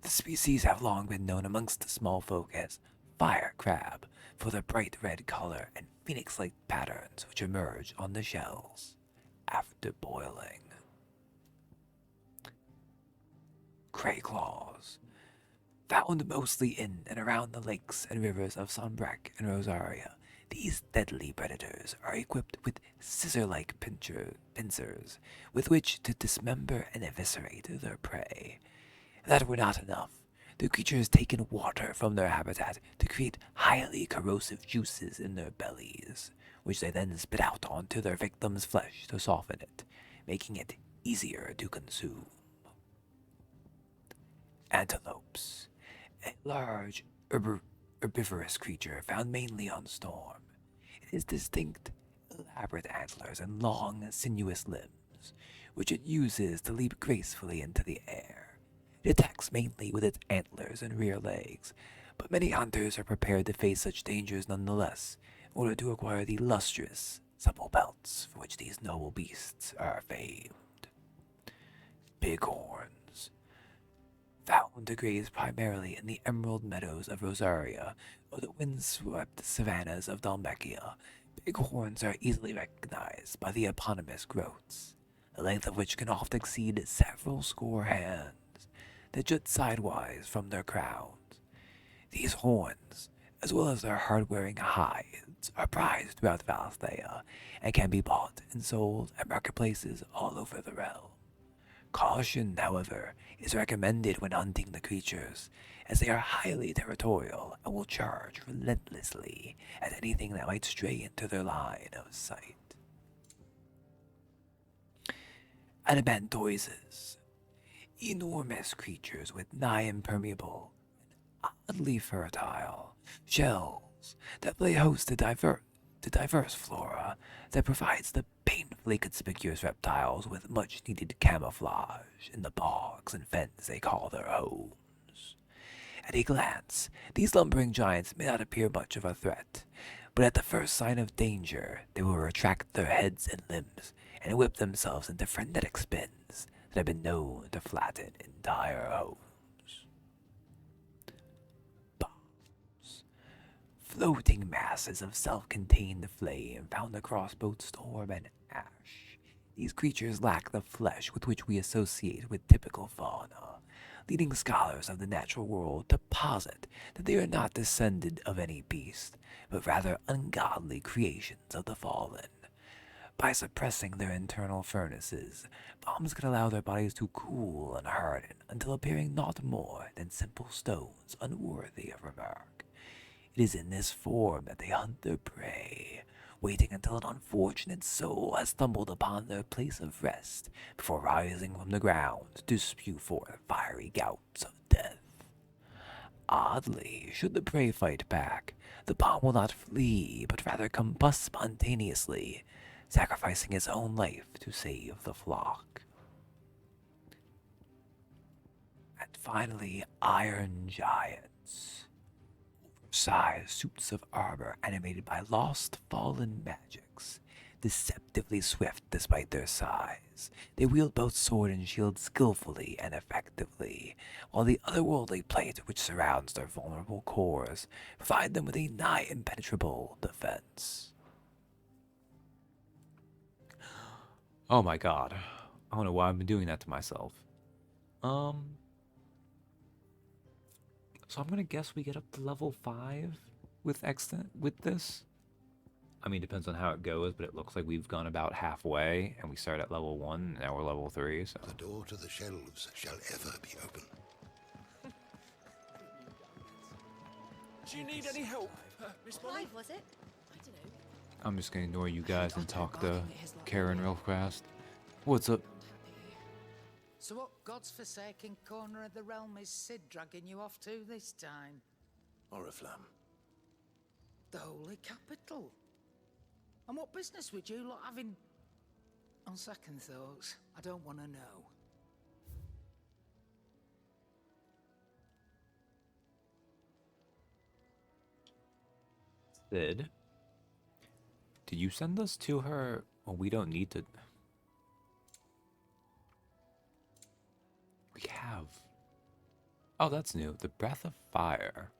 The species have long been known amongst the small folk as fire crab for their bright red color and phoenix-like patterns which emerge on the shells after boiling. Crayclaws. Found mostly in and around the lakes and rivers of Sonbrec and Rosaria, these deadly predators are equipped with scissor-like pincers with which to dismember and eviscerate their prey. If that were not enough, the creatures take in water from their habitat to create highly corrosive juices in their bellies, which they then spit out onto their victim's flesh to soften it, making it easier to consume. Antelopes. A large herbivorous creature found mainly on Storm. It has distinct, elaborate antlers and long, sinuous limbs, which it uses to leap gracefully into the air. It attacks mainly with its antlers and rear legs, but many hunters are prepared to face such dangers nonetheless, in order to acquire the lustrous, supple pelts for which these noble beasts are famed. Bighorns. Found to graze primarily in the emerald meadows of Rosaria or the windswept savannas of Dalmacia, bighorns are easily recognized by the eponymous growths, the length of which can often exceed several score hands, that jut sidewise from their crowns. These horns, as well as their hard-wearing hides, are prized throughout Valthea and can be bought and sold at marketplaces all over the realm. Caution, however, is recommended when hunting the creatures, as they are highly territorial and will charge relentlessly at anything that might stray into their line of sight. Adamantoises. Enormous creatures with nigh impermeable and oddly fertile shells that play host to diverse flora that provides the painfully conspicuous reptiles with much needed camouflage in the bogs and fens they call their homes. At a glance, these lumbering giants may not appear much of a threat, but at the first sign of danger, they will retract their heads and limbs and whip themselves into frenetic spins that have been known to flatten entire homes. Bombs. Floating masses of self-contained flame found across both Storm and Ash. These creatures lack the flesh with which we associate with typical fauna, leading scholars of the natural world to posit that they are not descended of any beast, but rather ungodly creations of the fallen. By suppressing their internal furnaces, bombs can allow their bodies to cool and harden until appearing naught more than simple stones unworthy of remark. It is in this form that they hunt their prey, waiting until an unfortunate soul has stumbled upon their place of rest before rising from the ground to spew forth fiery gouts of death. Oddly, should the prey fight back, the bomb will not flee, but rather combust spontaneously, sacrificing its own life to save the flock. And finally, Iron Giants. Oversized suits of armor animated by lost fallen magics, deceptively swift despite their size. They wield both sword and shield skillfully and effectively, while the otherworldly plate which surrounds their vulnerable cores provide them with a nigh impenetrable defense. Oh my god. I don't know why I've been doing that to myself. So I'm gonna guess we get up to level 5 with this. I mean, depends on how it goes, but it looks like we've gone about halfway, and we start at level 1, and now we're level 3, so... The door to the shelves shall ever be open. Do you need any help, Miss Molly? Was it? I don't know. I'm just gonna ignore you guys and talk to Karen real fast. What's up? So what God's forsaken corner of the realm is Sid dragging you off to this time? Oriflamme. The Holy Capital. And what business would you lot having... On second thoughts, I don't want to know. Sid? Did you send us to her? Well, we don't need to... We have... Oh, that's new. The Breath of Fire.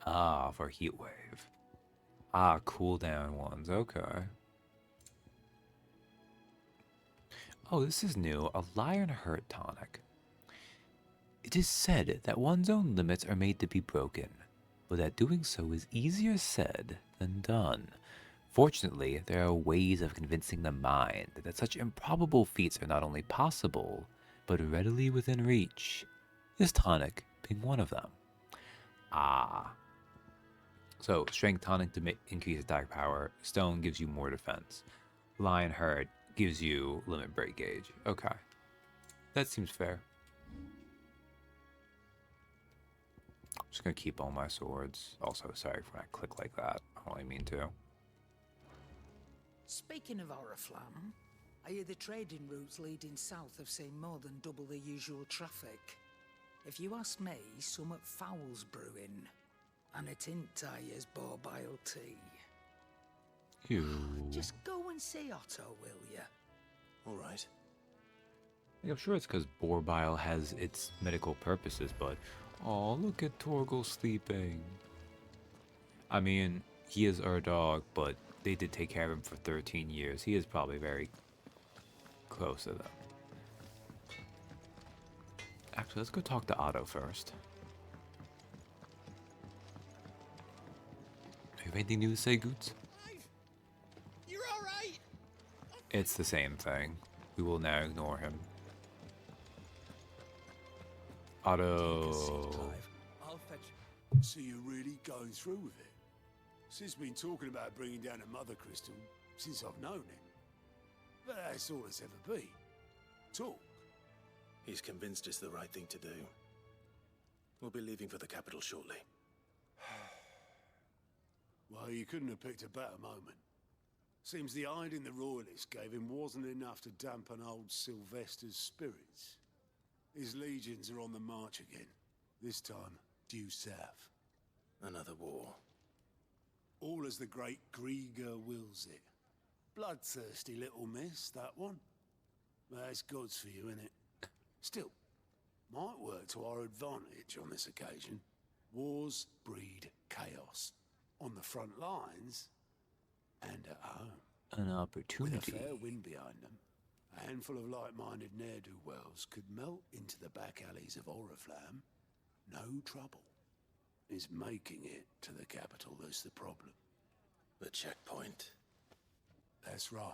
Ah, for Heat Wave. Ah, cooldown ones. Okay. Oh, this is new. A Lion Hurt tonic. It is said that one's own limits are made to be broken, but that doing so is easier said than done. Fortunately, there are ways of convincing the mind that such improbable feats are not only possible, but readily within reach. This tonic being one of them. Ah. So, Strength tonic to increase attack power. Stone gives you more defense. Lion Hurt gives you limit break gauge. Okay. That seems fair. I'm just gonna keep all my swords. Also, sorry for when I click like that. I only mean to. Speaking of Oriflamme, I hear the trading routes leading south have seen more than double the usual traffic. If you ask me, summat foul's brewing. And it ain't Tyre's borbile tea. You. Just go and see Otto, will ya? All right. I'm sure it's because borbile has its medical purposes, but... Oh, look at Torgal sleeping. I mean, he is our dog, but they did take care of him for 13 years. He is probably very close to them. Actually, let's go talk to Otto first. You have anything new to say, Goots? You're all right. It's the same thing. We will now ignore him. Otto. I'll fetch. So you're really going through with it? Sid's been talking about bringing down a mother crystal since I've known him. But that's all it's ever been. Talk. He's convinced it's the right thing to do. We'll be leaving for the capital shortly. Well, you couldn't have picked a better moment. Seems the hiding the royalists gave him wasn't enough to dampen old Sylvester's spirits. His legions are on the march again, this time due south. Another war. All as the great Grieger wills it. Bloodthirsty little miss, that one. That's God's for you, innit? Still, might work to our advantage on this occasion. Wars breed chaos. On the front lines, and at home. An opportunity. With a fair wind behind them, A handful of like-minded ne'er-do-wells could melt into the back alleys of Oriflamme. No trouble. It's making it to the capital that's the problem. The checkpoint. That's right.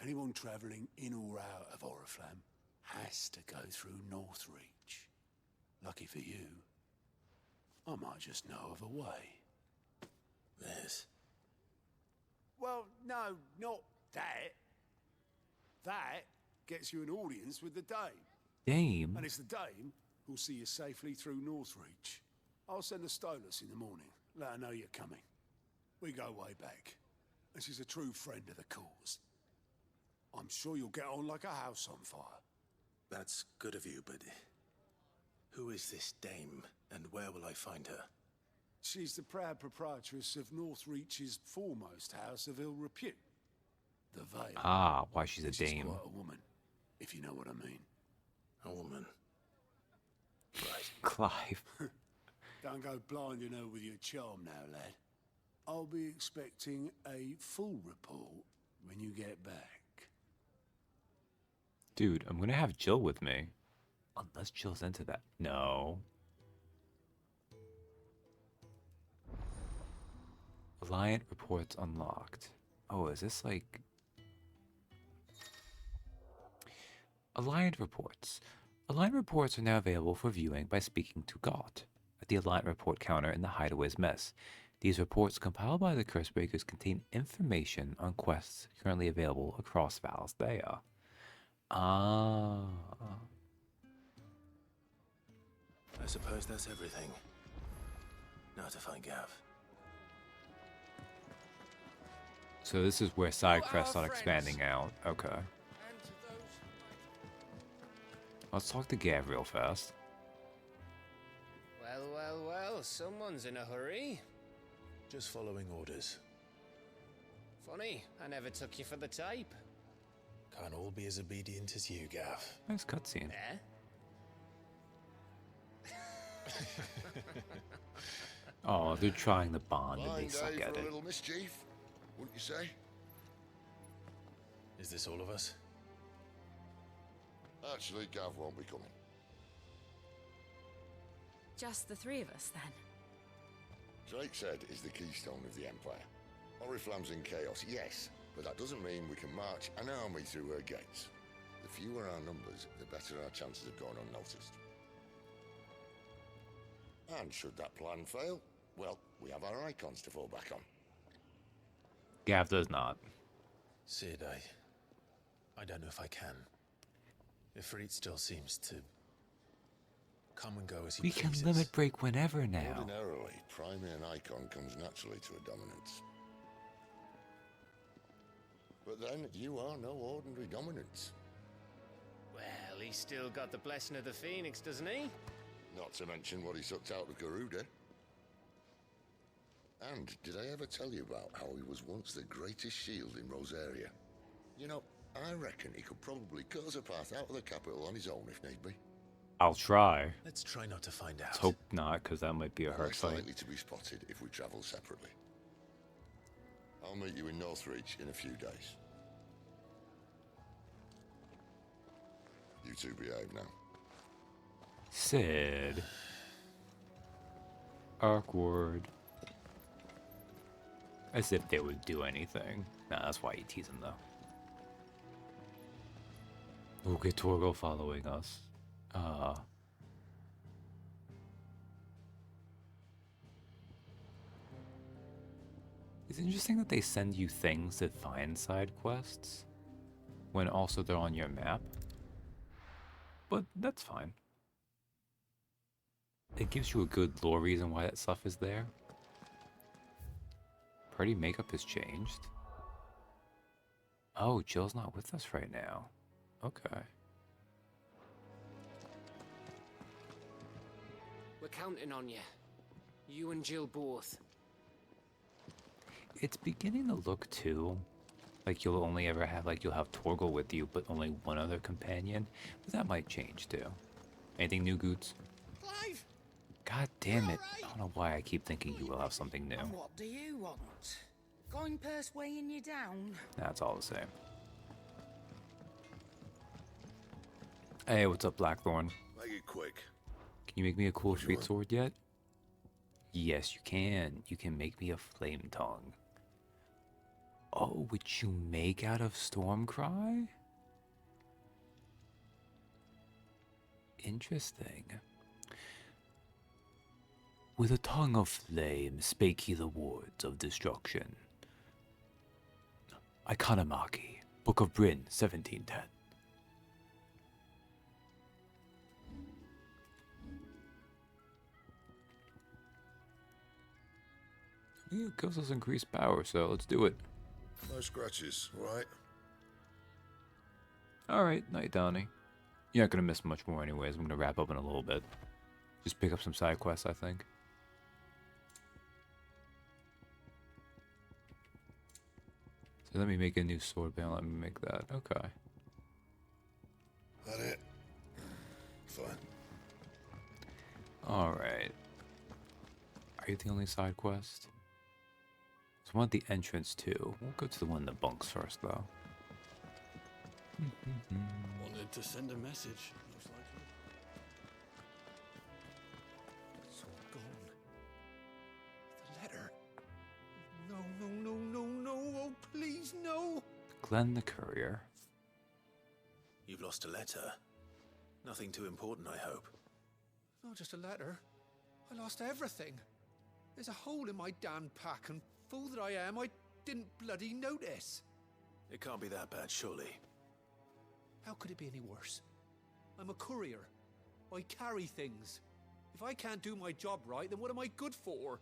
Anyone travelling in or out of Oriflamme has to go through Northreach. Lucky for you, I might just know of a way. This? Well, no, not that. That gets you an audience with the Dame. Dame? And it's the Dame who'll see you safely through Northreach. I'll send a Stolas in the morning. Let her know you're coming. We go way back. And she's a true friend of the cause. I'm sure you'll get on like a house on fire. That's good of you, but who is this Dame, and where will I find her? She's the proud proprietress of Northreach's foremost house of ill repute. The Vale. Ah, why she's a She's dame. quite a woman, if you know what I mean. A woman. Right. Clive. Don't go blinding her with your charm now, lad. I'll be expecting a full report when you get back. Dude, I'm gonna have Jill with me. Unless Jill's into that. No. Alliant reports unlocked. Oh, is this like... Alliant reports. Alliant reports are now available for viewing by speaking to God at the Alliant report counter in the Hideaway's mess. These reports, compiled by the Cursebreakers, contain information on quests currently available across Valisthea. Ah. I suppose that's everything. Now to find Gav. So this is where side quests start expanding out. Okay. Let's talk to Gav real fast. Well, well, well, someone's in a hurry. Just following orders. Funny, I never took you for the type. Can't all be as obedient as you, Gav. Nice cutscene. Eh? Oh, they're trying the bond and they Fine suck day at for a it. little mischief, wouldn't you say? Is this all of us? Actually, Gav won't be coming. Just the three of us, then. Drake said is the keystone of the Empire. Oriflamme's in chaos, yes, but that doesn't mean we can march an army through her gates. The fewer our numbers, the better our chances of going unnoticed. And should that plan fail, well, we have our icons to fall back on. Gav does not. Sid, I don't know if I can. Ifrit still seems to come and go as he We pleases. can limit break whenever now. Ordinarily, priming an icon comes naturally to a dominance. But then, you are no ordinary dominance. Well, he's still got the blessing of the Phoenix, doesn't he? Not to mention what he sucked out of Garuda. And did I ever tell you about how he was once the greatest shield in Rosaria? You know, I reckon he could probably cut us a path out of the capital on his own if need be. I'll try. Let's try not to find out. Let's hope not, because that might be a hard Less fight. likely to be spotted if we travel separately. I'll meet you in Northreach in a few days. You two behave now. Sid. Awkward. As if they would do anything. Nah, that's why you tease them, though. We'll get Torgo following us. It's interesting that they send you things to find side quests when also they're on your map. But that's fine. It gives you a good lore reason why that stuff is there. Party makeup has changed. Oh, Jill's not with us right now. Okay. We're counting on you. You and Jill both. It's beginning to look too like you'll only ever have, like, you'll have Torgal with you, but only one other companion. But that might change too. Anything new, Goots? Clive! God damn it. I don't know why I keep thinking you will have something new. And what do you want? Going purse weighing you down? That's all the same. Hey, what's up, Blackthorn? Make it quick. Can you make me a cool street sword yet? Yes, you can. You can make me a flame tongue. Oh, which you make out of Stormcry? Interesting. With a tongue of flame spake he the words of destruction. Ikonomaki, Book of Bryn, 1710. It gives us increased power, so let's do it. No scratches, right? Alright, night, Donnie. You're not gonna miss much more anyways. I'm gonna wrap up in a little bit. Just pick up some side quests, I think. So let me make a new sword band. Let me make that. Okay. That it? Fine. Alright. Are you the only side quest? There's one at the entrance too. We'll go to the one in the bunks first though. Wanted to send a message, most likely. It's all gone. The letter. No, no, no, no, no. Oh, please, no. Glenn the Courier. You've lost a letter. Nothing too important, I hope. Not just a letter. I lost everything. There's a hole in my damn pack, and fool that I am, I didn't bloody notice. It can't be that bad, surely. How could it be any worse? I'm a courier. I carry things. If I can't do my job right, then what am I good for?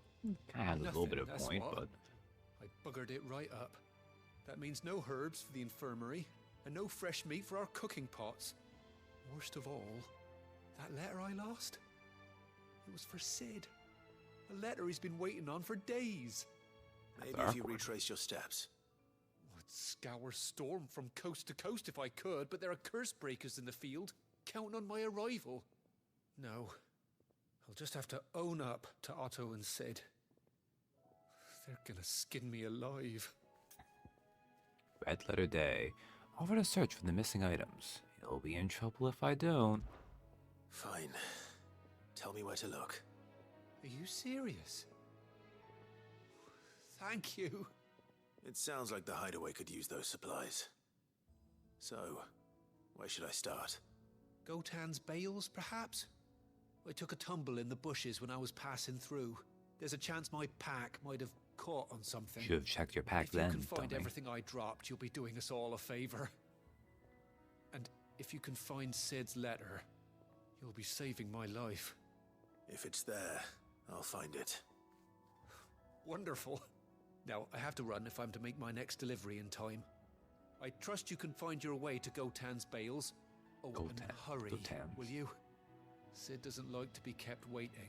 I had a little bit of That's point, what. but I buggered it right up. That means no herbs for the infirmary, and no fresh meat for our cooking pots. Worst of all, that letter I lost? It was for Sid. A letter he's been waiting on for days. Maybe if you retrace your steps. I'd scour Storm from coast to coast if I could, but there are curse breakers in the field, counting on my arrival. No, I'll just have to own up to Otto and Sid. They're gonna skin me alive. Red Letter Day. Over to search for the missing items. You'll be in trouble if I don't. Fine. Tell me where to look. Are you serious? Thank you. It sounds like the hideaway could use those supplies. So, where should I start? Gotan's bales, perhaps? I took a tumble in the bushes when I was passing through. There's a chance my pack might have caught on something. Should have checked your pack if then, you can find dummy. everything I dropped, you'll be doing us all a favor. And if you can find Sid's letter, you'll be saving my life. If it's there, I'll find it. Wonderful. Now, I have to run if I'm to make my next delivery in time. I trust you can find your way to Gotan's bales. Oh, and hurry, will you? Sid doesn't like to be kept waiting.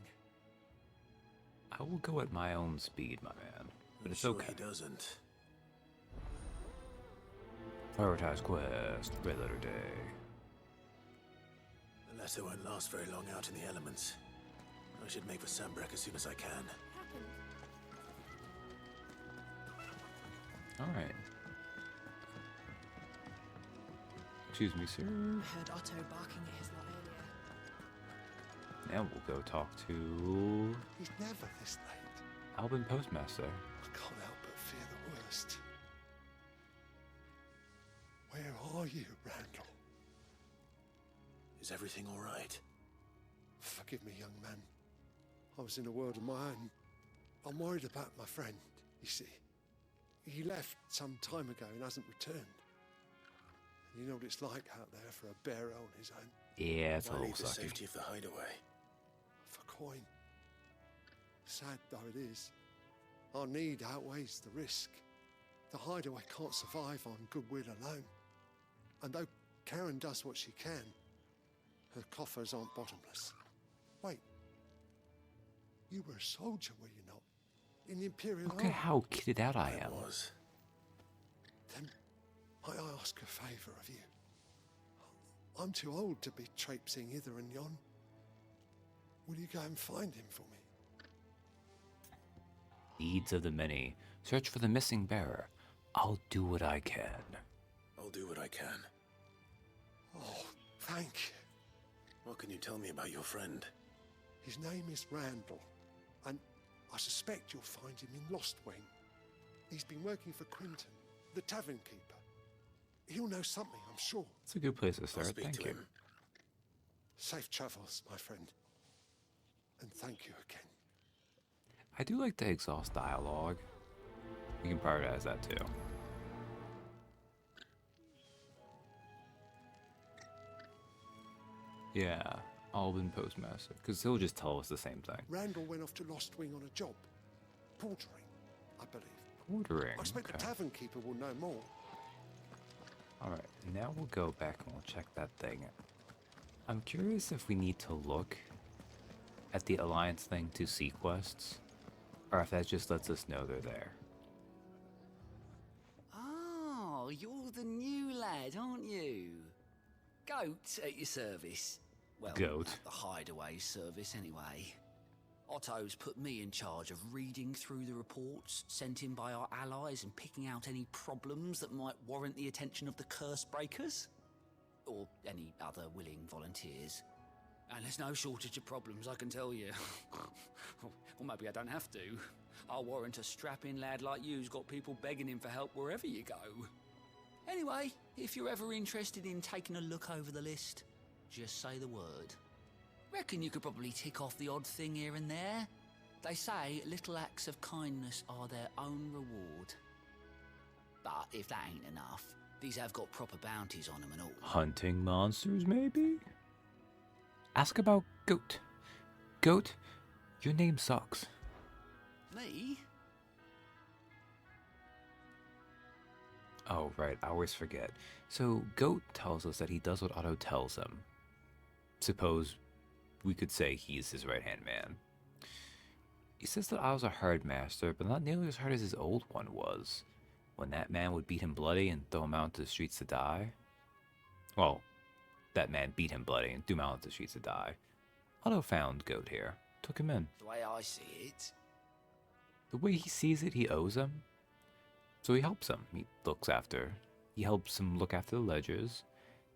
I will go at my own speed, my man. But it's sure okay. He doesn't. Prioritize quest. Red Letter Day. The letter won't last very long out in the elements. I should make for Sambrek as soon as I can. Alright. Excuse me, sir. I heard Otto barking at his lot earlier. Now we'll go talk to He's never this late. Albin Postmaster. I can't help but fear the worst. Where are you, Randall? Is everything all right? Forgive me, young man. I was in a world of my own. I'm worried about my friend, you see. He left some time ago and hasn't returned. You know what it's like out there for a bearer on his own. Yeah, it's a Why little leave the sucky. safety of the hideaway? For coin. Sad though it is, our need outweighs the risk. The hideaway can't survive on goodwill alone. And though Karen does what she can, her coffers aren't bottomless. Wait. You were a soldier, were you not? In the Imperial Look at Army? how kitted out I am. Was. Then might I ask a favour of you? I'm too old to be traipsing hither and yon. Will you go and find him for me? Needs of the many. Search for the missing bearer. I'll do what I can. I'll do what I can. Oh, thank you. What can you tell me about your friend? His name is Randall, and I suspect you'll find him in Lost Wing. He's been working for Quinton, the tavern keeper. He'll know something, I'm sure. It's a good place to start. I'll speak Thank to you. him. Safe travels, my friend. And thank you again. I do like the exhaust dialogue. We can prioritize that too. Yeah, Alban Postmaster, because he'll just tell us the same thing. Randall went off to Lost Wing on a job. Portering, I believe. Portering, I expect the tavern keeper will know more. Alright, now we'll go back and we'll check that thing. I'm curious if we need to look at the Alliance thing to see quests, or if that just lets us know they're there. Oh, you're the new lad, aren't you? Goat at your service. Well, Goat. at the hideaway service anyway. Otto's put me in charge of reading through the reports sent in by our allies and picking out any problems that might warrant the attention of the curse breakers. Or any other willing volunteers. And there's no shortage of problems, I can tell you. Or maybe I don't have to. I'll warrant a strapping lad like you's got people begging him for help wherever you go. Anyway, if you're ever interested in taking a look over the list, just say the word. Reckon you could probably tick off the odd thing here and there. They say little acts of kindness are their own reward. But if that ain't enough, these have got proper bounties on them and all. Hunting monsters, maybe? Ask about Goat. Goat, your name sucks. Me? Oh, right, I always forget. So, Goat tells us that he does what Otto tells him. Suppose we could say he's his right-hand man. He says that Otto's a hard master, but not nearly as hard as his old one was, when that man would beat him bloody and throw him out into the streets to die. Well, that man beat him bloody and threw him out into the streets to die. Otto found Goat here, took him in. The way I see it. The way he sees it, he owes him. So he helps him. He helps him look after the ledgers,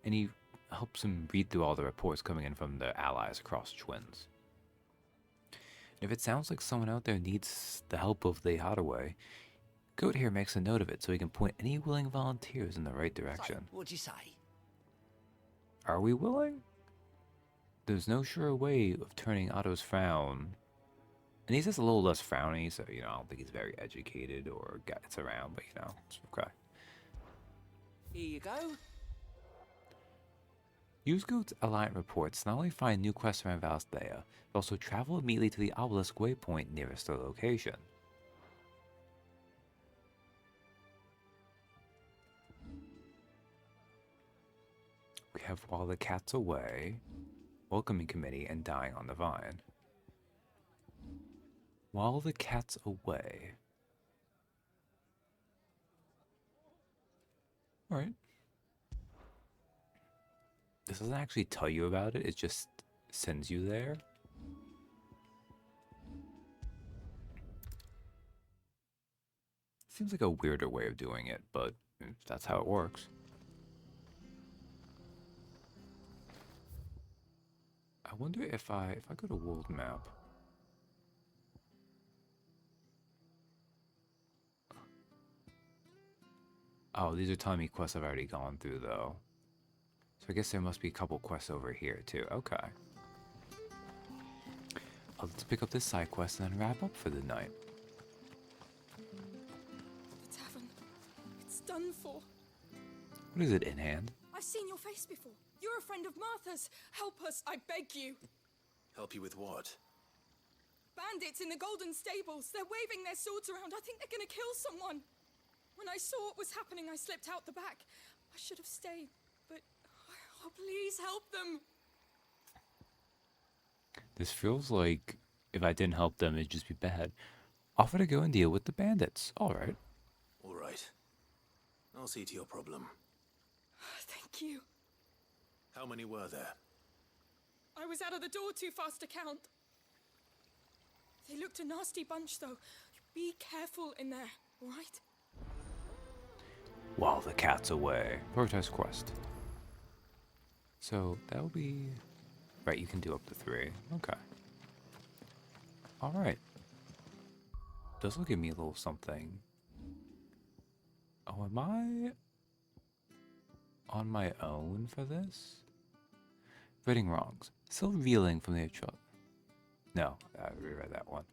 and he helps him read through all the reports coming in from the allies across Twins. And if it sounds like someone out there needs the help of the Hideaway, Goat here makes a note of it so he can point any willing volunteers in the right direction. So, what'd you say? Are we willing? There's no sure way of turning Otto's frown. And he's just a little less frowny, so, I don't think he's very educated or gets around, but, it's okay. Here you go. Use Goat's Alliant reports to not only find new quests around Valsthea, but also travel immediately to the obelisk waypoint nearest their location. We have While the Cat's Away, Welcoming Committee, and Dying on the Vine. While the Cat's Away. Alright. This doesn't actually tell you about it, it just sends you there. Seems like a weirder way of doing it, but that's how it works. I wonder if I go to world map. Oh, these are telling me quests I've already gone through though. So I guess there must be a couple quests over here too. Okay. Let's pick up this side quest and then wrap up for the night. The tavern. It's done for. What is it in hand? I've seen your face before. You're a friend of Martha's. Help us, I beg you. Help you with what? Bandits in the Golden Stables. They're waving their swords around. I think they're gonna kill someone. When I saw what was happening, I slipped out the back. I should have stayed, but... Oh, please help them. This feels like if I didn't help them, it'd just be bad. Offer to go and deal with the bandits. Alright. Alright. I'll see to your problem. Thank you. How many were there? I was out of the door too fast to count. They looked a nasty bunch, though. Be careful in there, all right? While the Cat's Away. Protest quest. So that'll be Right, you can do up to 3. Okay. Alright. This will give me a little something. Oh, am I on my own for this? Reading wrongs. Still reeling from the intro. No, I reread that one.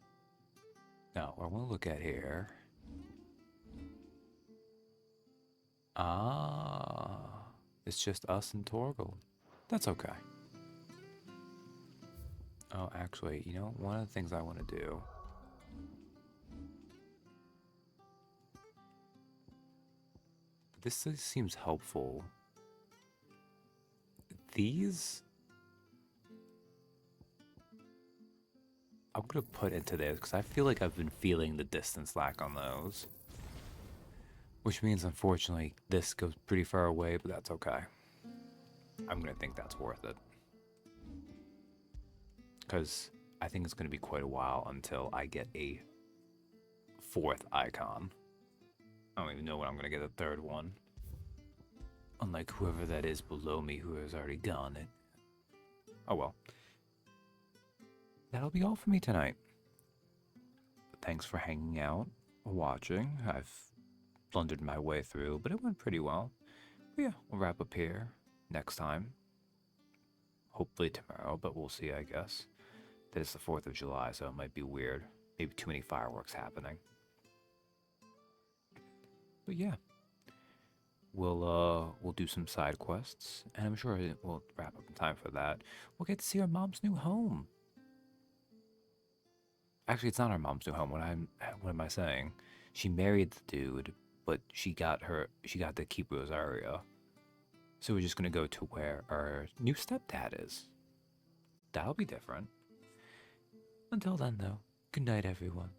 Now, what I want to look at here. Ah, it's just us and Torgal. That's okay. Oh, actually, you know, one of the things I want to do. This seems helpful. These I'm gonna put into this because I feel like I've been feeling the distance lack on those. Which means, unfortunately, this goes pretty far away, but that's okay. I'm gonna think that's worth it. Because I think it's gonna be quite a while until I get a 4th icon. I don't even know when I'm gonna get a 3rd one. Unlike whoever that is below me who has already done it. Oh well. That'll be all for me tonight. Thanks for hanging out, watching. I've blundered my way through, but it went pretty well. But yeah, we'll wrap up here next time. Hopefully tomorrow, but we'll see, I guess. That is the 4th of July, so it might be weird. Maybe too many fireworks happening. But yeah. We'll do some side quests, and I'm sure we'll wrap up in time for that. We'll get to see our mom's new home. Actually, it's not our mom's new home. What am I saying? She married the dude, but she got to keep Rosaria. So we're just gonna go to where our new stepdad is. That'll be different. Until then, though, good night, everyone.